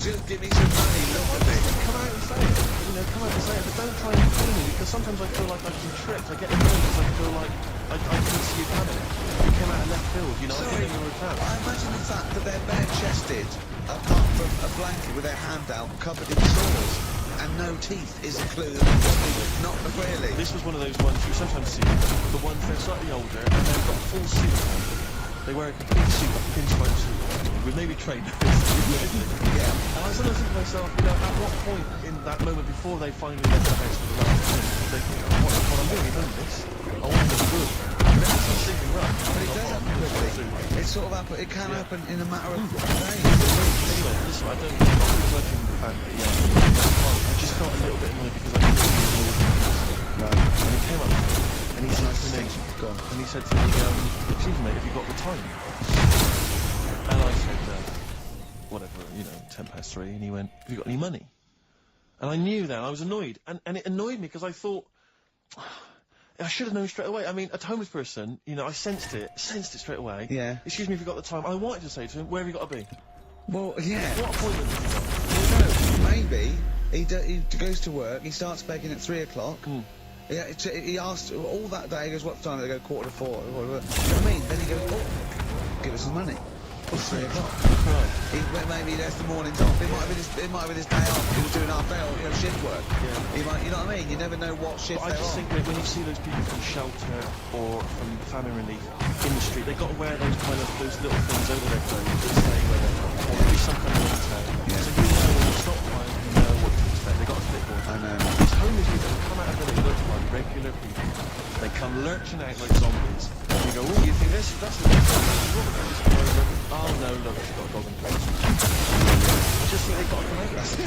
just give me some money, look at me. Come out and say it. You know, come out and say it, but don't try and fool me, because sometimes I feel like I've been tricked. I get annoyed because I feel like I didn't see you coming. You came out of left field, you know, I didn't know you were attacked. I imagine the fact that they're bare-chested, apart from a blanket with their hand out, covered in sores, and no teeth is a clue that they're not really. This was one of those ones you sometimes see, the ones they're slightly older, and they've got full suit on. They wear a complete suit, like a pinstripe suit, with maybe trainers. Yeah. And I sometimes think to myself, you know, at what point in that moment before they finally left the house for the last time, they think, what I'm doing, homeless, I want to be good. But it's not sleeping rough. But it does happen quickly. It sort of happen. It can happen in a matter of days. Anyway, listen, I don't judging the fact that, I just felt a little bit annoyed because I didn't really know. And he came up and he said to me, and he said to me, excuse me, mate, have you got the time? And I said, whatever, you know, 3:10, and he went, have you got any money? And I knew then, I was annoyed, and it annoyed me because I thought, I should have known straight away. I mean, a homeless person, you know, I sensed it straight away. Yeah. Excuse me if you've got the time. I wanted to say to him, where have you got to be? Well, yeah. What appointment have you got? Well, no, maybe he goes to work, he starts begging at 3 o'clock. He asked all that day, he goes, what time? They go 3:45. You know what I mean? Then he goes, oh, give us some money. It's 3 o'clock. Right. Maybe that's the morning's off. It might have been his day off. He was doing half day or, you know, shift work. Yeah. He might, you know what I mean? You never know what shift they're on. I just think that when you see those people from shelter or from family relief in the street, they've got to wear those little things over their clothes that say where they're from. Or maybe some kind of military. Yeah. So you know when you stop by, you know what to expect. They've got a clipboard. I know. These homeless people come out of it, they look like regular people. They come lurching out like zombies. And you go, oh, you think that's the next one? Oh no, look, she's got a dog and place. I just think they've got to come out. Just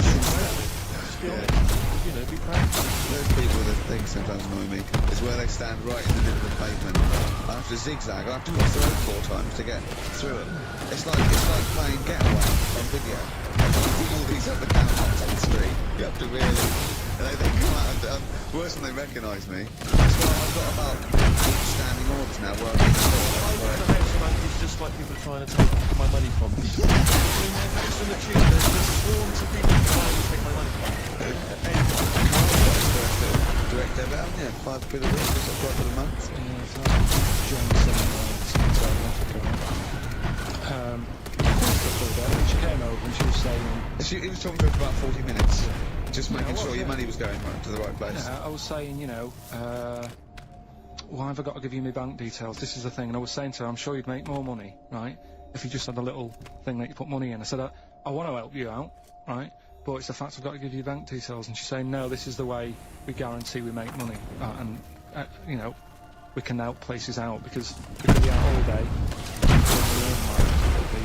be honest. You know, be proud. Those people that think sometimes annoy me is where they stand right in the middle of the pavement. I have to zigzag. I have to cross the road 4 times to get through it. It's like playing Getaway on video. All these other counts on the street. You have to really. They come out and worse when they recognise me. That's why I've got about 8 standing orders now where it's just like people trying to take my money from me. In my house on the tube, there's swarms of people trying to take my money from me. Direct debit, haven't you? £5 a week, just I've got for the month. Yeah, it's like Johnson in South Africa. She came over and she was saying... He was talking to her for about 40 minutes. Just making sure your money was going to the right place. Yeah, I was saying, you know, why have I got to give you my bank details? This is the thing. And I was saying to her, I'm sure you'd make more money, right, if you just had a little thing that you put money in. I said, I want to help you out, right, but it's the fact I've got to give you bank details. And she's saying, no, this is the way we guarantee we make money. You know, we can help places out because we could be out all day.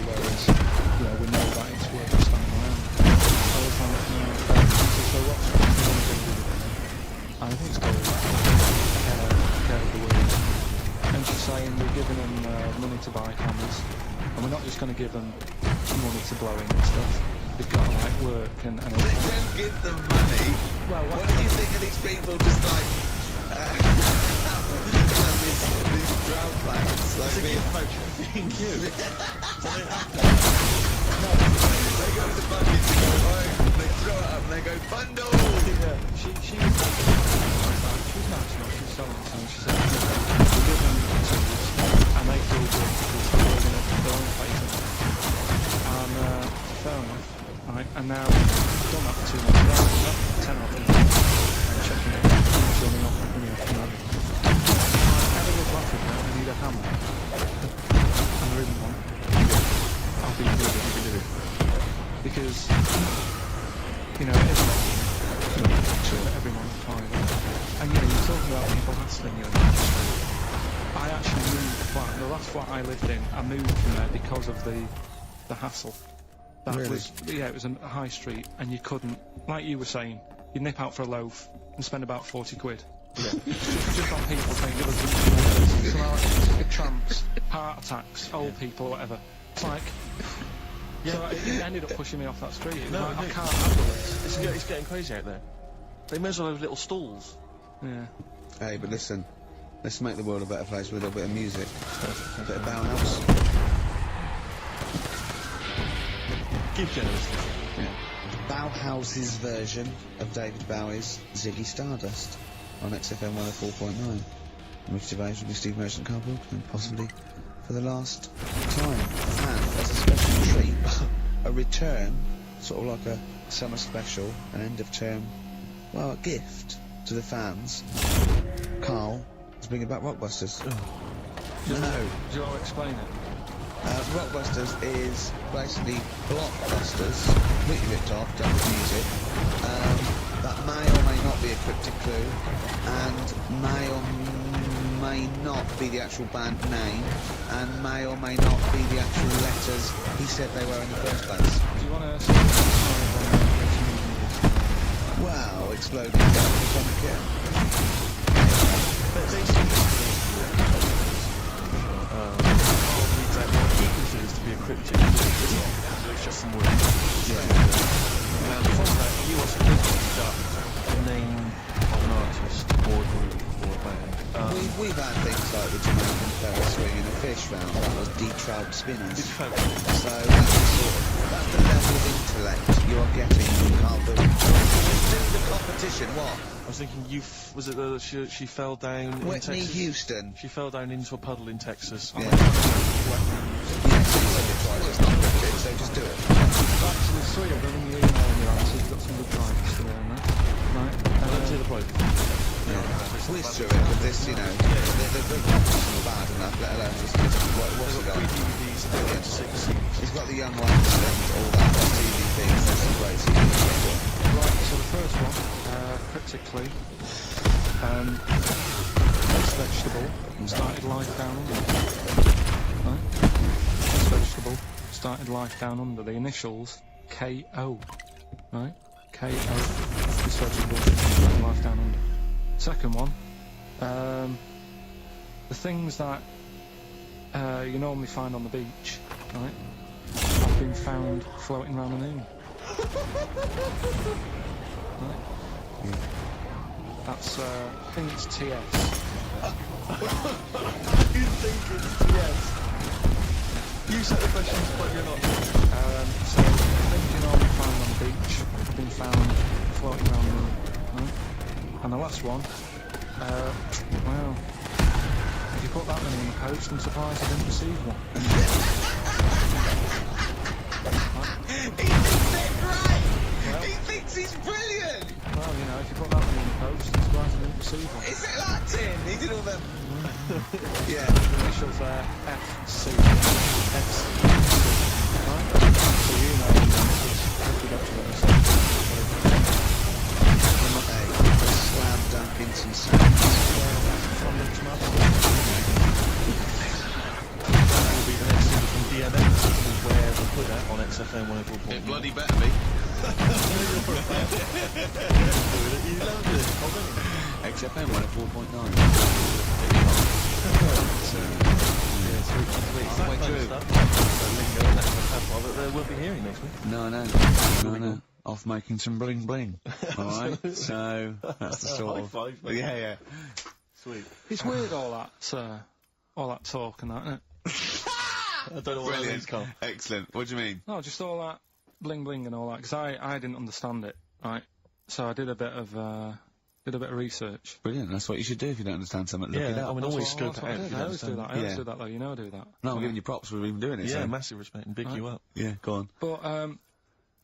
Whereas, you know, we know that it's worth standing around. money to blow in and stuff. They've got to like work and They don't give them money. well, What do you think of these people just like have these drum bands? Like being Thank you. they go to the buckets and go home, they throw it up and they go, bundle! She was she's national, she's selling so she said, we give them tools and they feel good because they're building up their own place. And fair enough. Right, and now I've done that for 2 months. I've got 10 of them and checking it, filming off and bringing up and that. If I ever go to Africa and I need a hammer, and there isn't one, I'll be good. Because, you know, it isn't sure that everyone's private. And you know, you're talking about people hassling you. I actually moved the flat. The last flat I lived in, I moved from there because of the hassle. That Really? was, yeah, it was a high street, and you couldn't, like you were saying, you'd nip out for a loaf and spend about 40 quid. Yeah. just on people saying, give us some tramps, heart attacks, old people, or whatever. It's like, yeah, so it ended up pushing me off that street. It was like, I can't handle this. It's getting crazy out there. They may as well have little stalls. Yeah. Hey, but listen, let's make the world a better place with a little bit of music. A bit of Bauhaus. Give generously. Yeah. Bauhaus's version of David Bowie's Ziggy Stardust on XFM 104.9. Ricky Gervais will be Steve Merchant, Carl Pilkington, possibly for the last time. And as a special treat, a return, sort of like a summer special, an end of term, well, a gift to the fans. Carl is bringing back Rockbusters. No. Do you want to explain it? Rockbusters is basically blockbusters, completely ripped off, done with music, that may or may not be a cryptic clue, and may or may not be the actual band name, and may or may not be the actual letters he said they were in the first place. Do you want to say Wow, exploding atomic kit. He considers to be a cryptic. It's just some words. Now, from that, he wants to conduct the name of an artist or a group or a band. We've had things like the Jamaican Ferris swinging a fish round, that was detrout spinners. So that's the level of intellect you are getting from Carl Bilton. Just do the competition, what? I was thinking, was it that she fell down in Whitney Texas? Houston. She fell down into a puddle in Texas. Yeah. Yes, you said it twice, it's not cryptic, so just do it. Actually, sorry, I'm going to email you answer. You've got some good prizes today on that. Right. Let's hear the prize. Whiz through it with this, you know, the competition's bad enough, let alone just what's it got? 3 DVDs and 6 CDs. He's got the young ones and all that, TV things, there's some great CDs. Right, so the first one, cryptically, this vegetable started life down under. Right? This vegetable started life down under. The initials KO. Right? KO. This vegetable started life down under. Second one, the things that you normally find on the beach, right, have been found floating around the moon. Right. Yeah. That's, I think it's TS. You think it's yes? You set the questions, but you're not. So, things you normally find on the beach have been found floating around the moon. Right? And the last one, well, if you put that many in the post, I'm surprised I didn't receive one. He thinks they're great! Well, He thinks he's brilliant! well, you know, if you put that many in the post, I'm surprised I didn't receive one. Is it Latin? He did all them. Yeah. The initials there, FC. FC. Right? So you know, if you go to the Hey, slam dunk into sounds. from the tomato. That will be the next single from DMX, which is where we put that on XFM 104.9. It bloody better be. You loved it. XFM 104.9. Yes. Sweet. It's that Halfway kind of through. stuff. That lingo and that kind of patois that they won't be hearing next week. No, I know. No, I know. Off making some bling bling. Alright, so that's the sort High of... five, mate. Yeah. Sweet. It's weird all that talk and that, isn't it? I don't know what that means, Brilliant. Carl. Excellent. What do you mean? No, just all that bling bling and all that, because I didn't understand it, right? So I did a bit of research. Brilliant. That's what you should do if you don't understand something. Look it Yeah, up. I mean, always That's what- scope it that's what I out. did. if you I always do understand. that. I always Yeah. do that, though. You know I do that. No, I'm giving you props for even doing it. Yeah, so. massive respect and big you up. Yeah, go on. But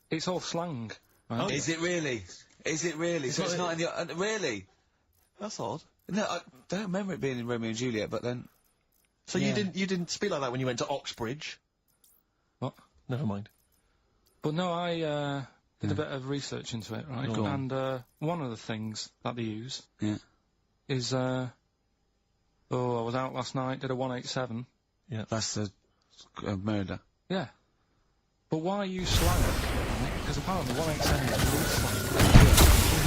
it's all slang. Right? Is it really? Is it really? So it's not in the... really? That's odd. No, I don't remember it being in Romeo and Juliet, but then... So Yeah. you didn't speak like that when you went to Oxbridge? What? Never mind. But no, I did a bit of research into it, right? Go on. And one of the things that they use Yeah. is I was out last night, did a 187. That's a murder. Yeah. But why use slang? Because apparently 187 is really slang.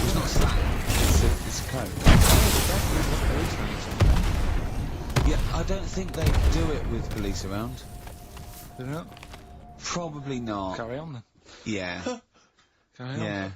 It's not slang. It's a code. Yeah, I don't think they do it with police around. Do you know? Probably not. Carry on then. Yeah. Carry on. Yeah.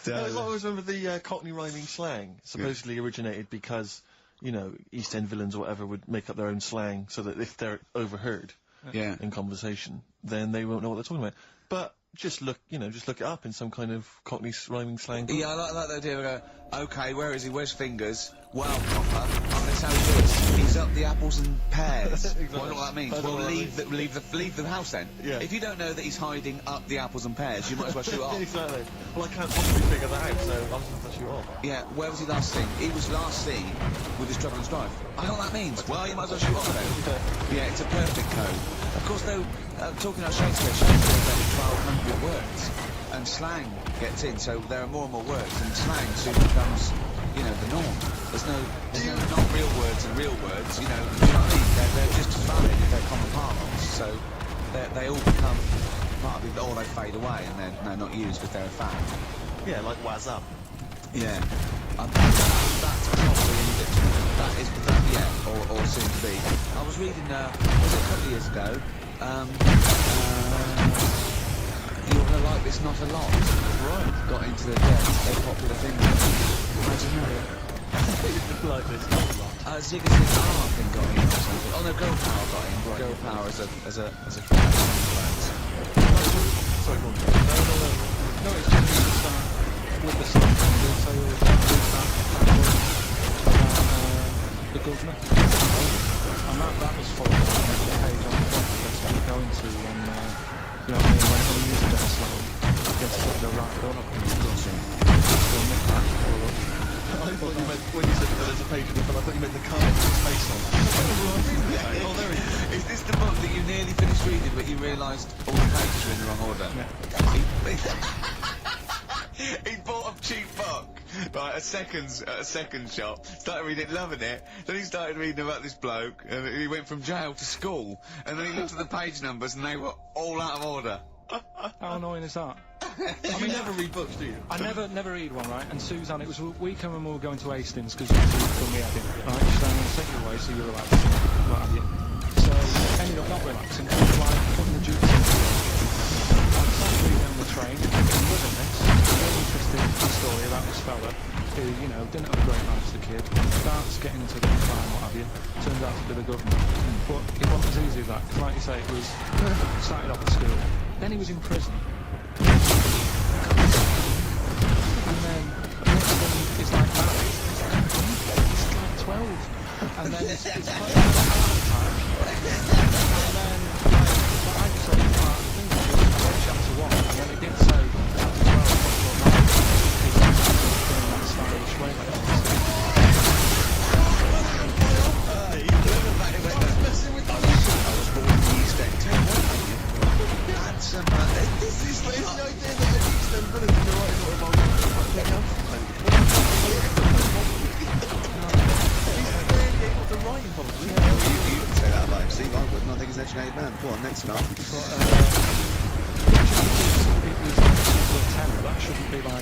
I always remember the Cockney rhyming slang supposedly originated because, you know, East End villains or whatever would make up their own slang so that if they're overheard Yeah. in conversation, then they won't know what they're talking about. But just look it up in some kind of Cockney rhyming slang. book. Yeah, I like the idea of go, okay, where is he? Where's Fingers? Well, Copper, I'm going to tell you this. He's up the apples and pears. Exactly. What do that means? I don't Well, know what leave the house then. Yeah. If you don't know that he's hiding up the apples and pears, you might as well shoot off. Exactly. Well, I can't possibly figure that out, so I'll just have to shoot off. Yeah, where was he last seen? He was last seen with his trouble and strife. I know what that means. Well, you might as well shoot off then. Yeah, it's a perfect code. Of course, though, talking about Shakespeare has only 1,200 words. And slang gets in, so there are more and more words, and slang soon becomes, you know, the norm. There's no not real words and real words, you know what I mean? They're just as valid if they're common parlance, so they all become part of it, or they fade away and they're not used because they're a fad. Yeah, like waz up. Yeah. That's probably, yeah, or soon to be. I was reading, was it a couple of years ago, You're Gonna Like This Not a Lot. Right. Got into the popular thing. Imagine that. Like this, not a lot. Ziggy I think got in or something. Oh no, Girl Power got in. Right. Girl Power as a Sorry, go on. No, it's just to start with the slang. So you'll start the governor. And that was followed on the page on the podcast that we go into when, you know what I mean, when you use a bit of slang, you get to put the right on up and still make that follow up. I thought you meant, when you said that there's a page in the front, I thought you meant the card with his face on. Oh, there he is. Is this the book that you nearly finished reading but you realised all the pages were in the wrong order? He bought a cheap book, right, a second shop, started reading it, loving it, then he started reading about this bloke, and he went from jail to school, and then he looked at the page numbers and they were all out of order. How annoying is that? You never read books, do you? I never read one, right? And Suzanne, it was a weekend when we were going to Hastings because you told me I didn't, right? She said, I'm going to take you away so you're relaxing, what have you. So, ended up not relaxing, it was like putting the jukes in. I started reading on the train, I'm loving this, very interesting story about this fella who, you know, didn't have a great life as a kid, starts getting into the crime, what have you, turns out to be the governor. But it wasn't as easy as that, because like you say, it was, started off at school, then he was in prison. And then next thing is like married. He's like 12. And then it's quite a time. And then I just thought, I think it was chapter 1, and then it did say chapter 12, he's doing that stylish way like I was born in the East End. That's this is But it's the idea that the East End villains are writing what about He's able to write, probably. You can say that about him, Steve. I wouldn't. I think he's an educated man. Go on, next up. that shouldn't be like...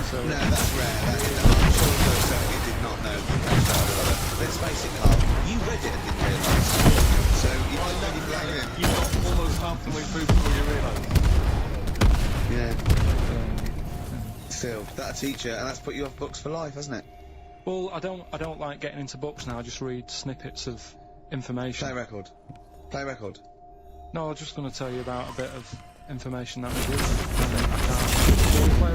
No, that's rare. I'm sure for a second you did not know the post. Let's face it, Carl. You half the way through before you realise. Yeah. Still, that a teacher, and that's put you off books for life, hasn't it? Well, I don't like getting into books now. I just read snippets of information. Play record. Play record. No, I was just going to tell you about a bit of information that was written.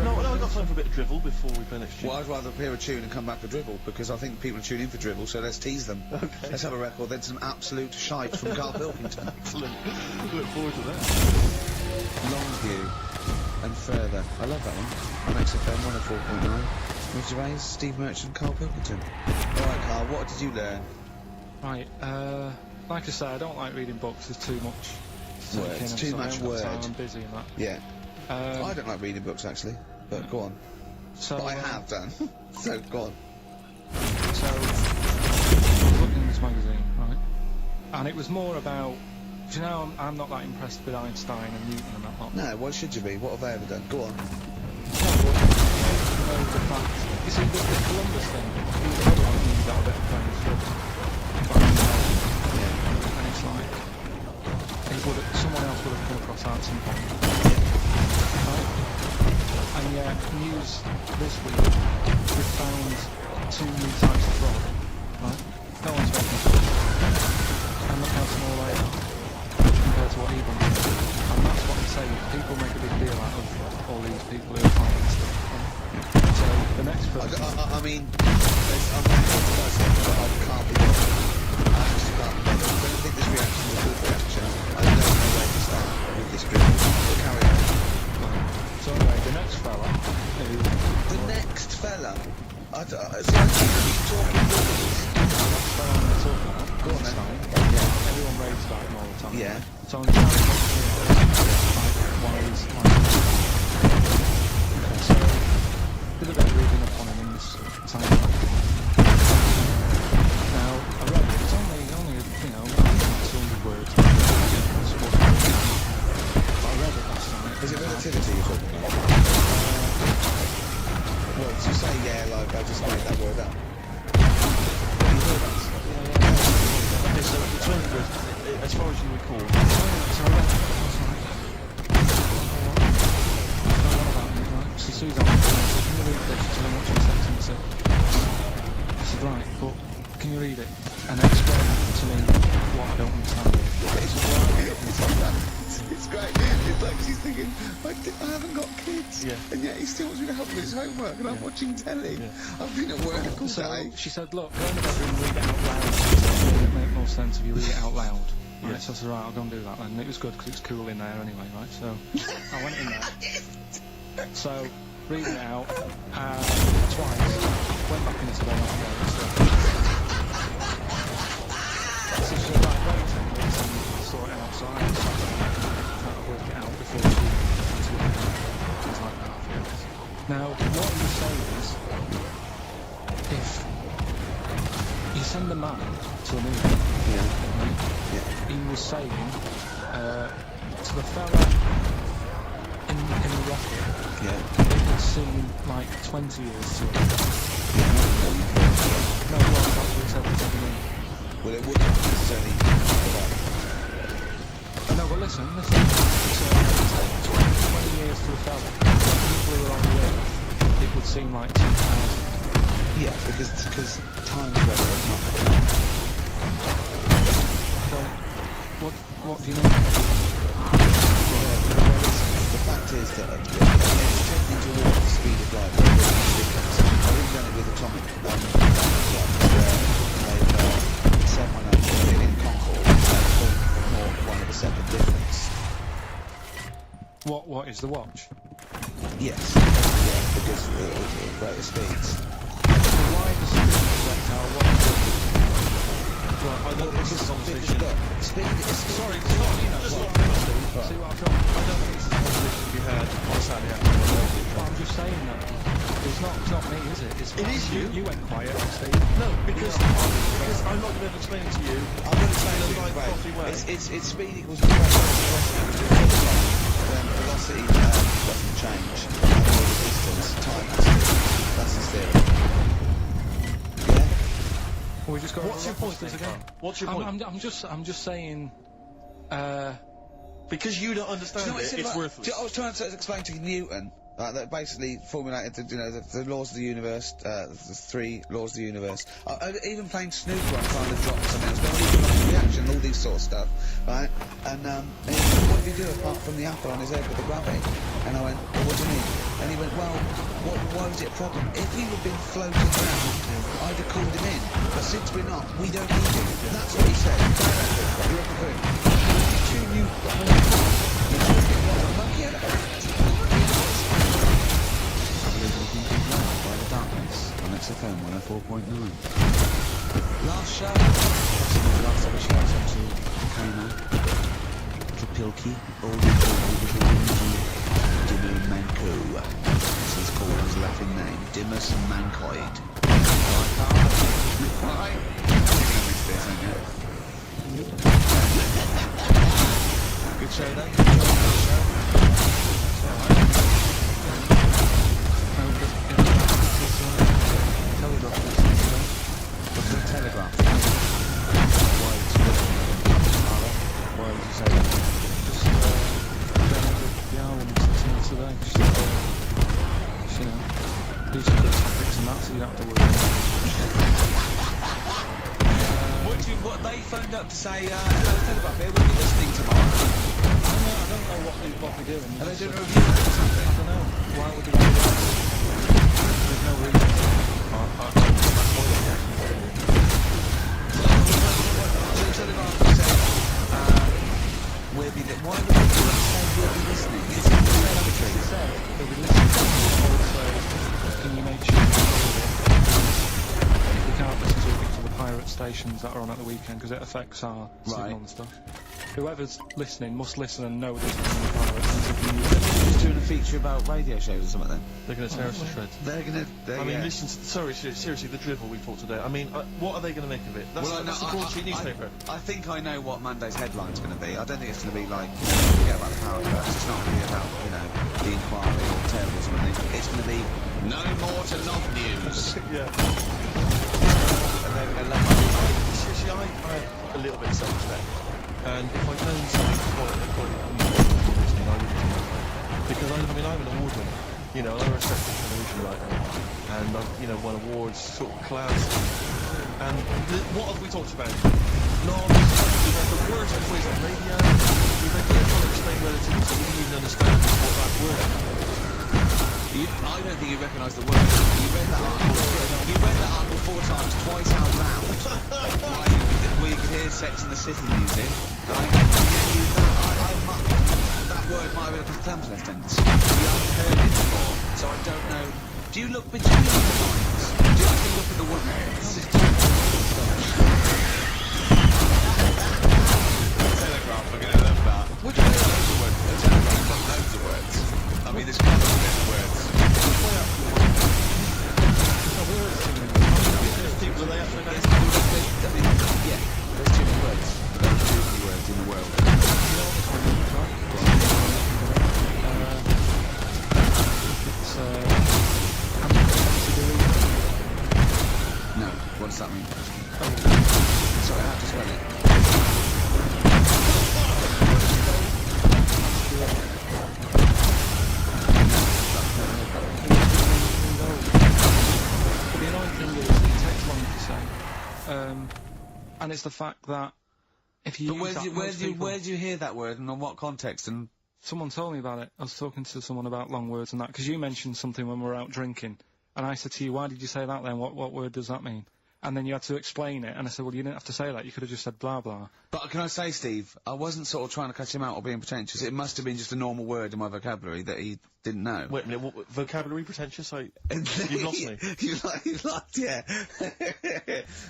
No, I've got time for a bit of drivel before we finish. Well, I'd rather hear a tune and come back for dribble, because I think people tune in for dribble, so let's tease them. Okay. Let's have a record, then some absolute shite from Carl Pilkington. Excellent. Look forward to that. Longview and further. I love that one. On XFM 104.9. With Gervais, Steve Merchant, Carl Pilkington. Alright, Carl, what did you learn? Right, like I say, I don't like reading books. There's too much Words, thinking and too stuff. I much haven't got time, word. I'm busy and that. Yeah. I don't like reading books, actually, but go on. So, But I have done. So, go on. So, I was looking at this magazine, right? And it was more about, do you know, I'm not that impressed with Einstein and Newton and that lot. No, why should you be? What have they ever done? Go on. You know, the fact, you see, the Columbus thing, he was the one who got a bit of praise for and it's like, someone else would have come across that at some point. Right? And yet, news this week, we've found 2 new types of fraud, right? No one's making it. And look how small they are compared to what Ebon did. And that's what I'm saying. People make a big deal out of all these people who are finding stuff. Right? So the next person. I mean, I'm not going to say but I can't be bothered. I actually can't be bothered. I don't think this reaction is a good reaction. I don't know where to start with this dribble. But carry on. So anyway, the next fella who... The next fella? So I keep talking dribbles. The next fella I'm going to talk about. Go on then. Yeah. Everyone raves about him all the time. Yeah. So I'm trying to why he's like... Okay, so... Did a bit of reading up on him in this time. Now, I read it. It's only 200 words. But I read it last night. Is it relativity you're talking about? Well, did you say yeah, like I just made that word up? You heard us? Okay, so the 200 words, as far as you recall. So I read it last night. So Suzanne said, can you read this? So I'm watching Sex and the City. I said, right, but can you read it? And explain to me what I don't understand. It's great. It's like she's thinking, I haven't got kids. Yeah. And yet he still wants me to help with his homework and I'm watching telly. I've been at work all So day. she said, look, go in the bedroom and read it out loud. She said, it would make more sense if you read it out loud. Right, so I said, right, I'll go and do that then. And it was good because it's cool in there anyway, right? So I went in there. So, reading it out twice. Went back into bed and so she said, right, wait 10 minutes and sort it out. So I was trying to work it out before she was like that. Now, what he was saying is, if you send a man to a movie, right, he was saying to the fella in the rocket, it would seem like 20 years to him. No, well, that's what he said at the beginning. Well, it wouldn't necessarily. No, but listen. So, it's like 20 years to a fella. People who are on the earth, it would seem like 2,000. Yeah, because time is relevant, not So, what do you mean? the fact is that it's tending towards the speed of light. I've even done it with atomic they've set one up in Concord, it's 0.01 of a second difference. What is the watch? Yes, yeah, because of greater speeds. So why does speed affect our watch? Well, I don't think this conversation... Speed is... Sorry, it's not, you know, See what I've done? I don't think this is a conversation to be had on Saturday afternoon. Well, I'm just saying that. It's not me, is it? It is you. You went quiet, Steve. No, because I'm not going to explain it to you. I'm going to say in a it nice, frothy way. it's speed equals then velocity doesn't change. And all the distance, time has to. That's his theory. Yeah? Well, we just got. What's your point, again? What's your point? I'm just saying. Because you don't understand Do you know what it, it it's like? worthless. I was trying to explain to Newton that basically formulated the laws of the universe, the 3 laws of the universe. Even playing snooker, I'm trying to drop something else. Going even on reaction, all these sort of stuff, right? And he said, what do you do apart from the apple on his head with the gravity? And I went, well, what do you mean? And he went, well, why was it a problem? If he had been floating around, I'd have called him in. But since we're not, we don't need him. That's what he said. You reckon for him? You monkey out of it. By the Darkness on XFM 104.9. Last show. Last ever shout out to Kano, to Pilkey, all the Dimmer Manco. This is called his Latin name, Dimmus Mancoid. Right? Good show though. Good show. What's the Telegraph? Why would you say that? Just downloaded the album today. Just, you know, these are bits and that, so you don't have to worry. What they phoned up to say, hello Telegraph here, we'll be listening tomorrow. I don't know what they're doing. Are they doing a review or something? I don't know. Why would they do that? There's no reason. So Telegraph said, why would they say we'll be listening? It's in the telemetry. They said they'll be listening. Also, can you make sure you can't listen to it to the pirate stations that are on at the weekend because it affects our signal and stuff. Whoever's listening must listen and know there's from the pirates. Just doing a feature about radio shows or something then? They're going to tear us to shreds. They're gonna... I mean, listen to... Sorry, seriously, the drivel we fought today. I mean, what are they going to make of it? That's a broadsheet newspaper. I think I know what Monday's headline's going to be. I don't think it's going to be like, forget about the power curse. It's not going to be about, the inquiry or terrorism or anything. It's going to be, no more to love news. Yeah. And they're going to love it. Seriously, I have a little bit of self-respect. And if I'd known something quality listening, I would have. Because I'm an award winner. You know, I'm a respected television writer. And I've, won awards, sort of class. And what have we talked about? Knobs, we've had the worst voice on radio, we've had people trying to explain relativity, so we didn't even understand what that word was. I don't think you recognise the word. You read that article 4 times, twice out loud. Where you could hear Sex and the City music. That word might have been a terms left tense. You haven't heard it before, so I don't know. Do you look between the lines? Do you actually look at the words? Telegraph, we're going to love that. Which one? Loads of words. The Telegraph's got loads of words. I mean, there's quite a bit of words. There's people, they actually know. Yeah, there's too many words. There's too many words in the world. No, what does that mean? Sorry, I have to spell it. The annoying thing is, it takes long to say. And it's the fact that if you use that, Where did you hear that word and on what context? And someone told me about it. I was talking to someone about long words and that, because you mentioned something when we were out drinking, and I said to you, why did you say that then? What word does that mean? And then you had to explain it, and I said, well, you didn't have to say that, you could have just said blah blah. But can I say, Steve, I wasn't sort of trying to catch him out or being pretentious. It must have been just a normal word in my vocabulary that he didn't know. Wait a minute, what, vocabulary pretentious? You've lost me. you lost, yeah.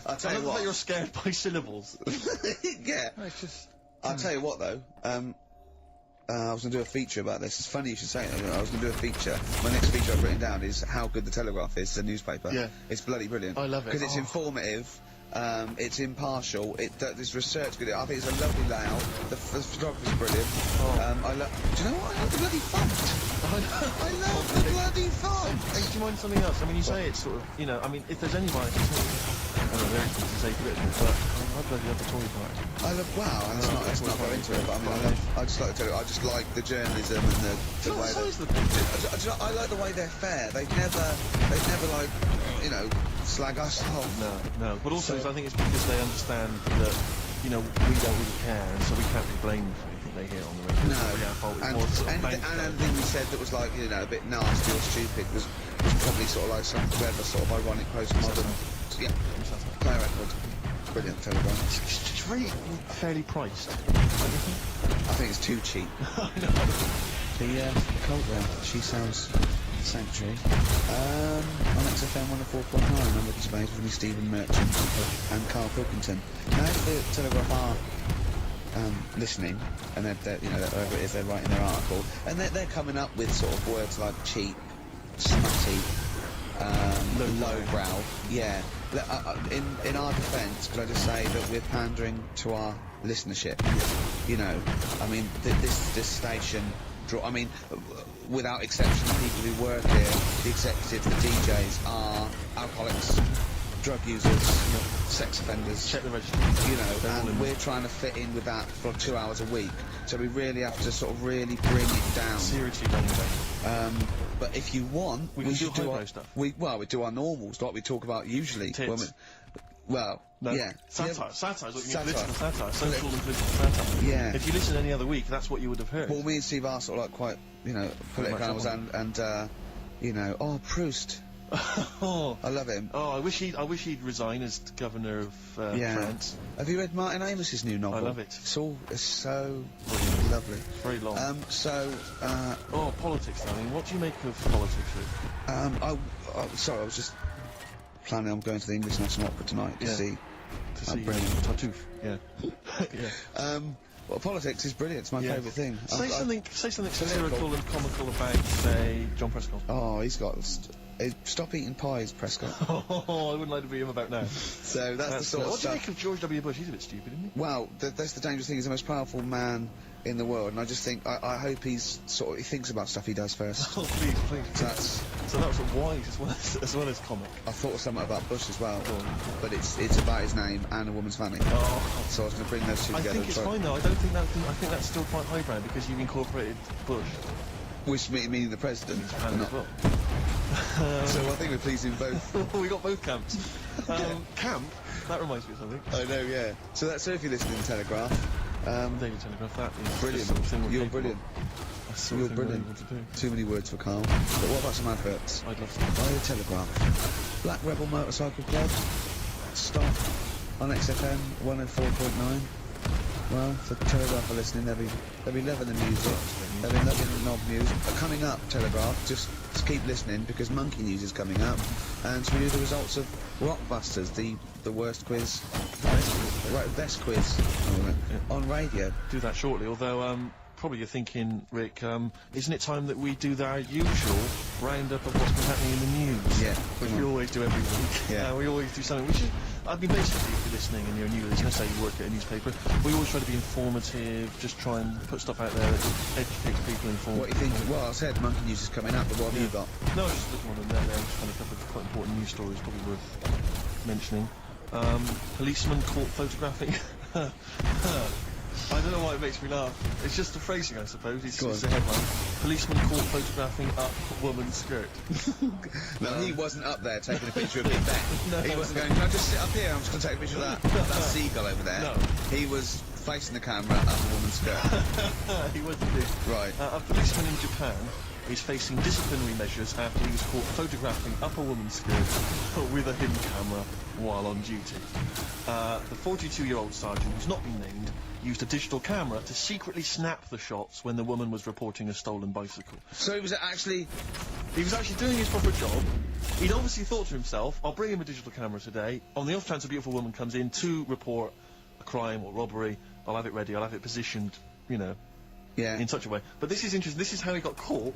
I'll tell you what. You're scared by syllables. Yeah. No, it's just... I'll tell you what, though. I was going to do a feature about this. It's funny you should say it. I was going to do a feature. My next feature I've written down is how good the Telegraph is, the newspaper. Yeah. It's bloody brilliant. I love it. Because it's informative, it's impartial, there's research good. I think it's a lovely layout, the photography's brilliant. Do you know what? I love the bloody font. I love the bloody font. Hey, do you mind something else? I mean, you say it's sort of, I mean, if there's any bias, know the accent is a bit, but I bloody love the Tory party. I love, wow, and let's not go into it, but I mean, I just like to tell you, I just like the journalism and the way I like the way they're fair. They've never like, you know, slag us off. No. But also, I think it's because they understand that, you know, we don't really care, and so we can't be blamed for anything they hear on the radio. No. Yeah, fault. It's And more sort of anything we said that was like, you know, a bit nasty or stupid was probably sort of like some clever, sort of ironic postmodern. Yeah. Play record. Brilliant telegram. It's very fairly priced. I think it's too cheap. I know. The cult there, she sounds sanctuary. On XFM 104.9, I'm with Space with me, Stephen Merchant and Carl Pilkington. Now, if the Telegraph are listening, and they're, you know, whatever it is, they're writing their article, and they're coming up with sort of words like cheap, smutty, lowbrow. Yeah. In our defence, could I just say that we're pandering to our listenership? You know, I mean, this station, I mean, without exception, the people who work here, the executives, the DJs, are alcoholics, drug users, sex offenders. Check the register. You know, and we're trying to fit in with that for 2 hours a week. So we really have to sort of really bring it down. Seriously, But if you want, we should do do our our stuff. we do our normals, like we talk about usually. Tits. Well, No. yeah. Satire. Satire is what you mean. Satire. Political satire. Social and political satire. Yeah. If you listen any other week, that's what you would have heard. Well, me and Steve are sort of like quite, you know, political animals and you know, Proust. Oh. I love him. Oh, I wish he'd resign as governor of France. Have you read Martin Amos's new novel? I love it. It's so lovely. It's very long. Politics, I mean, what do you make of politics, Rick? Sorry, I was just planning on going to the English National Opera tonight to see brilliant. Tartuffe, yeah. Yeah. Well, politics is brilliant. It's my favourite thing. Say something satirical and comical about, say, John Prescott. Oh, he's got... Stop eating pies, Prescott. Oh, I wouldn't like to be him about now. So that's the sort of what do you stuff... make of George W. Bush? He's a bit stupid, isn't he? Well, that's the dangerous thing. He's the most powerful man in the world, and I just think... I hope he thinks about stuff he does first. Oh, please. So that was wise as well as comic. I thought of something about Bush as well, but it's about his name and a woman's fanny. Oh. So I was going to bring those two together. I think it's fine though. I think that's still quite highbrow because you've incorporated Bush. Which meaning the president. And as well. So I think we're pleasing both. We got both camps. Camp? That reminds me of something. I know, yeah. So if you're listening to Telegraph, Daily Telegraph, that is brilliant. the sort of thing we're You're capable brilliant. of. That's the sort You're of thing brilliant. we're able to do. Too many words for Carl. But what about some adverts? I'd love to. Via Telegraph. Black Rebel Motorcycle Club. Stop on XFM 104.9. Well, for Telegraph are listening, they'll be loving the music, they'll be loving the knob music. Coming up, Telegraph, just keep listening because Monkey News is coming up, and to do the results of Rockbusters, the worst quiz, best quiz on radio. Do that shortly, although, probably you're thinking, Rick, isn't it time that we do our usual roundup of what's been happening in the news? Yeah. Which we always do every week. Yeah. We always do something. I mean, basically, if you're listening and you're a new listener, say you work at a newspaper, we always try to be informative, just try and put stuff out there that educates people, informed. What do you think? Well, I said Monkey News is coming up, but what have you got? No, I was just looking on there, just kind of a couple of quite important news stories, probably worth mentioning. Policeman caught photographing. I don't know why it makes me laugh. It's just the phrasing, I suppose. It's the headline. Policeman caught photographing up woman's skirt. No, he wasn't up there taking a picture of Big Ben. No. He wasn't going, can I just sit up here? I'm just going to take a picture of that seagull over there. No. He was facing the camera up a woman's skirt. He wasn't big. Right. A policeman in Japan is facing disciplinary measures after he was caught photographing up a woman's skirt with a hidden camera while on duty. The 42-year-old sergeant, who's not been named, used a digital camera to secretly snap the shots when the woman was reporting a stolen bicycle. So he was actually doing his proper job. He'd obviously thought to himself, I'll bring him a digital camera today. On the off chance a beautiful woman comes in to report a crime or robbery, I'll have it ready, I'll have it positioned, you know, in such a way. But this is interesting. This is how he got caught.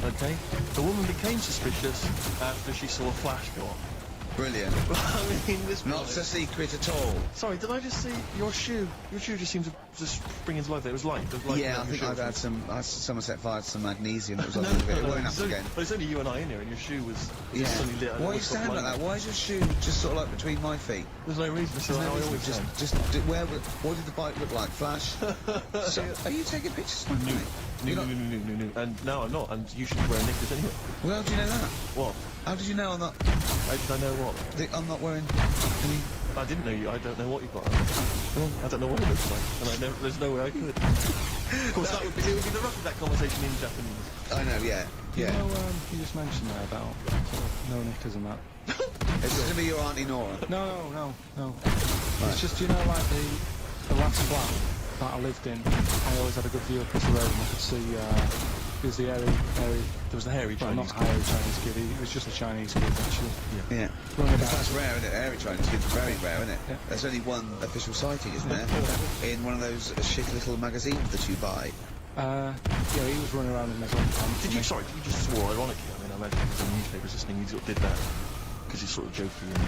Okay? The woman became suspicious after she saw a flash go off. brilliant. I mean, this Not so secret at all. Sorry, did I just see your shoe? Your shoe just seems just bringing to life there? It was light. There was light Yeah, I on your think shoe. I've had someone set fire to some magnesium that was on a little bit. It won't it's happen only, again. but it's only you and I in here, and your shoe was Yeah. suddenly lit. Why are you standing like that? Why is your shoe just sort of like between my feet? There's no reason. It's how I always stand. What did the bike look like? Flash? So, are you taking pictures of me? No. And no, I'm not. And you should wear knickers anyway. Well, how do you know that? What? How did you know I'm not? How did I know what? I'm not wearing any. I didn't know you. I don't know what you've got. I don't know what it looks like, and there's no way I could. Of course, it would be the rest of that conversation in Japanese. I know, yeah. You know, you just mentioned there about sort of no knickers and that. It's going to be your Auntie Nora. No. It's just, you know, like the last flat that I lived in, I always had a good view across the road and I could see, it was the hairy, There was the hairy well, Chinese. not hairy Chinese kid, it was just a Chinese kid actually. Yeah. Running about. That's rare, isn't it? Hairy Chinese kids are very rare, isn't it? Yeah. There's only one official sighting, isn't there? In one of those shit little magazines that you buy. Yeah, he was running around in his own pants. Did you? Sorry, you just swore ironically. I mean, I imagine because the newspapers listening, you sort of did that because he's sort of jokey. And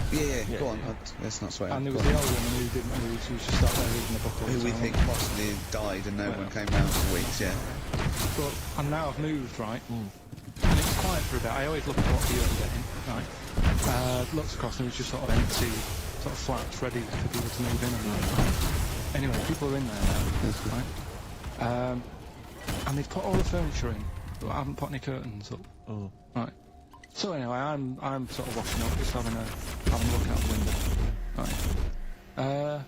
Yeah, go on. Let's not swear. And there was Go the on. old woman who didn't move, she was just sat there reading the book all Who the we time. think possibly died and no one came round for weeks, yeah. But, and now I've moved, right? And it's quiet for a bit. I always look at what view I'm getting, right? Looks across and it's just sort of empty, sort of flats ready for people to move in and that. Right? Anyway, people are in there now, right? And they've put all the furniture in, but I haven't put any curtains up. Oh. Right. So anyway, I'm sort of washing up, just having a look out the window. Right.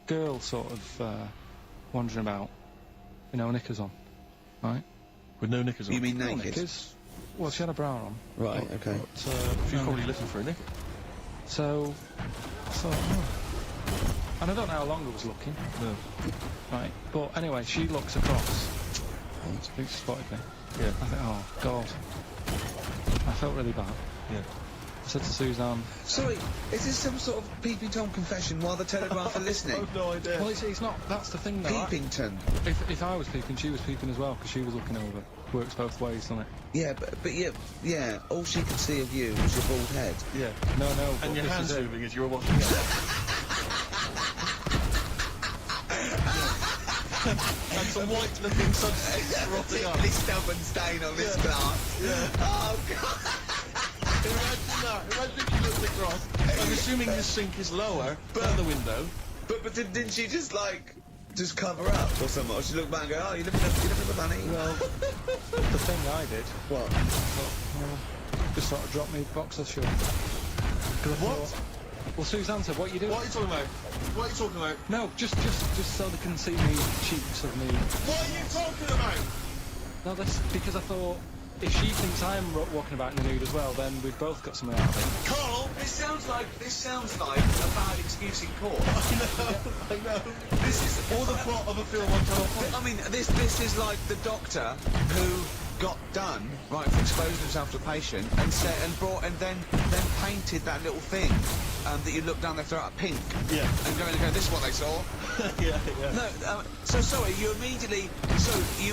Girl sort of wandering about, you know, knickers on. Right. With no knickers on. You mean No naked? knickers. Well, she had a bra on. Right, okay. But, She's no probably knickers. looking for a knicker. So I thought, oh. And I don't know how long I was looking. No. Right. But anyway, she looks across. I think she spotted me. Yeah. I think, oh, God. I felt really bad. Yeah. I said to Suzanne, Sorry, is this some sort of Peeping Tom confession while the Telegraph are listening? I've no idea. well, it's not, that's the thing though. Peepington. If I was peeping, she was peeping as well, because she was looking over. Works both ways, doesn't it? Yeah, but yeah, all she could see of you was your bald head. Yeah. No, but And your this hands is it. moving as you were washing up. And some white-looking substance rotting up. Particularly stubborn stain on this glass. Yeah. Oh, God. Imagine that. Imagine if you looked across. I'm assuming the sink is lower than the window. But didn't she just, like, just cover up or something? Or she looked back and go, oh, you're looking at the bunny? Well, the thing I did, What? just sort of dropped me boxer short. What? Well, Suzanne said, what are you doing? What are you talking about? What are you talking about? No, just so they can see me cheeks of me. What are you talking about? No, that's because I thought, if she thinks I'm walking about in the nude as well, then we've both got something out of it. Carl! This sounds like a bad excuse in court. I know. This is Or the plot of a film on Channel 5. I mean, this is like the doctor who got done right for exposing himself to a patient and said and then painted that little thing that you look down their throat at pink. Yeah. And go, this is what they saw. Yeah. No, so sorry, you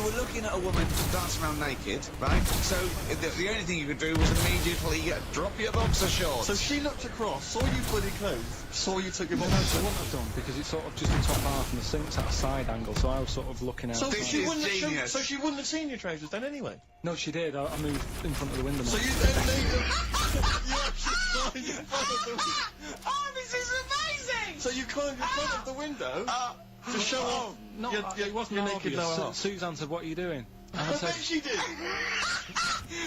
were looking at a woman dancing around naked, right? So the only thing you could do was immediately drop your boxer shorts. So she looked across, saw you put in clothes, saw you took your No, boxer she wouldn't have done, because it's sort of just the top half and the sink's at a side angle, so I was sort of looking out. So This she is wouldn't have genius. so she wouldn't have seen your trousers then anyway. No, she did. I moved in front of the window. So now. you then made them. You actually climbed in front of the window. Oh, this is amazing! So you climbed in front of the window to show off Not, it wasn't your naked obvious. lower half. Suzanne said, what are you doing? And I I said, bet she did.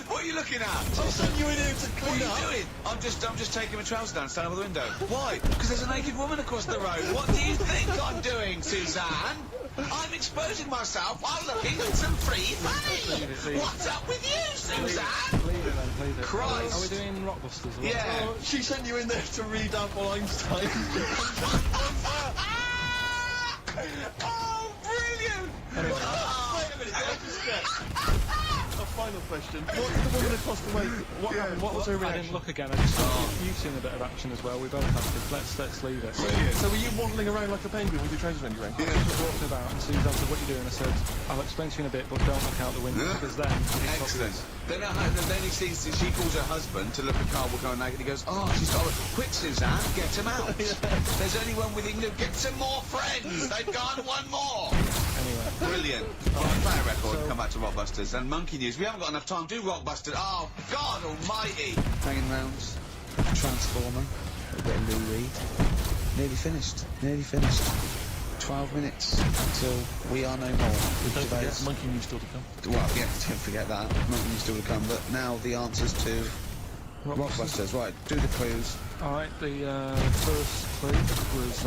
What are you looking at? She sent you in here to What clean are up. you doing? I'm just taking my trousers down, standing over the window. Why? Because there's a naked woman across the road. What do you think I'm doing, Suzanne? I'm exposing myself while looking at some free fame. What's up with you, Suzanne? leave it then, leave it. Christ. Are we doing Rockbusters? or what? Yeah. Oh, she sent you in there to read Apple Einstein. Oh, brilliant! Wait a minute, did I just get a final question. What's the woman across the way? What happened? What was her I reaction? didn't look again. I just you've seen a bit of action as well. We both have to. Let's leave it. So were you waddling around like a penguin with your trousers around your ankle? I was walking about and Susan said, "What are you doing?" I said, "I'll explain to you in a bit, but don't look out the window because then." Excellent. Then he sees, she calls her husband to look at Carl going naked. He goes, "Oh, she's got a... Quick, Suzanne, get him out. There's only one with him. Get some more friends. They've gone one more." Anyway. Brilliant. Right, play a record, come back to Rockbusters. And Monkey News. We haven't got enough time. Do Rockbusters. Oh, God almighty. Hanging round. Transformer. A bit of Lou Reed. Nearly finished. 12 minutes until we are no more. Don't forget, Monkey News still to come. Well, yeah, don't forget that. Monkey News still to come. But now the answers to Rockbusters. Right, do the clues. Alright, the first clue was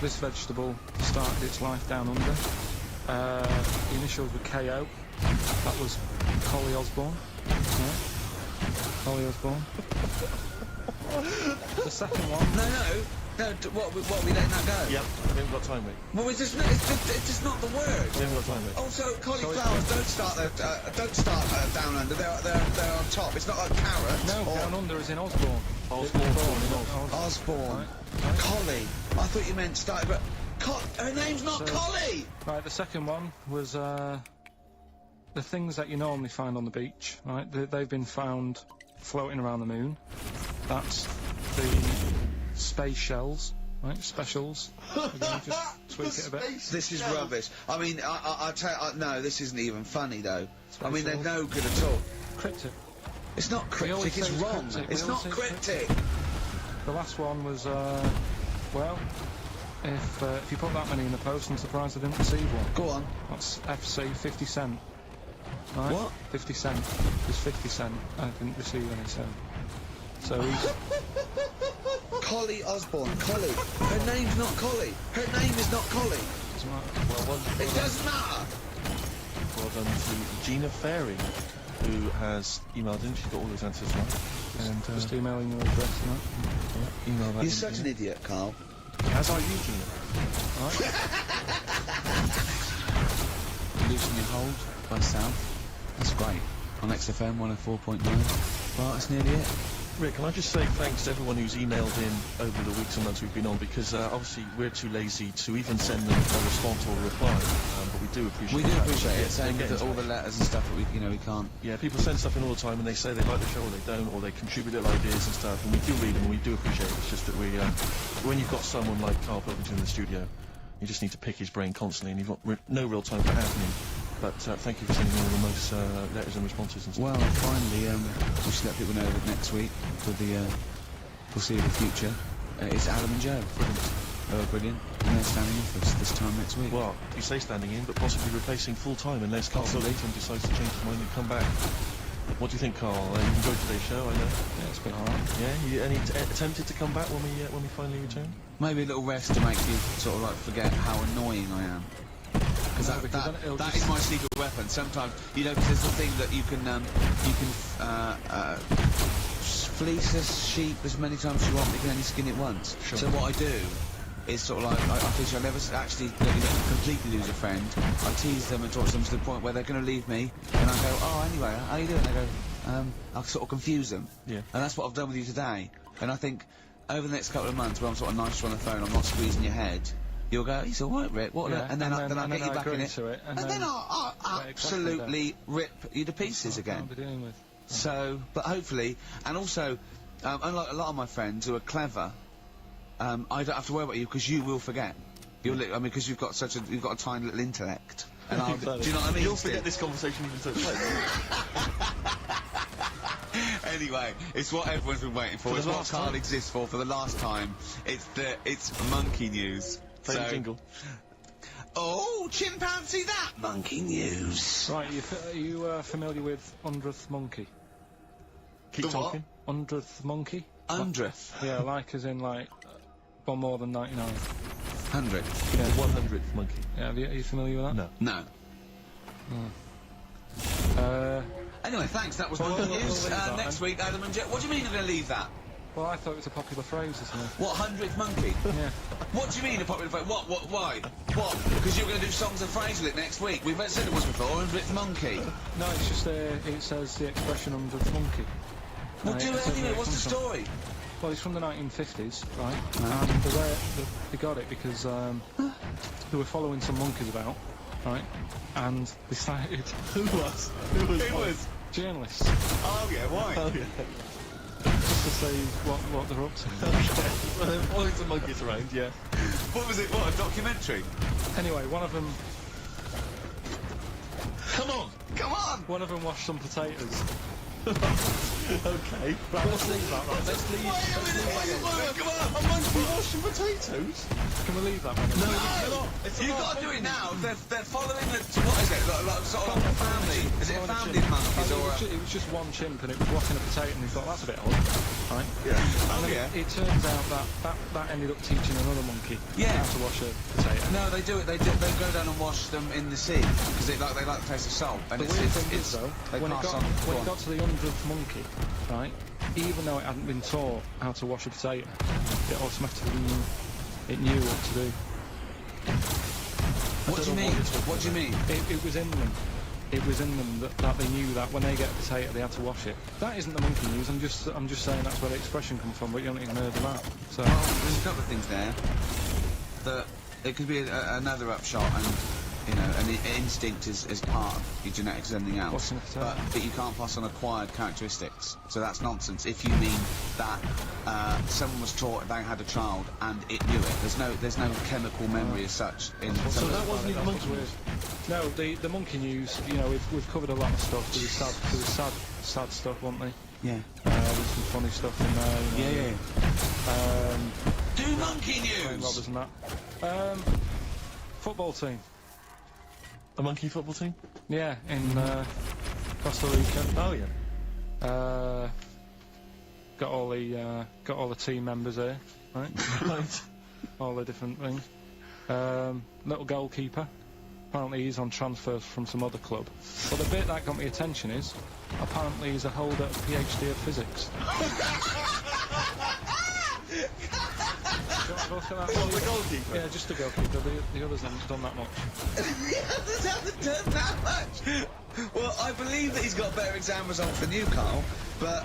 this vegetable started its life down under. The initials were KO. That was Collie Osborne. Yeah. Collie Osborne. The second one. No, what are we letting that go? Yep, we haven't got time, mate. Well, it's just not the word. We haven't got time, mate. Also, cauliflowers don't start down under. They're on top. It's not like carrots. No, down under is in Osborne. Osborne. Right. Collie. I thought you meant started, but her name's not Collie. Right, the second one was the things that you normally find on the beach. Right, they've been found floating around the moon. That's the space shells. Right, specials. Again, just tweak it a bit. This is rubbish. I mean, I tell you, no, this isn't even funny though. I mean, they're shells. no good at all. Cryptic. It's not cryptic. It's say wrong. cryptic. It's We not always say cryptic. The last one was well, if you put that many in the post, I'm surprised I didn't receive one. Go on. That's FC 50 cent. Right? What? 50 cent. It's 50 cent. I didn't receive any, so he's... Collie Osborne. Collie. Her name's not Collie. Her name is not Collie. Doesn't matter. It doesn't matter. Well done to Gina Fairy, who has emailed in. She's got all those answers right. And Just emailing your address and that. yeah, email that. You're such an idiot, Carl. As are you, Gina. Loosen Your Hold by South. That's great. On XFM 104.9. Well, that's nearly it. Rick, can I just say thanks to everyone who's emailed in over the weeks and months we've been on, because obviously we're too lazy to even send them a response or a reply, but we do appreciate We do that. appreciate it. Yeah, Saying they get that all the letters and stuff that we can't. Yeah, people send stuff in all the time and they say they like the show or they don't, or they contribute little ideas and stuff, and we do read them and we do appreciate it. It's just that we, when you've got someone like Carl Pilkington in the studio, you just need to pick his brain constantly and you've got no real time for admin. But thank you for sending all the most letters and responses and stuff. Well, finally, we should let people know that next week, for the foreseeable future, it's Adam and Joe. Brilliant. Brilliant. And they're standing in for us this time next week. Well, you say standing in, but possibly replacing full-time unless Carl Pilkington decides to change his mind and come back. What do you think, Carl? You enjoyed today's show, I know. Yeah, it's been alright. Yeah, you tempted to come back when we finally return? Maybe a little rest to make you sort of like forget how annoying I am. Because that is my secret weapon. Sometimes, you know, because there's the thing that you can fleece a sheep as many times as you want, but you can only skin it once. Sure. So what I do is sort of like, I feel I never actually completely lose a friend. I tease them and talk to them to the point where they're going to leave me, and I go, oh, anyway, how you doing? They go, I'll sort of confuse them. Yeah. And that's what I've done with you today. And I think over the next couple of months, where I'm sort of nice on the phone, I'm not squeezing your head. You'll go, he's all right, Rick. What? Yeah, and then I'll get you back in it. And then I'll absolutely rip you to pieces again. I'll be dealing with. So, but hopefully, and also, unlike a lot of my friends who are clever, I don't have to worry about you because you will forget. Because you've got a tiny little intellect. And I'll, do you know what I mean? You'll forget this conversation even took place. Anyway, it's what everyone's been waiting for. It's what Carl exists for the last time. It's Monkey News. Play the jingle. Oh, chimpanzee that! Monkey News. Right, are you familiar with 100th Monkey? Keep talking. 100th Monkey? 100th? Yeah, like as in like, one more than 99. 100. Yeah, 100th monkey. Yeah, are you familiar with that? No. Anyway, thanks. That was Monkey News. Next week, Adam and Joe. What do you mean you're going to leave that? Well, I thought it was a popular phrase or something. What, 100th monkey? Yeah. What do you mean a popular phrase? What, why? What? Because you're going to do songs and phrases with it next week. We've said it was before, 100th monkey. No, it's just, it says the expression 100th monkey. Well, do it anyway, what's the from. story? Well, it's from the 1950s, right? And they got it because they were following some monkeys about, right? And they started... Who was? Who was? Journalists. Oh, yeah, why? Oh, yeah. Just to see what they're up to. Well, there are following some monkeys around, yeah. What was it, what, a documentary? Anyway, one of them Come on! Come on! One of them washed some potatoes. Okay. Right, let's leave that. Right, let's leave. Come on! A monkey washing potatoes? Can we leave that one? No, no, it's You've got to do it now. They're following the... What is it? Like sort of like a family. Is it a family of monkeys or a... It was just one chimp and it was washing a potato and we thought, that's a bit odd. Right? Yeah. And Oh, then yeah. it turns out that ended up teaching another monkey Yeah. how to wash a potato. No, they do it. They go down and wash them in the sea because they like the taste of salt. And The it's weird thing is, it's though, they when it pass got on. when it got to the 100th monkey, right, even though it hadn't been taught how to wash a potato, it automatically knew what to do. What do you mean? What do you mean? It was in them. It was in them that they knew that when they get a potato, they had to wash it. That isn't the monkey news. I'm just saying that's where the expression comes from. But you don't even heard of that. So Well, there's a couple of things there. That it could be another upshot, and you know, an instinct is part of your genetics and everything else. Washing a potato. But you can't pass on acquired characteristics. So that's nonsense. If you mean that someone was taught they had a child and it knew it, there's no chemical memory as such in. So that wasn't even monkey weird. news? No, the monkey news. You know, we've covered a lot of stuff. There was sad stuff, wasn't there? Yeah. There's some funny stuff in there. You know, Yeah. Do monkey playing news. robbers and that. Football team. A monkey football team? Yeah, in Costa Rica. Oh, yeah. Got all the team members here, right? Right. All the different things. Little goalkeeper. Apparently he's on transfer from some other club. But the bit that got my attention is, apparently he's a holder of PhD of physics. Look at that. What, the goalkeeper? Yeah, just the goalkeeper. The others haven't done that much. The others haven't done that much. Well, I believe that he's got better exam results than you, Carl, but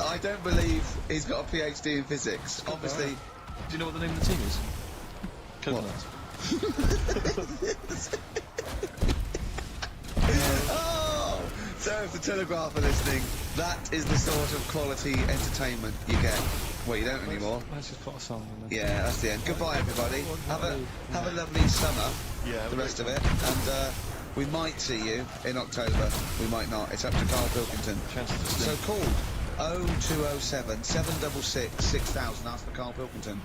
I don't believe he's got a PhD in physics. Obviously. Do you know what the name of the team is? Coconuts. Oh! So if the Telegraph are listening, that is the sort of quality entertainment you get. Well, you don't anymore. Let's just put a song in there. Yeah, that's the end. Goodbye, everybody. Have a lovely summer. Yeah, The rest of it, and we might see you in October. We might not. It's up to Carl Pilkington. Chances are So slim. call 0207 766 6000. Ask for Carl Pilkington.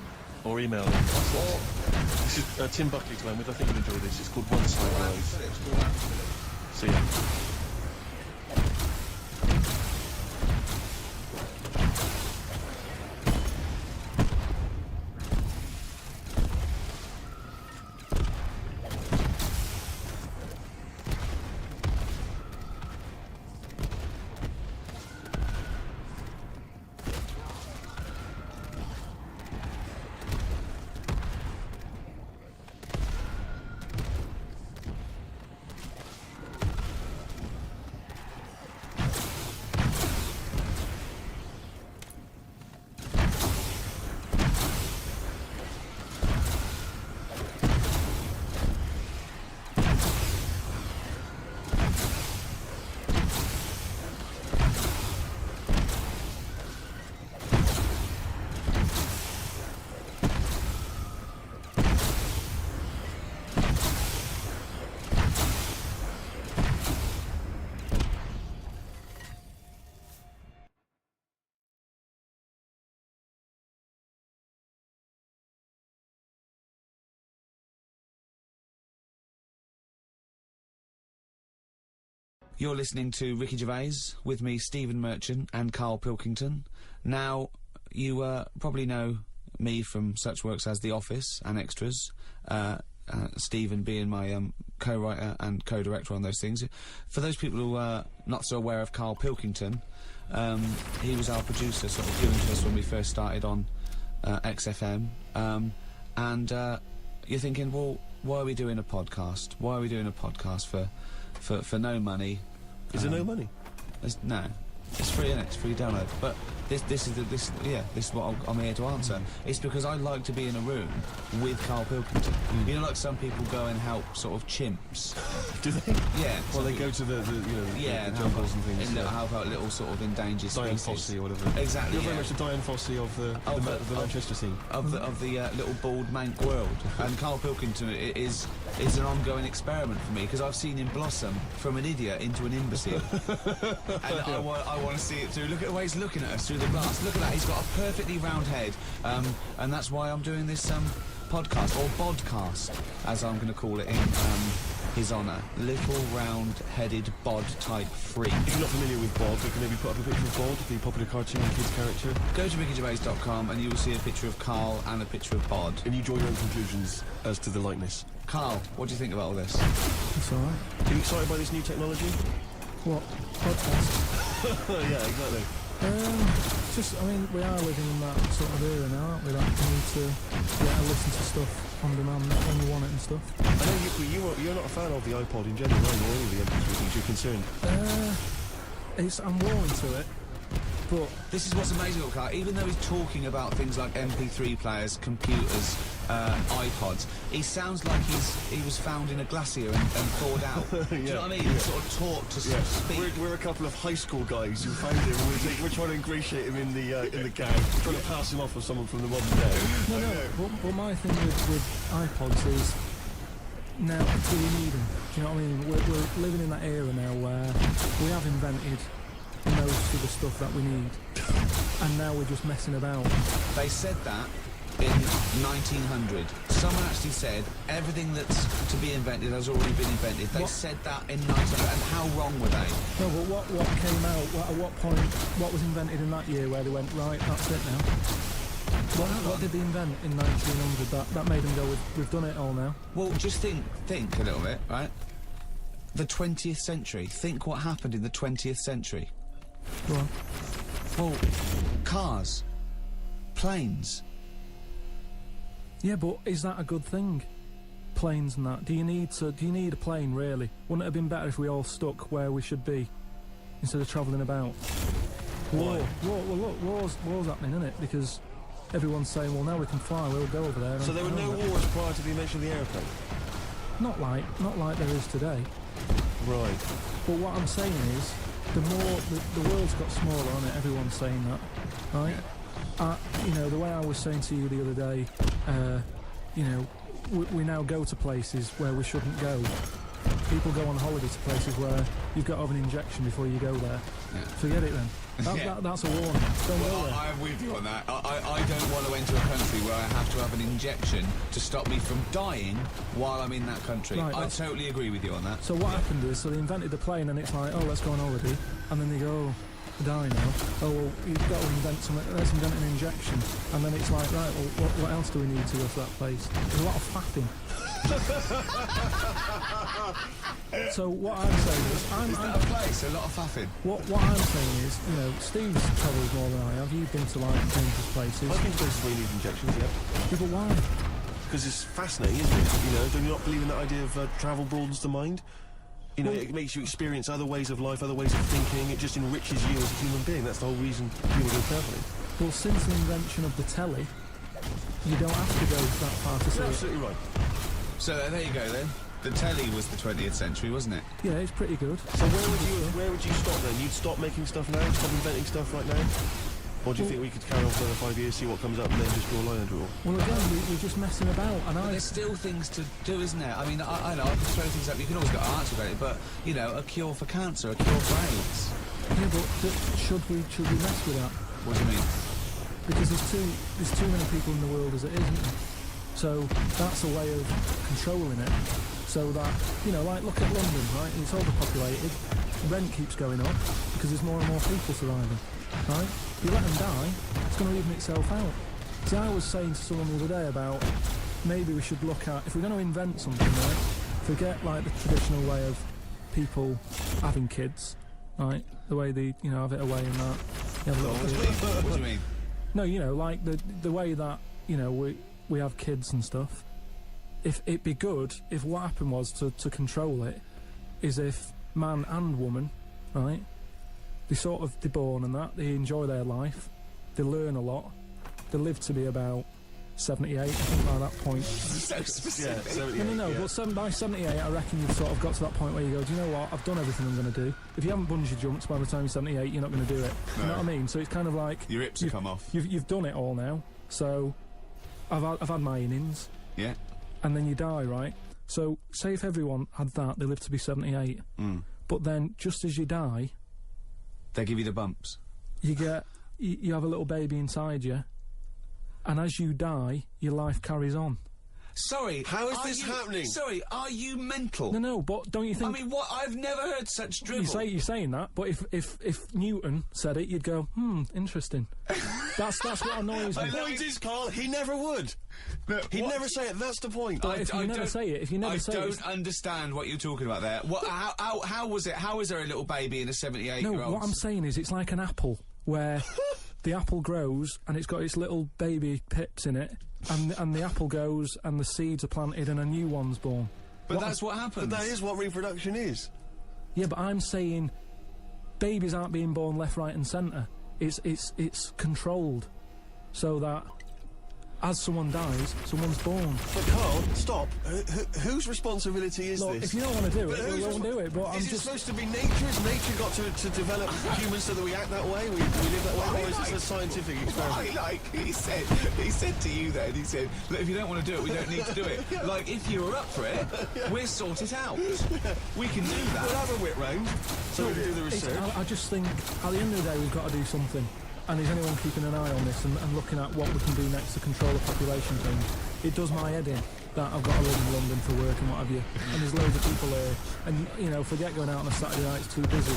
Or email them. Or This is Tim Buckley's one with, I think you'll enjoy this. It's called One Side Road. See ya. You're listening to Ricky Gervais with me, Stephen Merchant, and Carl Pilkington. Now, you probably know me from such works as The Office and Extras, Stephen being my co-writer and co-director on those things. For those people who are not so aware of Carl Pilkington, He was our producer, sort of given to us when we first started on XFM. And you're thinking, well, why are we doing a podcast? Why are we doing a podcast for no money? Is there no money? No. It's free, innit? It's free download. But this is what I'm here to answer. It's because I like to be in a room with Carl Pilkington. You know, like some people go and help sort of chimps. Do they? Yeah. Well, they go to the and jungles and things. And help out little sort of endangered Diane species. Fossey or whatever. Exactly. You're very much the Diane Fossey of the Manchester scene. Of the little bald mank world. And Carl Pilkington is an ongoing experiment for me, because I've seen him blossom from an idiot into an imbecile. And I want to see it through. Look at the way he's looking at us through the glass. Look at that. He's got a perfectly round head. And that's why I'm doing this podcast, or bodcast, as I'm going to call it in his honour. Little round-headed bod-type freak. If you're not familiar with Bod, we can maybe put up a picture of Bod, the popular cartoon kids character. Go to rickygervais.com and you will see a picture of Carl and a picture of Bod. And you draw your own conclusions as to the likeness. Carl, what do you think about all this? It's alright. Are you excited by this new technology? What? Podcast? Yeah, exactly. I mean, we are living in that sort of era now, aren't we? That we need to listen to stuff on demand when we want it and stuff. I know you're not a fan of the iPod in general, are you? Or any of the MP3 things, you're concerned. I'm warm to it, but this is what's amazing about Carl. Even though he's talking about things like MP3 players, computers, iPods, he sounds like he was found in a glacier and thawed out. Do you know what I mean? Sort of taught to speak. We're a couple of high school guys who found him. We're trying to ingratiate him in the gang, trying to pass him off as someone from the modern day. No. But my thing with iPods is, now do we need them? Do you know what I mean? We're living in that era now where we have invented most of the stuff that we need, and now we're just messing about. They said that in 1900. Someone actually said everything that's to be invented has already been invented. They said that in 1900, and how wrong were they? No, but what came out, at what point, what was invented in that year where they went, right, that's it now? What did they invent in 1900 that made them go, we've done it all now? Well, just think a little bit, right? The 20th century. Think what happened in the 20th century. Go on. Well, cars, planes. Yeah, but is that a good thing? Planes and that. Do you need a plane, really? Wouldn't it have been better if we all stuck where we should be, instead of travelling about? War. Well, look, war's happening, isn't it? Because everyone's saying, well, now we can fly, we'll go over there. So there were no wars prior to the invention of the aeroplane? Not like there is today. Right. But what I'm saying is, the world's got smaller, isn't it? Everyone's saying that, right? You know, the way I was saying to you the other day, you know, we now go to places where we shouldn't go. People go on holiday to places where you've got to have an injection before you go there. Yeah. Forget it then. That's a warning. Don't go there. I'm with you on that. I don't want to enter a country where I have to have an injection to stop me from dying while I'm in that country. Right, I totally agree with you on that. So what happened is, they invented the plane and it's like, oh, let's go on holiday. And then they go, oh, die now. Oh, well, you've got to invent something. Let's invent an injection. And then it's like, right, well, what else do we need to go to that place? There's a lot of faffing. So what I'm saying is, Is that a place? A lot of faffing. What I'm saying is, you know, Steve's travelled more than I have. You've been to like dangerous places. I've been to places where you need injections, yeah. Yeah, but why? Because it's fascinating, isn't it? You know, do you not believe in that idea of travel broadens the mind? You know, it makes you experience other ways of life, other ways of thinking. It just enriches you as a human being. That's the whole reason people go travelling. Well, since the invention of the telly, you don't have to go that far to see You're it. absolutely right. So there you go then. The telly was the 20th century, wasn't it? Yeah, it's pretty good. So where would you stop then? You'd stop making stuff now? Stop inventing stuff right now? Or do you think we could carry on for another 5 years, see what comes up, and then just draw a line under it all? Well, again, we're just messing about, and But there's still things to do, isn't there? I mean, I know, I can throw things up, you can always get an answer about it, but, you know, a cure for cancer, a cure for AIDS. Yeah, but should we mess with that? What do you mean? Because there's too many people in the world as it is, isn't there? So that's a way of controlling it. So that, you know, like, look at London, right? It's overpopulated. Rent keeps going up because there's more and more people surviving, right? You let them die, it's going to even itself out. See, I was saying to someone the other day about maybe we should look at, if we're going to invent something, right, forget like the traditional way of people having kids, right? The way they, you know, have it away and that. You have a little What do you mean? No, you know, like the way that, you know, we have kids and stuff. If it'd be good if what happened was to control it is if man and woman, right? They're born and that, they enjoy their life, they learn a lot, they live to be about 78, I think, by that point. So specific. Yeah, 78, No, yeah. but by 78, I reckon you've sort of got to that point where you go, do you know what, I've done everything I'm going to do. If you haven't bungee jumped by the time you're 78, you're not going to do it. You know what I mean? So it's kind of like... Your hips have come off. You've done it all now, so I've had my innings, Yeah. and then you die, right? So, say if everyone had that, they live to be 78, but then, just as you die, They give you the bumps. you get... You have a little baby inside you, and as you die, your life carries on. Sorry. How is this happening? Sorry, are you mental? No, but don't you think... I mean, what? I've never heard such dribble. You're saying that, but if Newton said it, you'd go, interesting. That's what annoys me. The point is, Carl, he never would. No, He'd what? never say it, that's the point. But if you never say it, I don't understand what you're talking about there. What? How was it? How is there a little baby in a 78-year-old? No, what I'm saying is it's like an apple, where the apple grows and it's got its little baby pips in it, and the apple goes and the seeds are planted and a new one's born. But that's what happens. But that is what reproduction is. Yeah, but I'm saying babies aren't being born left, right and centre. It's controlled, so that as someone dies, someone's born. But Carl, stop. Whose responsibility is Look, this? if you don't want to do But it, who's we won't do it, but I'm Is it just... supposed to be nature? Has nature got to develop humans so that we act that way? We live that way? Or is this a scientific experiment? He said to you then, he said, look, if you don't want to do it, we don't need to do it. Like, if you were up for it, we'll sort it out. We can do that. We'll have a whip round so we can do the research. I just think, at the end of the day, we've got to do something. And is anyone keeping an eye on this and looking at what we can do next to control the population thing? It does my head in that I've got to live in London for work and what have you. And there's loads of people here. And, you know, forget going out on a Saturday night, it's too busy.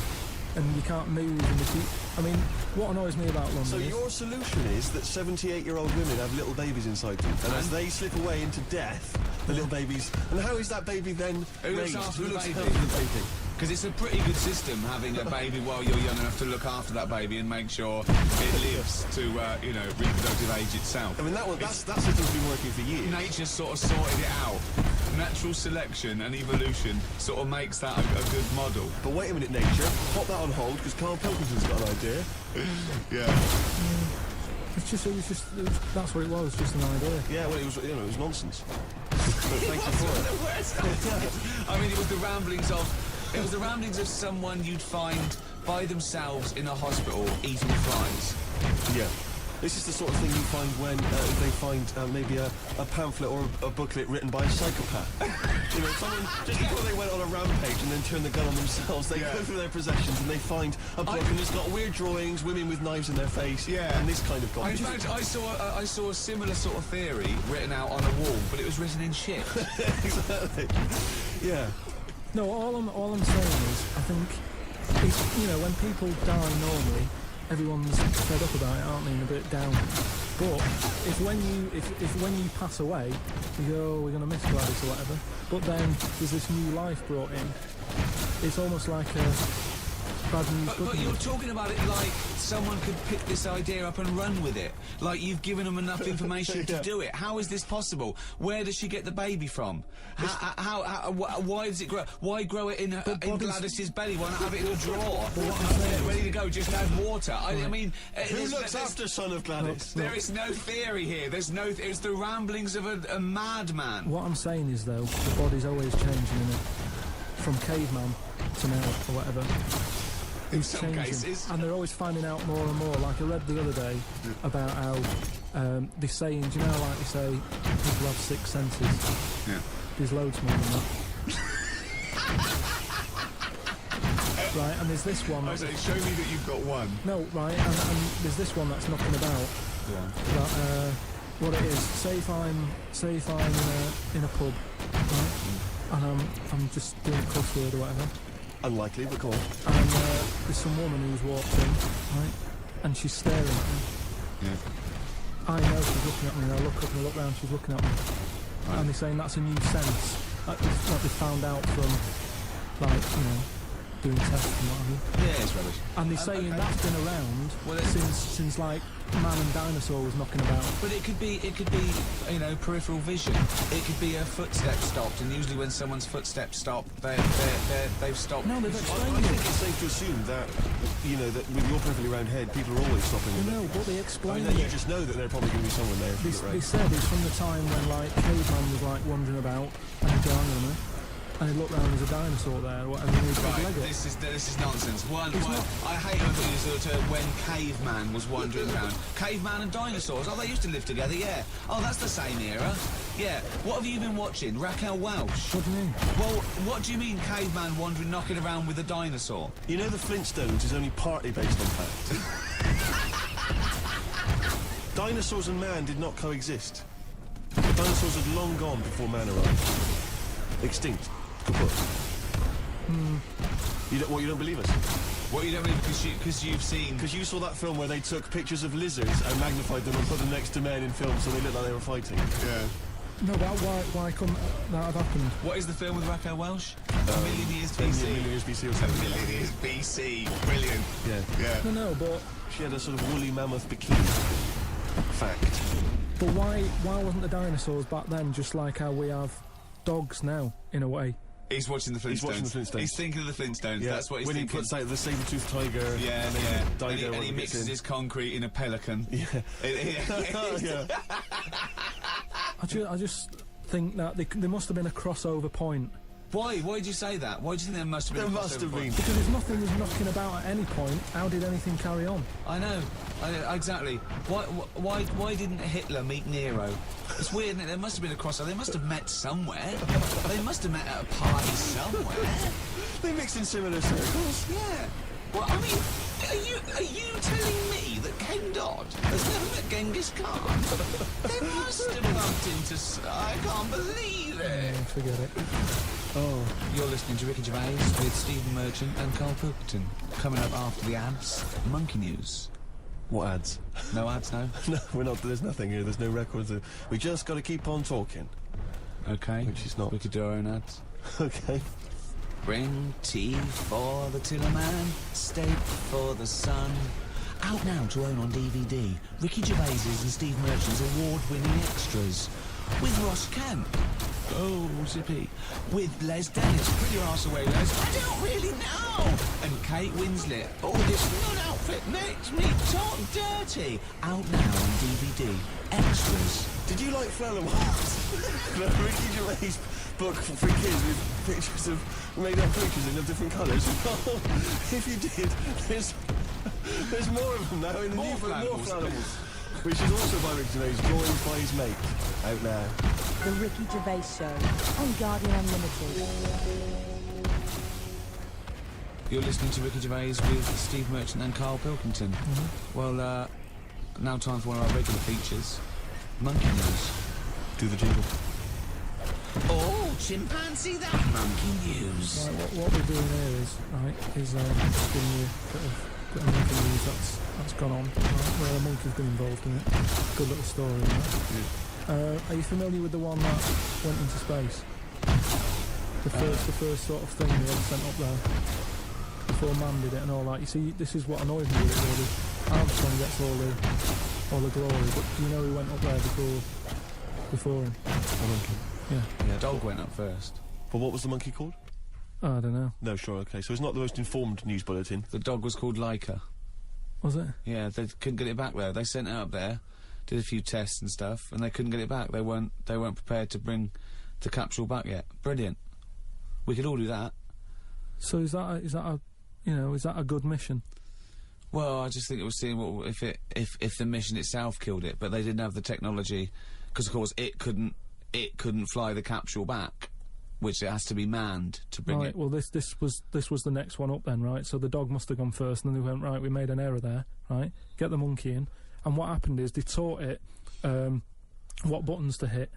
And you can't move and you keep... I mean, what annoys me about London So is... your solution is that 78-year-old women have little babies inside them, and as they slip away into death, the little babies... And how is that baby then Who looks raised? after Who the looks baby? after the baby? Because it's a pretty good system having a baby while you're young enough to look after that baby and make sure it lives to, you know, reproductive age itself. I mean, that system's been working for years. Nature sort of sorted it out. Natural selection and evolution sort of makes that a good model. But wait a minute, nature. Pop that on hold, because Carl Pilkington's got an idea. Yeah. that's what it was, just an idea. Yeah, well, it was nonsense. But thank you for it. I mean, it was the ramblings of someone you'd find by themselves in a hospital eating flies. Yeah. This is the sort of thing you find when they find maybe a pamphlet or a booklet written by a psychopath. You know, someone, just before they went on a rampage and then turned the gun on themselves, they go through their possessions and they find a book and it's got weird drawings, women with knives in their face, and this kind of In garbage. fact, I saw a similar sort of theory written out on a wall, but it was written in shit. Exactly. Yeah. No, all I'm saying is, I think, it's, you know, when people die normally, everyone's fed up about it, aren't they, and a bit down. But if when you pass away, you go, oh, we're going to miss Gladys or whatever, but then there's this new life brought in, it's almost like a bad news, good But news. you're talking about it like someone could pick this idea up and run with it. Like you've given them enough information to do it. How is this possible? Where does she get the baby from? Why does it grow? Why grow it in Gladys's belly? Why not have it in a drawer? Ready to go, just add water. I mean... Who looks after son of Gladys? There is no theory here. There's no... It's the ramblings of a madman. What I'm saying is, though, the body's always changing, innit? From caveman to now, or whatever. In It's some changing. cases. And they're always finding out more and more. Like I read the other day about how they're saying, do you know, like they say, people have 6 senses. Yeah. There's loads more than that. Right, and there's this one. I say, show me that you've got one. No, right, and there's this one that's knocking about. Yeah. That, what it is, say if I'm in a pub, right, and I'm just doing a crossword or whatever. Unlikely, but go on. And there's some woman who's walked in, right, and she's staring at me. Yeah. I know she's looking at me, and I look up and I look round, she's looking at me. Right. And they're saying that's a new sense that they found out from, like, you know, doing tests and what have you. Yeah, it's rubbish. And they're saying okay. that's been around since like man and dinosaur was knocking about. But it could be, you know, peripheral vision. It could be a footstep stopped, and usually when someone's footsteps stop, they've stopped. No, they've I explained think it. it's safe to assume that, you know, that with your perfectly round head, people are always stopping. No, but they I explained know, you it. just know that they're probably going to be someone there. if you They look right. said it's from the time when like caveman was like wandering about and he'd go, hang on a minute, and he'd look round, there's a dinosaur there or whatever, and he'd Right, leg it. this is nonsense. I hate when we use the term when caveman was wandering around. Caveman and dinosaurs, oh, they used to live together, yeah. Oh, that's the same era. Yeah. What have you been watching? Raquel Welch? What do you mean? Well, what do you mean caveman wandering, knocking around with a dinosaur? You know the Flintstones is only partly based on fact. Dinosaurs and man did not coexist. Dinosaurs had long gone before man arrived. Extinct. Kaput. You don't believe us? What, you don't believe because you've seen... Because you saw that film where they took pictures of lizards and magnified them and put them next to men in film so they looked like they were fighting. Yeah. No, why couldn't that have happened? What is the film with Raquel Welch? A Million Years 10 BC. million years BC or A something. Million Years BC. Brilliant. Yeah. Yeah. No, but She had a sort of woolly mammoth bikini. Fact. why wasn't the dinosaurs back then just like how we have dogs now, in a way? He's watching the Flintstones. He's watching the Flintstones. He's thinking of the Flintstones. Yeah. That's what he's when thinking. he puts out the saber-toothed tiger. Yeah, and then yeah. Dido And he when gets mixes in. his concrete in a pelican. Yeah. Yeah. I just think that there must have been a crossover point. Why? Why did you say that? Why do you think there must have been? There a must crossover have point? been. Because if nothing was knocking about at any point, how did anything carry on? I know. Exactly. Why didn't Hitler meet Nero? It's weird, isn't it? There must have been a crossover. They must have met somewhere. They must have met at a party somewhere. They mixed in similar circles. Yeah. Well, I mean, are you telling me that Ken Dodd has never met Genghis Khan? They must have bumped into... I can't believe it. Forget it. Oh. You're listening to Ricky Gervais with Stephen Merchant and Carl Pilkington. Coming up after the ads, Monkey News. What ads? No ads, no? No, we're not. There's nothing here. There's no records. We just got to keep on talking. Okay. Which is not. We could do our own ads. Okay. Bring tea for the Tillerman, steak for the sun. Out now to own on DVD. Ricky Gervais's and Steve Merchant's award-winning extras. With Ross Kemp. Oh, Zippy. With Les Dennis. Put your arse away, Les. I don't really know. And Kate Winslet. Oh, this nun outfit makes me talk dirty. Out now on DVD. Extras. Did you like Flannelmans? The Ricky Gervais book for kids with pictures of made-up creatures in different colours. If you did, there's more of them now in the More new book. More Flannels. Flannels. Which is also by Ricky Gervais, joined by his mate. Out now. The Ricky Gervais Show on Guardian Unlimited. You're listening to Ricky Gervais with Steve Merchant and Carl Pilkington. Well, now time for one of our regular features. Monkey News. Do the jingle. Oh, chimpanzee that monkey news. Right, what we're doing here is just giving you a bit of monkey news that's gone on, right, where a monkey's been involved in it. Good little story. Right? Are you familiar with the one that went into space? The first sort of thing they ever sent up there before man did it and all that. You see, this is what annoys me with it really. Armstrong gets all the glory, but do you know who went up there before him? A monkey. Yeah. Dog went up first. But what was the monkey called? Oh, I don't know. No, sure, okay. So it's not the most informed news bulletin. The dog was called Leica. Was it? Yeah, they couldn't get it back there. They sent it up there, did a few tests and stuff, and they couldn't get it back. They weren't prepared to bring the capsule back yet. Brilliant. We could all do that. So is that a good mission? Well, I just think it was seeing what if the mission itself killed it, but they didn't have the technology, because of course it couldn't fly the capsule back, which it has to be manned to bring Right. it. Well, this was the next one up then, right? So the dog must have gone first, and then they went, right, we made an error there, right? Get the monkey in, and what happened is they taught it what buttons to hit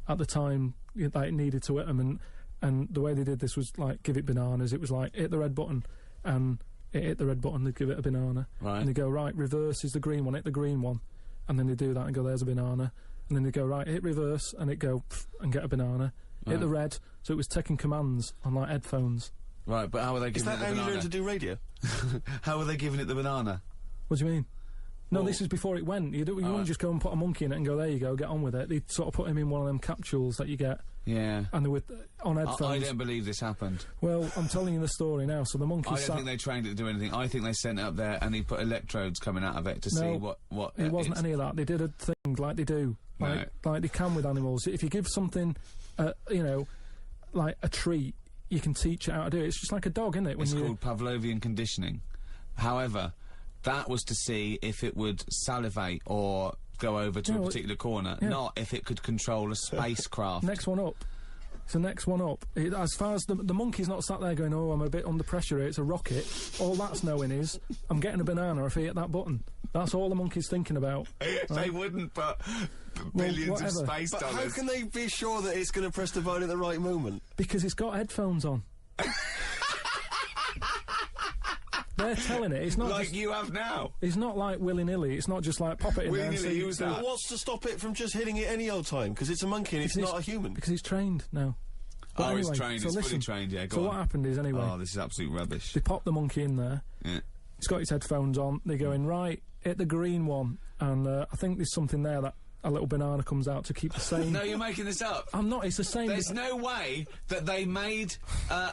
at the time that it needed to hit them, and the way they did this was like give it bananas. It was like hit the red button, and it hit the red button. They'd give it a banana, Right. and they go right. Reverse is the green one. Hit the green one, and then they do that and go there's a banana, and then they go right. Hit reverse, and it go and get a banana. Hit the red. So it was taking commands on like headphones. Right, but how are they Is giving that it the how you banana? learn to do radio? How are they giving it the banana? What do you mean? No, Well- this is before it went. You wouldn't just go and put a monkey in it and go, there you go, get on with it. They'd sort of put him in one of them capsules that you get, Yeah. and they were on I headphones. don't believe this happened. Well, I'm telling you the story now. So the monkey I sat... don't think they trained it to do anything. I think they sent it up there and he put electrodes coming out of it to see No, what. It wasn't any of that. They did a thing like they do, like they can with animals. If you give something, you know, like a treat, you can teach it how to do it. It's just like a dog, isn't it? It's called Pavlovian conditioning. However, that was to see if it would salivate or go over to a particular corner, not if it could control a spacecraft. Next one up. It's the next one up. As far as the monkey's not sat there going, oh, I'm a bit under pressure here, it's a rocket. All that's knowing is, I'm getting a banana if I hit that button. That's all the monkey's thinking about. They wouldn't put billions of whatever. space But dollars. how can they be sure that it's going to press the button at the right moment? Because it's got headphones on. They're telling it. It's not like just, you have now. it's not like willy-nilly. It's not just like pop it in there and Willy-nilly, see. use see- that. But what's to stop it from just hitting it any old time? Because it's a monkey and it's Because not a human. Because he's trained now. But Oh, anyway, it's trained. so It's fully listen, trained. Yeah, go So on. what happened is, anyway, Oh, this is absolute rubbish. they pop the monkey in there. Yeah. He's got his headphones on. They go in, right, hit the green one. And I think there's something there that a little banana comes out to keep the same... No, you're making this up. I'm not, it's the same... There's no way that they made a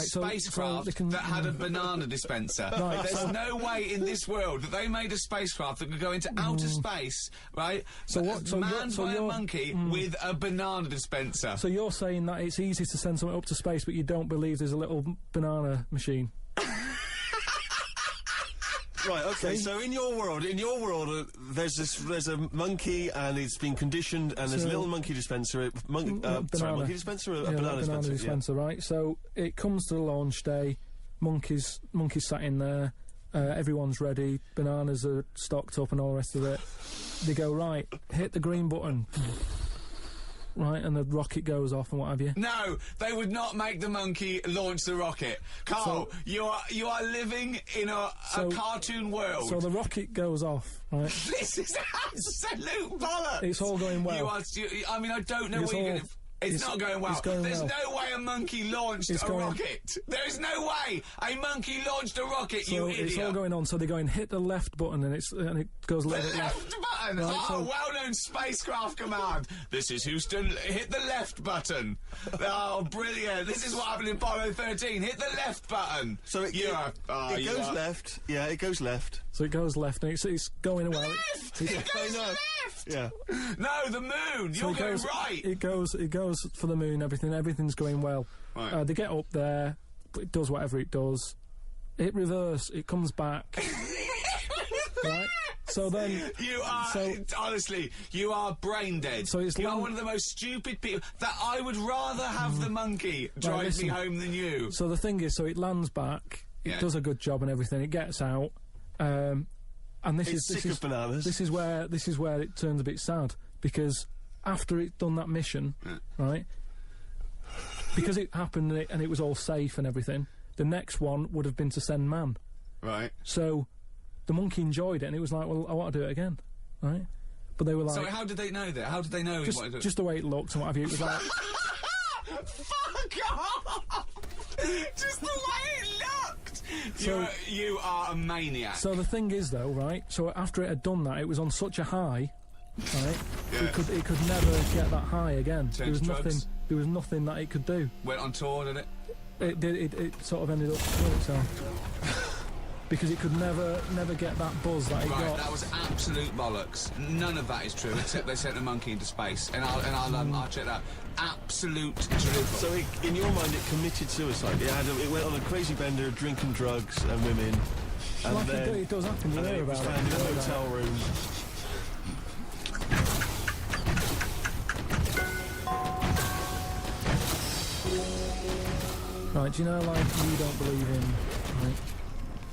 so spacecraft they can- that had a banana dispenser. Right, There's so- no way in this world that they made a spacecraft that could go into outer space, right? So what- so manned you're- so by a you're- monkey with a banana dispenser. So you're saying that it's easy to send something up to space, but you don't believe there's a little banana machine? Right, okay, so in your world, there's a monkey and it's been conditioned and there's a So- little monkey dispenser, Banana. monkey dispenser or a Yeah, banana like dispenser? dispenser, right? So it comes to the launch day, monkeys sat in there, everyone's ready, bananas are stocked up and all the rest of it. They go, right, hit the green button. Right, and the rocket goes off and what have you. No, they would not make the monkey launch the rocket. Carl, you are living in a cartoon world. So the rocket goes off, right? This is absolute bollocks. It's all going well. I mean, I don't know It's what you're all- going to... It's not going well. it's going There's well. no way a monkey launched It's a going- rocket. There's no way a monkey launched a rocket, you So idiot. it's all going on, so they go and hit the left button and it goes a The little bit left. left button! Right, Oh, so- well-known spacecraft command. This is Houston. Hit the left button. Oh, brilliant. This is what happened in Apollo 13. Hit the left button. So it goes left. Yeah, it goes left. So it goes left and it's going well. Left! It goes left! Yeah. No, the moon. So You're it going goes, right. It goes for the moon. Everything's going well. Right. They get up there. It does whatever it does. It reverse. It comes back. Right. So then You are, honestly, you are brain dead. So it's you are long- one of the most stupid people. That I would rather have the monkey drive me listen. home than you. So the thing is, so it lands back. It Yeah. does a good job and everything. It gets out. And this It's is sick of bananas. This is where it turns a bit sad, because after it's done that mission, right? Because it happened and it was all safe and everything. The next one would have been to send man. Right. So the monkey enjoyed it and it was like, well, I want to do it again, right? But they were like, So how did they know that? How did they know he wanted to... just the way it looked and what have you. It was like, Fuck off! Just the way it looked! So- you are a maniac. so the thing is though, right? So after it had done that, it was on such a high, right? Yeah. It could never get that high again. There was drugs. nothing. There was nothing that it could do. Went on tour, did it? It sort of ended up killing itself because it could never get that buzz that it Right, got. that was absolute bollocks. None of that is true, except they sent a monkey into space. And I'll check that. Absolute drivel. So in your mind, it committed suicide. It went on a crazy bender, drinking drugs and women. And Like then, it does happen. You and then hear it was about it. found in a you know about hotel room. it. Right? Do you know, like, you don't believe in like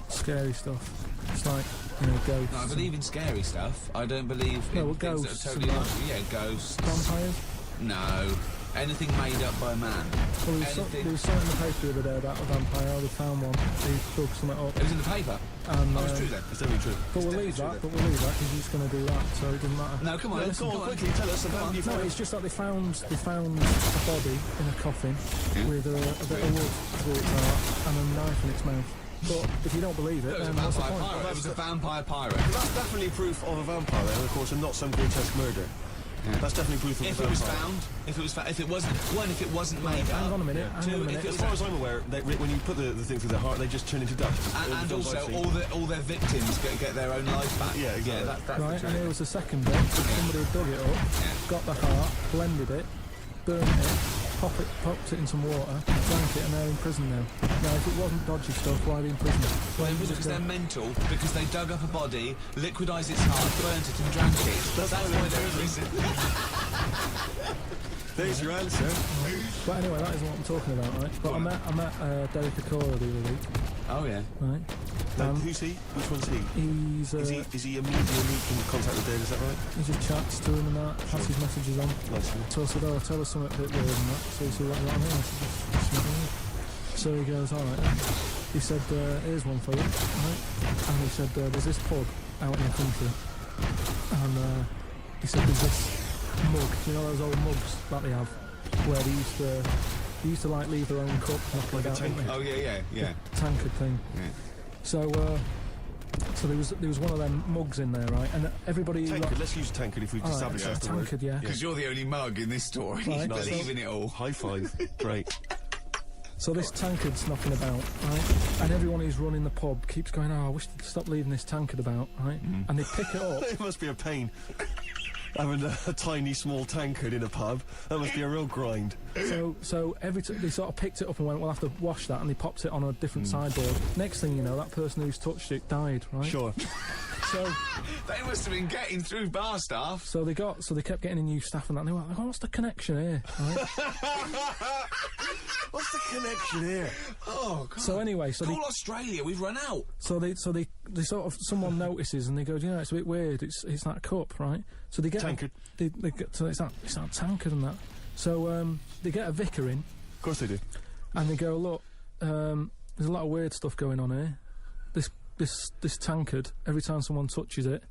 scary stuff? It's like, you know, ghosts. No, I believe in scary stuff. I don't believe No, in well, things ghosts that are totally... and Yeah, ghosts. vampires. No. Anything made up by man. Well, there was something in the paper the other day about a vampire. They found one. They dug something up. It was in the paper. And, It's true then. It's definitely true. But we'll leave that, because he's going to do that, so it doesn't matter. No, come on, Go on, quickly, tell us about you No, it's just that they found a body in a coffin with a bit of wood through its heart and a knife in its mouth. But if you don't believe it, It was a then what's the vampire point? pirate. It was a vampire pirate. That's definitely proof of a vampire, then, of course, and not some grotesque murder. Yeah. That's definitely proof of If a it was vampire. found, if it wasn't made Hang up. on a minute, hang on a minute. As far as I'm aware, when you put the thing through their heart, they just turn into dust. And also, all their victims get their own life back. Yeah, exactly. That's Right, the and here truth. was the second bit. Somebody had dug it up, got the heart, blended it, burnt it, popped it in some water, drank it, and they're in prison now. Now, if it wasn't dodgy stuff, why are they in prison? Well, it was because they're mental, because they dug up a body, liquidised its heart, burnt it and drank it. That's why they're in prison. There's your answer. But anyway, that isn't what I'm talking about, right? But I met Derek Akora the other week, Oh, yeah. right? Who's he? Which one's he? He's Is he immediately in contact with Dave, is that right? he just chats to him and that, passes messages on. Nice. So I said, oh, tell us something a bit weird and that. So he said, what do you want to know? I said, "Just something weird." So he goes, all right. He said, here's one for you, right? And he said, there's this pub out in the country. And he said, there's this mug, you know those old mugs that they have, where they used to like leave their own cup, knock it out, didn't they? Oh, yeah. Tankard thing. Yeah. So there was one of them mugs in there, right? And everybody. Tankard, let's use tankard if we've All right, established that's the word. tankard, yeah. Because you're the only mug in this story. Right, You believe in it all. High five. Great. So this tankard's knocking about, right? And everyone who's running the pub keeps going, oh, I wish they'd stop leaving this tankard about, right? And they pick it up. It must be a pain. Having a tiny, small tankard in a pub. That must be a real grind. So every they sort of picked it up and went, we'll have to wash that, and they popped it on a different sideboard. Next thing you know, that person who's touched it died, right? Sure. So They must have been getting through bar staff. so they kept getting in new staff and that. And they were like, oh, what's the connection here? Right? What's the connection here? Oh, God. So anyway, Call Australia, we've run out. So they sort of someone notices and they go, you know, it's a bit weird. It's that cup, right? So they get Tankard. They get so it's that tankard and that. So they get a vicar in Of course they do. and they go, look, there's a lot of weird stuff going on here. This tankard, every time someone touches it,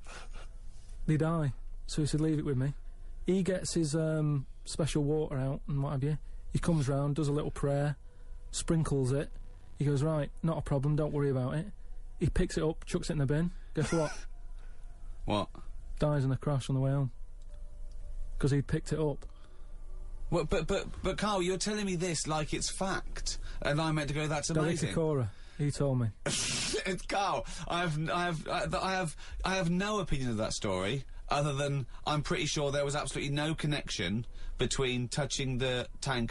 they die. So he said, leave it with me. He gets his special water out and what have you. He comes round, does a little prayer, sprinkles it. He goes, right, not a problem, don't worry about it. He picks it up, chucks it in the bin. Guess what? What? Dies in a crash on the way home. Because he picked it up. Well, but Carl, you're telling me this like it's fact, and I'm meant to go, that's Derek amazing. Akora, he told me. Carl, I have no opinion of that story, other than I'm pretty sure there was absolutely no connection between touching the tankard